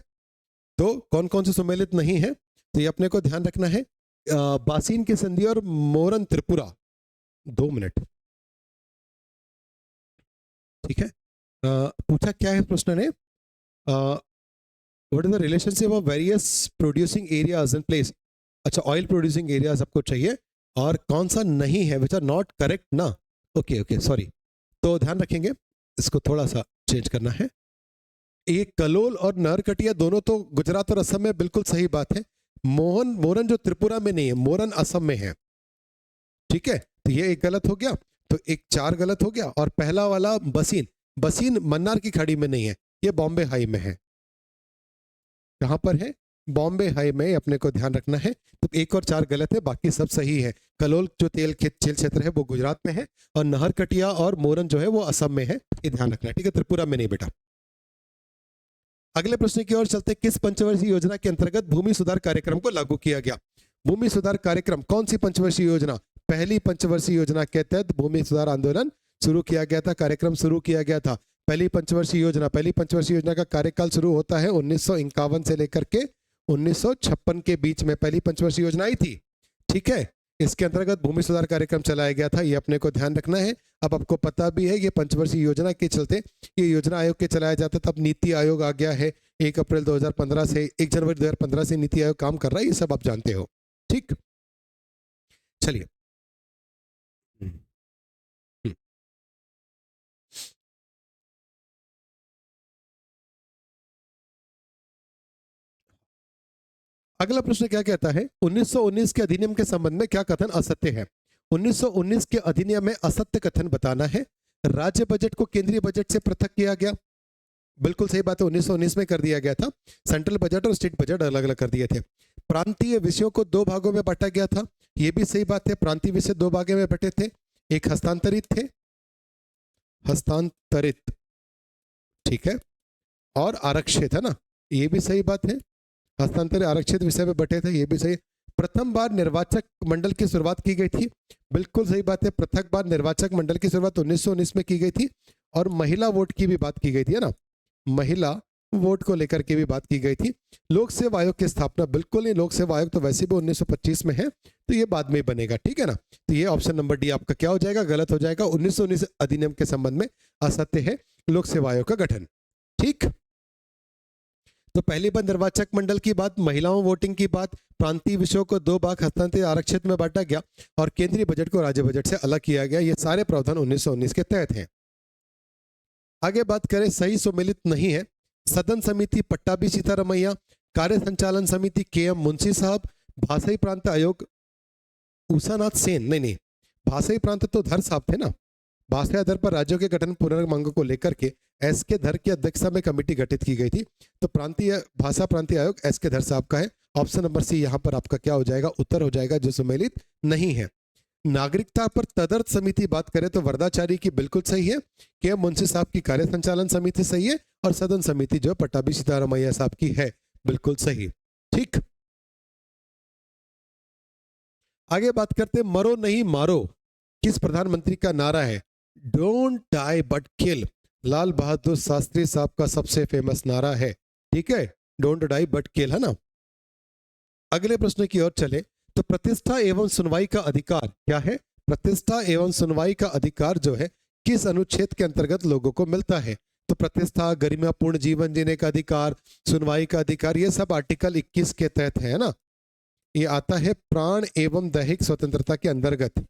Speaker 1: तो कौन कौन से सुमेलित नहीं है, तो ये अपने को ध्यान रखना है। बासीन की संधि और मोरन त्रिपुरा। 2 मिनट। ठीक है, पूछा क्या है प्रश्न ने? What is the relationship of various producing areas in place? अच्छा, ऑयल प्रोड्यूसिंग एरियाज आपको चाहिए, और कौन सा नहीं है विच आर नॉट करेक्ट ना। Okay okay, sorry. तो ध्यान रखेंगे, इसको थोड़ा सा चेंज करना है। ये कलोल और नहरकटिया दोनों तो गुजरात और असम में, बिल्कुल सही बात है। मोरन जो त्रिपुरा में नहीं है, मोरन असम में है। ठीक है, तो ये एक गलत हो गया, तो एक 4 गलत हो गया। और पहला वाला बसीन मन्नार की खाड़ी में नहीं है, ये बॉम्बे हाई में है। कहां पर है? बॉम्बे हाई में, अपने को ध्यान रखना है। तो 1 और 4 गलत है, बाकी सब सही है। कलोल जो तेल क्षेत्र है वो गुजरात में है, और नहरकटिया और मोरन जो है वो असम में है, ये ध्यान रखना है। ठीक है, त्रिपुरा में नहीं बेटा। अगले प्रश्न की ओर चलते। किस पंचवर्षीय योजना के अंतर्गत भूमि सुधार कार्यक्रम को लागू किया गया? भूमि सुधार कार्यक्रम कौन सी पंचवर्षीय योजना? पहली पंचवर्षीय योजना के तहत भूमि सुधार आंदोलन शुरू किया गया था, कार्यक्रम शुरू किया गया था। पहली पंचवर्षीय योजना का कार्यकाल शुरू होता है 1951 से लेकर के 1956 के बीच में पहली पंचवर्षीय योजना आई थी। ठीक है, इसके अंतर्गत भूमि सुधार कार्यक्रम चलाया गया था, ये अपने को ध्यान रखना है। अब आपको पता भी है ये पंचवर्षीय योजना के चलते ये योजना आयोग के चलाया जाता था। अब नीति आयोग आ गया है 1 अप्रैल 2015 से, 1 जनवरी 2015 से नीति आयोग काम कर रहा है, ये सब आप जानते हो। ठीक, चलिए। अगला प्रश्न क्या कहता है? 1919 के अधिनियम के संबंध में क्या कथन असत्य है? 1919 के अधिनियम में असत्य कथन बताना है। राज्य बजट को केंद्रीय बजट से पृथक किया गया, बिल्कुल सही बात है, 1919 में कर दिया गया था। सेंट्रल बजट और स्टेट बजट अलग अलग कर दिए थे। प्रांतीय विषयों को दो भागों में बांटा गया था, ये भी सही बात है, प्रांतीय विषय दो भागों में बटे थे, एक हस्तांतरित थे, हस्तांतरित, ठीक है, और आरक्षित, है ना, ये भी सही बात है, हस्तांतरित आरक्षित विषय में बटे थे, ये भी सही। प्रथम बार निर्वाचक मंडल की शुरुआत की गई थी, बिल्कुल सही बात है, प्रथम बार निर्वाचक मंडल की शुरुआत 1919 में की गई थी। और महिला वोट की भी बात की गई थी, है ना, महिला वोट को लेकर के भी बात की गई थी। लोक सेवा आयोग की स्थापना, बिल्कुल नहीं, लोक सेवा आयोग तो वैसे भी 1925 में है, तो ये बाद में ही बनेगा, ठीक है ना। तो ये ऑप्शन नंबर डी आपका क्या हो जाएगा, गलत हो जाएगा। 1919 अधिनियम के संबंध में असत्य है लोक सेवा आयोग का गठन, ठीक। तो पहली बार निर्वाचक मंडल की बात, महिलाओं वोटिंग की बात, प्रांतीय विषयों को दो भाग हस्तांतरित आरक्षित में बांटा गया और केंद्रीय बजट को राज्य बजट से अलग किया गया, ये सारे प्रावधान 1919 के तहत हैं। आगे बात करें, सही सुमेलित नहीं है। सदन समिति पट्टाभी सीतारमैया, कार्य संचालन समिति के.एम. मुंशी साहब, भाषाई प्रांत आयोग उषानाथ सेन, नहीं, भाषाई प्रांत तो धर साहब थे ना। भाषा आधार पर राज्यों के गठन पुनर्मांगों को लेकर के एस के धर की अध्यक्षता में कमेटी गठित की गई थी। तो भाषा प्रांतीय आयोग एस के धर साहब का है। ऑप्शन नंबर सी यहाँ पर आपका क्या हो जाएगा, उत्तर हो जाएगा, जो सुमेलित नहीं है। नागरिकता पर तदर्थ समिति बात करें तो वरदाचारी की बिल्कुल सही है, के मुंशी साहब की कार्य संचालन समिति सही है, और सदन समिति जो पट्टाभी सीतारमैया साहब की है, बिल्कुल सही, ठीक। आगे बात करते, मरो नहीं मारो किस प्रधानमंत्री का नारा है। डोंट डाई बट किल लाल बहादुर शास्त्री साहब का सबसे फेमस नारा है, ठीक है, डोंट डाई बट किल, है ना। अगले प्रश्न की ओर चले तो प्रतिष्ठा एवं सुनवाई का अधिकार क्या है। प्रतिष्ठा एवं सुनवाई का अधिकार जो है किस अनुच्छेद के अंतर्गत लोगों को मिलता है। तो प्रतिष्ठा, गरिमापूर्ण जीवन जीने का अधिकार, सुनवाई का अधिकार, ये सब आर्टिकल 21 के तहत है ना। ये आता है प्राण एवं दैहिक स्वतंत्रता के अंतर्गत।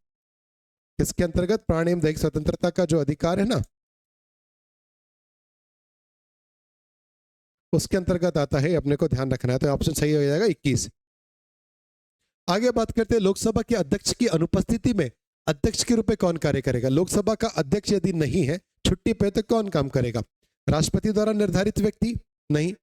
Speaker 1: इसके अंतर्गत प्राण एवं दैहिक स्वतंत्रता का जो अधिकार है ना, उसके अंतर्गत आता है, अपने को ध्यान रखना है। तो ऑप्शन सही हो जाएगा 21। आगे बात करते हैं, लोकसभा के अध्यक्ष की अनुपस्थिति में अध्यक्ष के रूप में कौन कार्य करेगा। लोकसभा का अध्यक्ष यदि नहीं है, छुट्टी पे, तो कौन काम करेगा। राष्ट्रपति द्वारा निर्धारित व्यक्ति नहीं,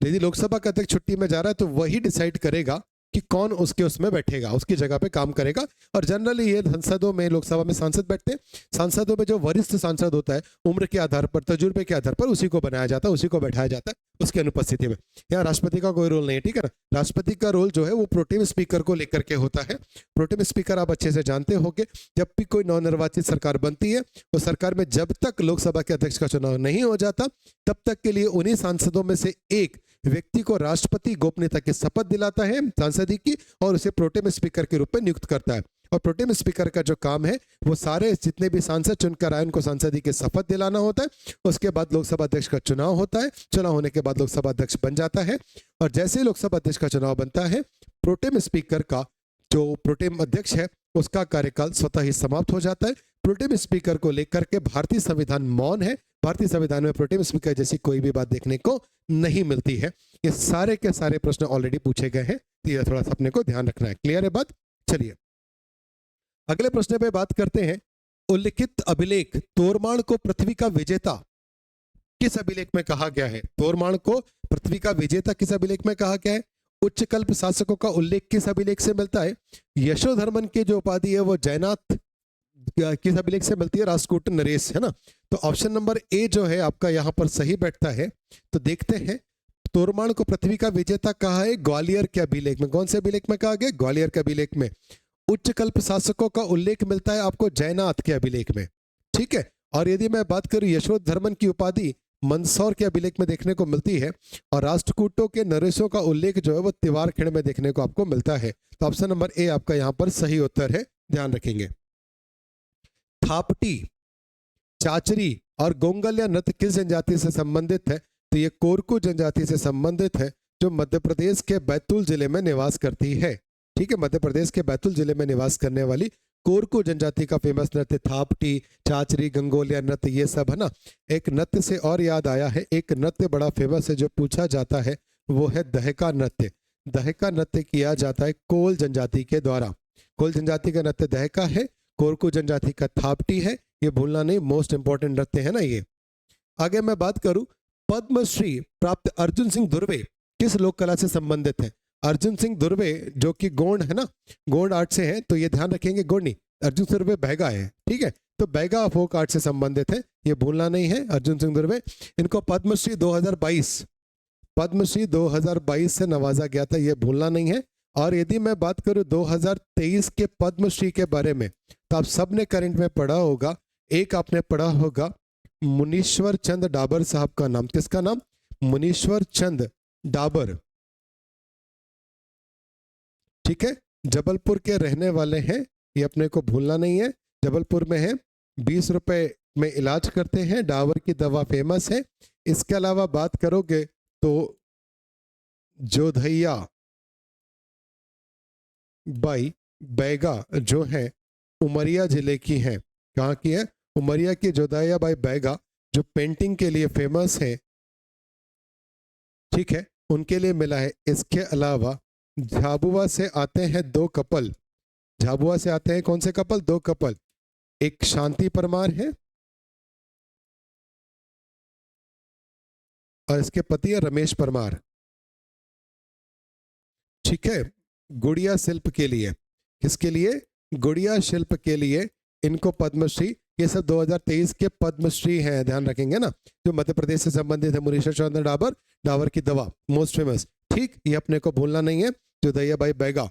Speaker 1: यदि लोकसभा का अध्यक्ष छुट्टी में जा रहा है तो वही डिसाइड करेगा कि कौन उसमें बैठेगा, उसकी जगह पे काम करेगा। और जनरली ये संसदों में, लोकसभा में सांसद बैठते हैं। सांसदों में जो वरिष्ठ सांसद होता है, उम्र के आधार पर, तजुर्बे के आधार पर उसी को बनाया जाता है, उसी को बैठाया जाता है उसकी अनुपस्थिति में। यहाँ राष्ट्रपति का कोई रोल नहीं है, ठीक है ना। राष्ट्रपति का रोल जो है वो प्रोटेम स्पीकर को लेकर के होता है। प्रोटेम स्पीकर आप अच्छे से जानते होंगे, जब भी कोई नवनिर्वाचित सरकार बनती है, तो सरकार में जब तक लोकसभा के अध्यक्ष का चुनाव नहीं हो जाता, तब तक के लिए उन्हीं सांसदों में से एक व्यक्ति को राष्ट्रपति गोपनीयता की शपथ दिलाता है सांसदी की, और उसे प्रोटेम स्पीकर के रूप में नियुक्त करता है। और प्रोटेम स्पीकर का जो काम है, वो सारे जितने भी सांसद चुनकर आए उनको सांसदी की शपथ दिलाना होता है। उसके बाद लोकसभा अध्यक्ष का चुनाव होता है, चुनाव होने के बाद लोकसभा अध्यक्ष बन जाता है। और जैसे ही लोकसभा अध्यक्ष का चुनाव बनता है, प्रोटेम स्पीकर का जो प्रोटेम अध्यक्ष है, उसका कार्यकाल स्वतः ही समाप्त हो जाता है। प्रोटेम स्पीकर को लेकर के भारतीय संविधान मौन है। भारतीय संविधान में प्रोटेम स्पीकर जैसी कोई भी बात देखने को नहीं मिलती है। ये सारे के सारे प्रश्न ऑलरेडी पूछे गए हैं, तो ये थोड़ा सा अपने को ध्यान रखना है। क्लियर है बात। चलिए अगले प्रश्न पे बात करते हैं। उल्लिखित अभिलेख तोरमाण को पृथ्वी का विजेता किस अभिलेख में कहा गया है। तोरमाण को पृथ्वी का विजेता किस अभिलेख में कहा गया है। उच्च कल्प शासकों का उल्लेख किस अभिलेख से मिलता है। यशोधर्मन की जो उपाधि है वो जयनाथ किस अभिलेख से मिलती है। राष्ट्रकूट नरेश, है ना। तो ऑप्शन नंबर ए जो है आपका यहाँ पर सही बैठता है। तो देखते हैं, तोरमाण को पृथ्वी का विजेता कहा है ग्वालियर के अभिलेख में। कौन से अभिलेख में कहा गया, ग्वालियर के अभिलेख में। उच्च कल्प शासकों का उल्लेख मिलता है आपको जयनाथ के अभिलेख में, ठीक है। और यदि मैं बात करूं यशोधर्मन की उपाधि मंदसौर के अभिलेख में देखने को मिलती है। और राष्ट्रकूटों के नरेशों का उल्लेख जो है वो तिवार खिण में देखने को आपको मिलता है। तो ऑप्शन नंबर ए आपका यहाँ पर सही उत्तर है, ध्यान रखेंगे। थापटी, चाचरी और गोंगलिया नृत्य किस जनजाति से संबंधित है। तो ये कोरकू जनजाति से संबंधित है, जो मध्य प्रदेश के बैतूल जिले में निवास करती है, ठीक है। मध्य प्रदेश के बैतूल जिले में निवास करने वाली कोरकू जनजाति का फेमस नृत्य थापटी, चाचरी, गंगोलिया नृत्य, ये सब है ना। एक नृत्य से और याद आया है, एक नृत्य बड़ा फेमस है जो पूछा जाता है, वो है दहका नृत्य। दहका नृत्य किया जाता है कोल जनजाति के द्वारा। कोल जनजाति का नृत्य दहका है, कोरकू जनजाति का थापटी है, ये भूलना नहीं, मोस्ट इंपॉर्टेंट रखते हैं ना ये। आगे मैं बात करूं, पद्मश्री प्राप्त अर्जुन सिंह धुर्वे किस लोक कला से संबंधित है? अर्जुन सिंह धुर्वे जो कि गोंड है ना, गोंड आर्ट से है, तो ये ध्यान रखेंगे, गोंड नहीं, अर्जुन सिंह धुर्वे बैगा है, ठीक है, तो बैगा फोक आर्ट से संबंधित है, ये भूलना नहीं है। अर्जुन सिंह धुर्वे, इनको पद्मश्री 2022 से नवाजा गया था, ये भूलना नहीं है। और यदि मैं बात करूं 2023 के पद्मश्री के बारे में, तो आप सबने करंट में पढ़ा होगा, एक आपने पढ़ा होगा मुनीश्वर चंद डाबर साहब का नाम। किसका नाम? मुनीश्वर चंद डाबर, ठीक है, जबलपुर के रहने वाले हैं, ये अपने को भूलना नहीं है, जबलपुर में है, 20 रुपए में इलाज करते हैं, डाबर की दवा फेमस है। इसके अलावा बात करोगे तो जोधैया बाई बैगा जो है उमरिया जिले की है। कहाँ की है? उमरिया की जोधैया बाई बैगा, जो पेंटिंग के लिए फेमस है, ठीक है, उनके लिए मिला है। इसके अलावा झाबुआ से आते हैं दो कपल, झाबुआ से आते हैं कौन से कपल? दो कपल, एक शांति परमार है और इसके पति है रमेश परमार, ठीक है, गुड़िया शिल्प के लिए। किसके लिए? गुड़िया शिल्प के लिए इनको पद्मश्री, ये सब 2023 के पद्मश्री हैं, ध्यान रखेंगे ना, जो मध्य प्रदेश से संबंधित है। मुनीश्वर चंद्र डाबर, डाबर की दवा मोस्ट फेमस, ठीक, ये अपने को भूलना नहीं है, जोधैया बाई बैगा।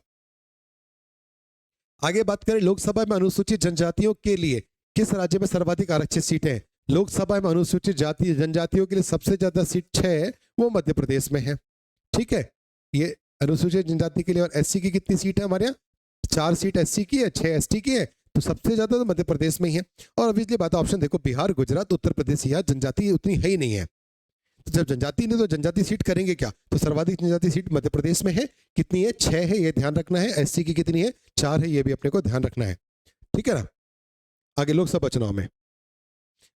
Speaker 1: आगे बात करें, लोकसभा में अनुसूचित जनजातियों के लिए किस राज्य में सर्वाधिक आरक्षित सीटें हैं? लोकसभा में अनुसूचित जाति जनजातियों के लिए सबसे ज्यादा सीट 6 है, वो मध्य प्रदेश में है, ठीक है, ये अनुसूचित जनजाति के लिए। और एससी की कितनी सीट है हमारे यहाँ? 4 सीट एससी की है, 6 एसटी की है, तो सबसे ज्यादा तो मध्य प्रदेश में ही है। और ऑब्वियसली बात, ऑप्शन देखो, बिहार, गुजरात, उत्तर प्रदेश, यहाँ जनजाति उतनी है ही नहीं है, तो जब जनजाति नहीं तो जनजाति सीट करेंगे क्या? तो सर्वाधिक जनजाति सीट मध्य प्रदेश में है, कितनी है? 6 है, ये ध्यान रखना है। एससी की कितनी है? 4 है, ये भी अपने को ध्यान रखना है, ठीक है ना। आगे लोकसभा चुनाव में,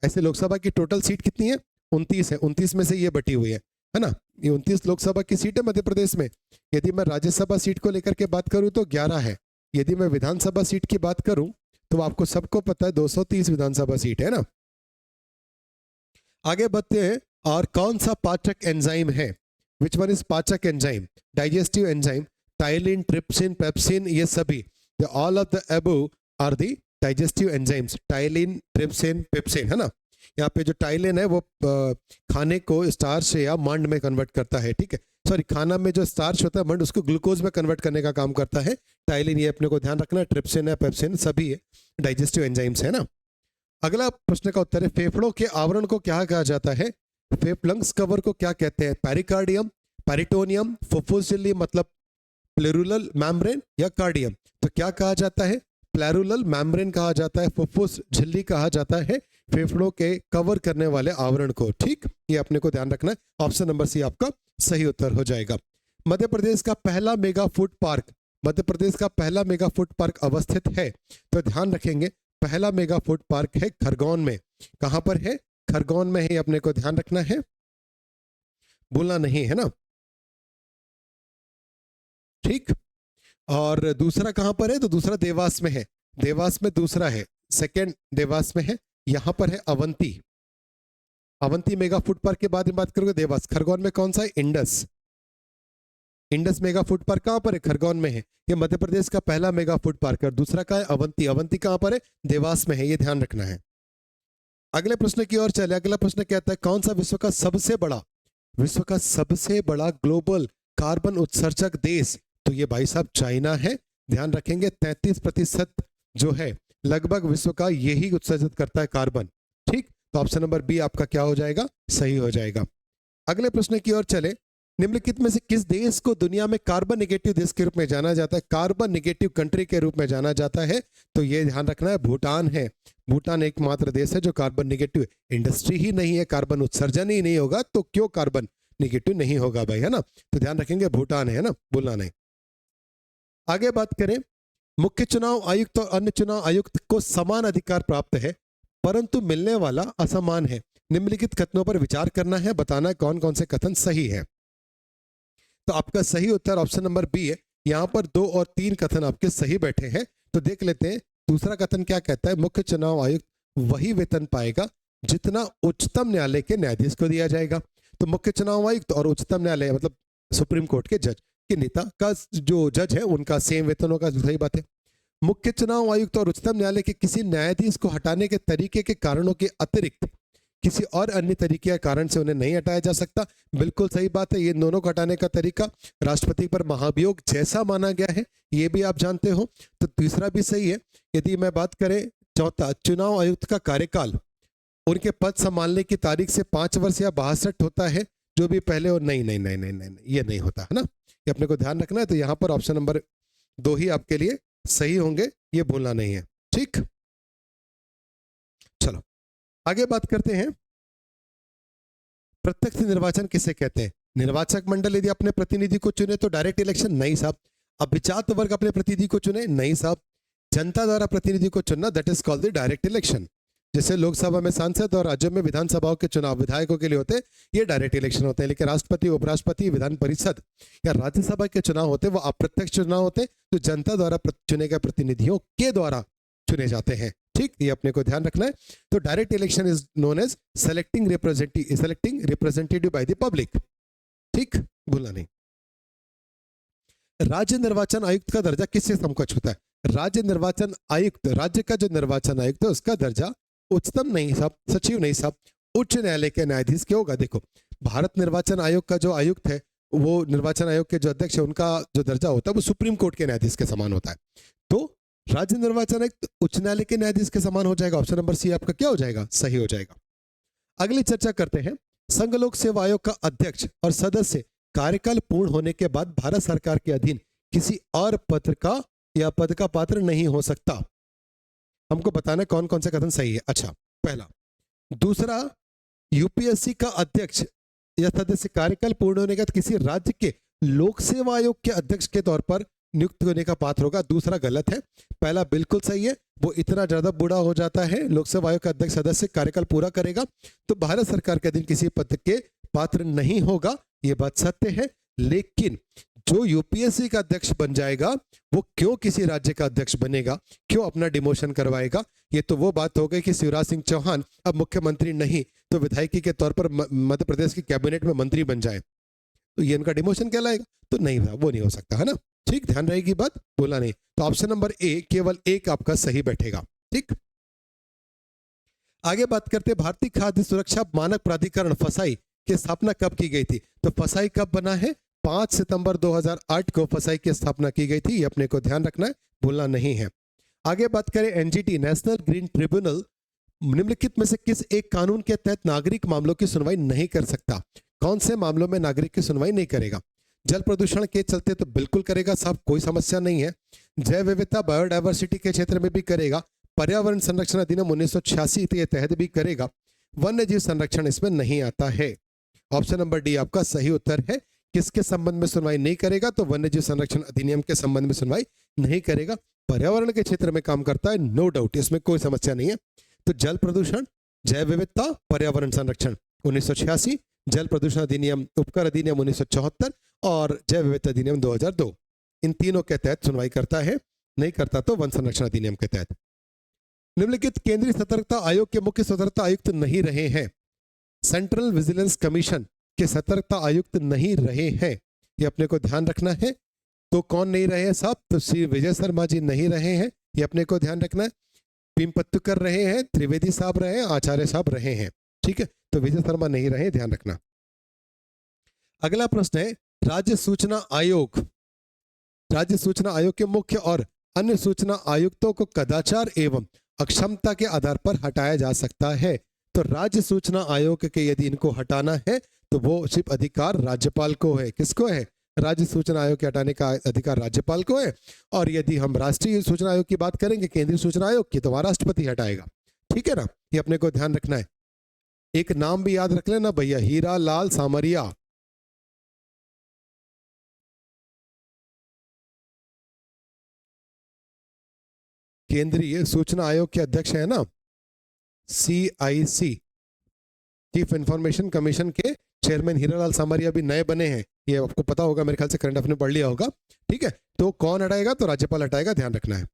Speaker 1: ऐसे लोकसभा की टोटल सीट कितनी है? 29 है, 29 में से ये बटी हुई है ना, ये 29 लोकसभा की सीट है मध्य प्रदेश में। यदि मैं राज्यसभा सीट को लेकर के बात करूं तो 11 है। यदि मैं विधानसभा सीट की बात करूं तो आपको सबको पता है 230 विधानसभा सीट है ना। आगे बढ़ते हैं, और कौन सा पाचक एंजाइम है? विच वन इज पाचक enzyme? Digestive enzyme, ptyalin, trypsin, pepsin, ये सभी, all of the above are the digestive enzymes. Ptyalin, trypsin, pepsin, है ना। यहाँ पे जो टाइलिन है वो खाने को स्टार्च या मंड में कन्वर्ट करता है, ठीक है, सॉरी, खाना में जो स्टार्च होता है मंड, उसको ग्लूकोज में कन्वर्ट करने का काम करता है टाइलिन, ये अपने को ध्यान रखना है। ट्रिप्सिन है, पेप्सिन, सभी है डाइजेस्टिव एंजाइम्स, है ना। अगला प्रश्न का उत्तर है, फेफड़ों के आवरण को क्या कहा जाता है? लंग्स कवर को क्या कहते हैं? पेरिकार्डियम, पेरिटोनियम, फुफ्फुस झिल्ली मतलब प्लेरुलर मेम्ब्रेन या कार्डियम? तो क्या कहा जाता है? प्लेरुलर मेम्ब्रेन कहा जाता है, फुफ्फुस झिल्ली कहा जाता है फेफड़ों के कवर करने वाले आवरण को, ठीक, ये अपने को ध्यान रखना है। ऑप्शन नंबर सी आपका सही उत्तर हो जाएगा। मध्य प्रदेश का पहला mega food park, Madhya Pradesh का पहला मेगा फूड पार्क अवस्थित है, तो ध्यान रखेंगे पहला मेगा फूड पार्क है खरगोन में। कहां पर है? खरगोन में है, अपने को ध्यान रखना है, भूलना नहीं है ना, ठीक। और दूसरा कहां पर है? तो दूसरा देवास में है, देवास में दूसरा है, सेकंड देवास में है। यहां पर है Avanti, Avanti mega food park के बाद में बात करोगे देवास। खरगोन में कौन सा है? Indus, Indus mega food park कहां पर है? खरगोन में है, ये मध्य प्रदेश का पहला मेगा फूड पार्क है। दूसरा का है अवंती, अवंती कहां पर है? देवास में है, ये ध्यान रखना है। अगले प्रश्न की ओर चले। अगला प्रश्न कहता है, कौन सा विश्व का सबसे बड़ा ग्लोबल कार्बन उत्सर्जक देश? तो ये भाई साहब चाइना है, ध्यान रखेंगे। 33% जो है लगभग विश्व का यही उत्सर्जित करता है कार्बन, ठीक। तो ऑप्शन नंबर बी आपका क्या हो जाएगा? सही हो जाएगा। अगले प्रश्न की ओर चले। निम्नलिखित में से किस देश को दुनिया में कार्बन निगेटिव देश के रूप में जाना जाता है? कार्बन निगेटिव कंट्री के रूप में जाना जाता है, तो ये ध्यान रखना है, भूटान है। भूटान एकमात्र देश है जो कार्बन निगेटिव, इंडस्ट्री ही नहीं है, कार्बन उत्सर्जन ही नहीं होगा तो क्यों कार्बन निगेटिव नहीं होगा भाई, है ना। तो ध्यान रखेंगे भूटान है ना, भूलना नहीं। आगे बात करें, मुख्य चुनाव आयुक्त और अन्य चुनाव आयुक्त को समान अधिकार प्राप्त है परंतु मिलने वाला असमान है। निम्नलिखित कथनों पर विचार करना है, बताना है कौन कौन से कथन सही है। तो आपका सही उत्तर ऑप्शन नंबर बी है। यहां पर 2 और 3 कथन आपके सही बैठे हैं, तो देख लेते हैं। दूसरा कथन क्या कहता है? मुख्य चुनाव आयुक्त वही वेतन पाएगा जितना उच्चतम न्यायालय के न्यायाधीश को दिया जाएगा। तो मुख्य चुनाव आयुक्त और उच्चतम न्यायालय मतलब सुप्रीम कोर्ट के जज के नेता का जो जज है उनका सेम वेतन होगा, सही बात है। मुख्य चुनाव आयुक्त और उच्चतम न्यायालय के किसी न्यायाधीश को हटाने के तरीके के कारणों के अतिरिक्त किसी और अन्य तरीके या कारण से उन्हें नहीं हटाया जा सकता। बिल्कुल सही बात है। ये दोनों को हटाने का तरीका राष्ट्रपति पर महाभियोग जैसा माना गया है, ये भी आप जानते हो। तो तीसरा भी सही है। यदि मैं बात करें चौथा, चुनाव आयुक्त का कार्यकाल उनके पद संभालने की तारीख से 5 वर्ष या 62 होता है, जो भी पहले। और नहीं नहीं नहीं नहीं नहीं, नहीं ये नहीं होता है ना, ये अपने को ध्यान रखना है। तो यहाँ पर ऑप्शन नंबर 2 ही आपके लिए सही होंगे, ये भूलना नहीं है। ठीक, चलो आगे बात करते हैं। प्रत्यक्ष निर्वाचन किसे कहते हैं? निर्वाचक मंडल यदि अपने प्रतिनिधि को चुने तो डायरेक्ट इलेक्शन? नहीं साहब। अभिजात वर्ग अपने प्रतिनिधि को चुने? नहीं साहब। जनता द्वारा प्रतिनिधि को चुनना, that is called the direct election. जैसे लोकसभा में सांसद और राज्यों में विधानसभाओं के चुनाव विधायकों के लिए होते हैं, ये डायरेक्ट इलेक्शन होते हैं। लेकिन राष्ट्रपति, उपराष्ट्रपति, विधान परिषद या राज्यसभा के चुनाव होते हैं, वो अप्रत्यक्ष चुनाव होते हैं, जो जनता द्वारा चुने गए प्रतिनिधियों के द्वारा चुने जाते हैं। ठीक, ये अपने को ध्यान रखना है। तो direct election is known as selecting representative by the public. ठीक, भूलना नहीं। राज्य निर्वाचन आयुक्त का दर्जा किससे समकक्ष होता है? राज्य निर्वाचन आयुक्त, राज्य का जो निर्वाचन आयुक्त है उसका दर्जा उच्चतम नहीं साहब, सचिव नहीं साहब, उच्च न्यायालय के न्यायाधीश के होगा। देखो, भारत निर्वाचन आयोग का जो आयुक्त है, वो निर्वाचन आयोग के जो अध्यक्ष है, उनका जो दर्जा होता है वो सुप्रीम कोर्ट के न्यायाधीश के समान होता है। तो राज्य निर्वाचन आयुक्त उच्च न्यायालय के न्यायाधीश के समान हो जाएगा। ऑप्शन नंबर सी आपका क्या हो जाएगा? सही हो जाएगा। अगली चर्चा करते हैं। संघ लोक सेवा आयोग का अध्यक्ष और सदस्य कार्यकाल पूर्ण होने के बाद भारत सरकार के अधीन किसी और पद का या पद का पात्र नहीं हो सकता। हमको बताना कौन कौन से कथन सही है। अच्छा, पहला। दूसरा, यूपीएससी का अध्यक्ष या सदस्य कार्यकाल पूर्ण होने के बाद किसी राज्य के लोक सेवा आयोग के अध्यक्ष के तौर पर नियुक्त होने का पात्र होगा। दूसरा गलत है, पहला बिल्कुल सही है। वो इतना ज्यादा बूढ़ा हो जाता है, लोक सेवा आयोग का अध्यक्ष सदस्य कार्यकाल पूरा करेगा तो भारत सरकार के अधीन किसी पद के पात्र नहीं होगा, ये बात सत्य है। लेकिन जो यूपीएससी का अध्यक्ष बन जाएगा वो क्यों किसी राज्य का अध्यक्ष बनेगा, क्यों अपना डिमोशन करवाएगा? ये तो वो बात हो गई कि शिवराज सिंह चौहान अब मुख्यमंत्री नहीं तो विधायकी के तौर पर मध्य प्रदेश की कैबिनेट में मंत्री बन जाए, तो ये इनका डिमोशन कहलाएगा? तो नहीं, वो नहीं हो सकता है ना। ठीक, ध्यान रहेगी बात, बोला नहीं। तो ऑप्शन नंबर ए, केवल एक आपका सही बैठेगा। ठीक, आगे बात करते। भारतीय खाद्य सुरक्षा मानक प्राधिकरण फसाई की स्थापना कब की गई थी? तो फसाई कब बना है? 5 सितंबर 2008 को फसाई की स्थापना की गई थी, ये अपने को ध्यान रखना है, भूलना नहीं है। आगे बात करें। एनजीटी, नेशनल ग्रीन ट्रिब्यूनल, निम्नलिखित में से किस एक कानून के तहत नागरिक मामलों की सुनवाई नहीं कर सकता? कौन से मामलों में नागरिक की सुनवाई नहीं करेगा? जल प्रदूषण के चलते तो बिल्कुल करेगा साहब, कोई समस्या नहीं है। जैव विविधता, बायोडायवर्सिटी के क्षेत्र में भी करेगा। पर्यावरण संरक्षण अधिनियम 1986 के तहत भी करेगा। वन्य जीव संरक्षण इसमें नहीं आता है। ऑप्शन नंबर डी आपका सही उत्तर है। किसके संबंध में सुनवाई नहीं करेगा? तो वन्य जीव संरक्षण अधिनियम के संबंध में सुनवाई नहीं करेगा। पर्यावरण के क्षेत्र में काम करता है, नो डाउट, इसमें कोई समस्या नहीं है। तो जल प्रदूषण, जैव विविधता, पर्यावरण संरक्षण 1986, जल प्रदूषण अधिनियम, उपकर अधिनियम 1974 और जैव विविधता अधिनियम 2002, इन तीनों के तहत सुनवाई करता है। नहीं करता तो वन संरक्षण अधिनियम के तहत। निम्नलिखित केंद्रीय सतर्कता आयोग के मुख्य सतर्कता आयुक्त नहीं रहे हैं। सेंट्रल विजिलेंस कमीशन के सतर्कता आयुक्त नहीं रहे हैं, ये अपने को ध्यान रखना है। तो कौन नहीं रहे हैं साहब? तो श्री विजय शर्मा जी नहीं रहे हैं, ये अपने को ध्यान रखना है। पिम्पत्तुकर रहे हैं, त्रिवेदी साहब रहे हैं, आचार्य साहब रहे हैं। ठीक है, तो विजय शर्मा नहीं रहे, ध्यान रखना। अगला प्रश्न है। राज्य सूचना आयोग, राज्य सूचना आयोग के मुख्य और अन्य सूचना आयुक्तों को कदाचार एवं अक्षमता के आधार पर हटाया जा सकता है। तो राज्य सूचना आयोग के यदि इनको हटाना है तो वो सिर्फ अधिकार राज्यपाल को है। किसको है? राज्य सूचना आयोग के हटाने का अधिकार राज्यपाल को है। और यदि हम राष्ट्रीय सूचना आयोग की बात करेंगे, केंद्रीय सूचना आयोग की, तो वहां राष्ट्रपति हटाएगा। ठीक है ना, ये अपने को ध्यान रखना है। एक नाम भी याद रख लेना भैया, हीरा लाल सामरिया। केंद्रीय सूचना आयोग के अध्यक्ष है ना, CIC, चीफ इंफॉर्मेशन कमीशन के चेयरमैन हीरालाल सामरिया भी नए बने हैं, ये आपको पता होगा, मेरे ख्याल से करंट अफेयर में पढ़ लिया होगा। ठीक है, तो कौन हटाएगा? तो राज्यपाल हटाएगा, ध्यान रखना है।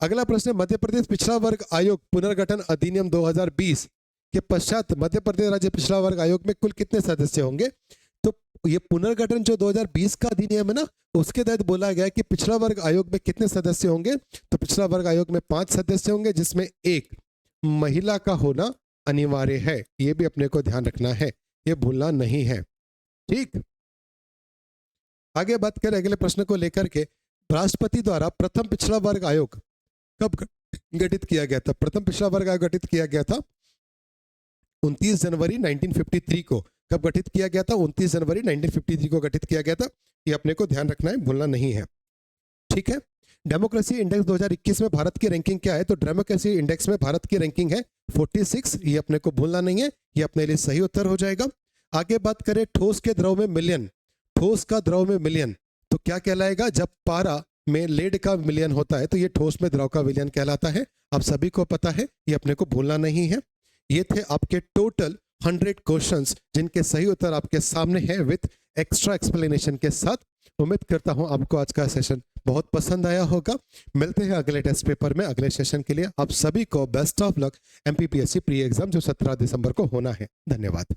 Speaker 1: अगला प्रश्न है, मध्य प्रदेश पिछड़ा वर्ग आयोग पुनर्गठन अधिनियम 2020 के पश्चात मध्य प्रदेश राज्य पिछड़ा वर्ग आयोग में कुल कितने सदस्य होंगे? तो ये पुनर्गठन जो 2020 का अधिनियम है ना, उसके तहत बोला गया है कि पिछड़ा वर्ग आयोग में कितने सदस्य होंगे? तो पिछड़ा वर्ग आयोग में 5 सदस्य होंगे, जिसमें एक महिला का होना अनिवार्य है। ये भी अपने को ध्यान रखना है, ये भूलना नहीं है। ठीक, आगे बात करें अगले प्रश्न को लेकर के। राष्ट्रपति द्वारा प्रथम पिछड़ा वर्ग आयोग कब गठित किया गया था? प्रथम पिछड़ा वर्ग आयोग गठित किया गया था 29 जनवरी 1953 को। कब गठित किया गया था? 29 जनवरी 1953 को गठित किया गया था। ये अपने को ध्यान रखना है, भूलना नहीं है। ठीक है, डेमोक्रेसी इंडेक्स 2021 में भारत की रैंकिंग क्या है? तो डेमोक्रेसी इंडेक्स में भारत की रैंकिंग है 46। ये अपने को भूलना नहीं है, ये अपने लिए सही उत्तर हो जाएगा। आगे बात करें ठोस के द्रव में मिलियन, ठोस का द्रव में मिलियन तो क्या कहलाएगा? जब पारा में लेड का विलयन होता है तो ये ठोस में द्रव का विलयन कहलाता है। आप सभी को पता है, ये अपने को भूलना नहीं है। ये थे आपके टोटल 100 क्वेश्चंस, जिनके सही उत्तर आपके सामने हैं विथ एक्स्ट्रा एक्सप्लेनेशन के साथ। उम्मीद करता हूं आपको आज का सेशन बहुत पसंद आया होगा। मिलते हैं अगले टेस्ट पेपर में अगले सेशन के लिए। आप सभी को best of luck MPPSC pre exam जो 17 दिसंबर को होना है। धन्यवाद।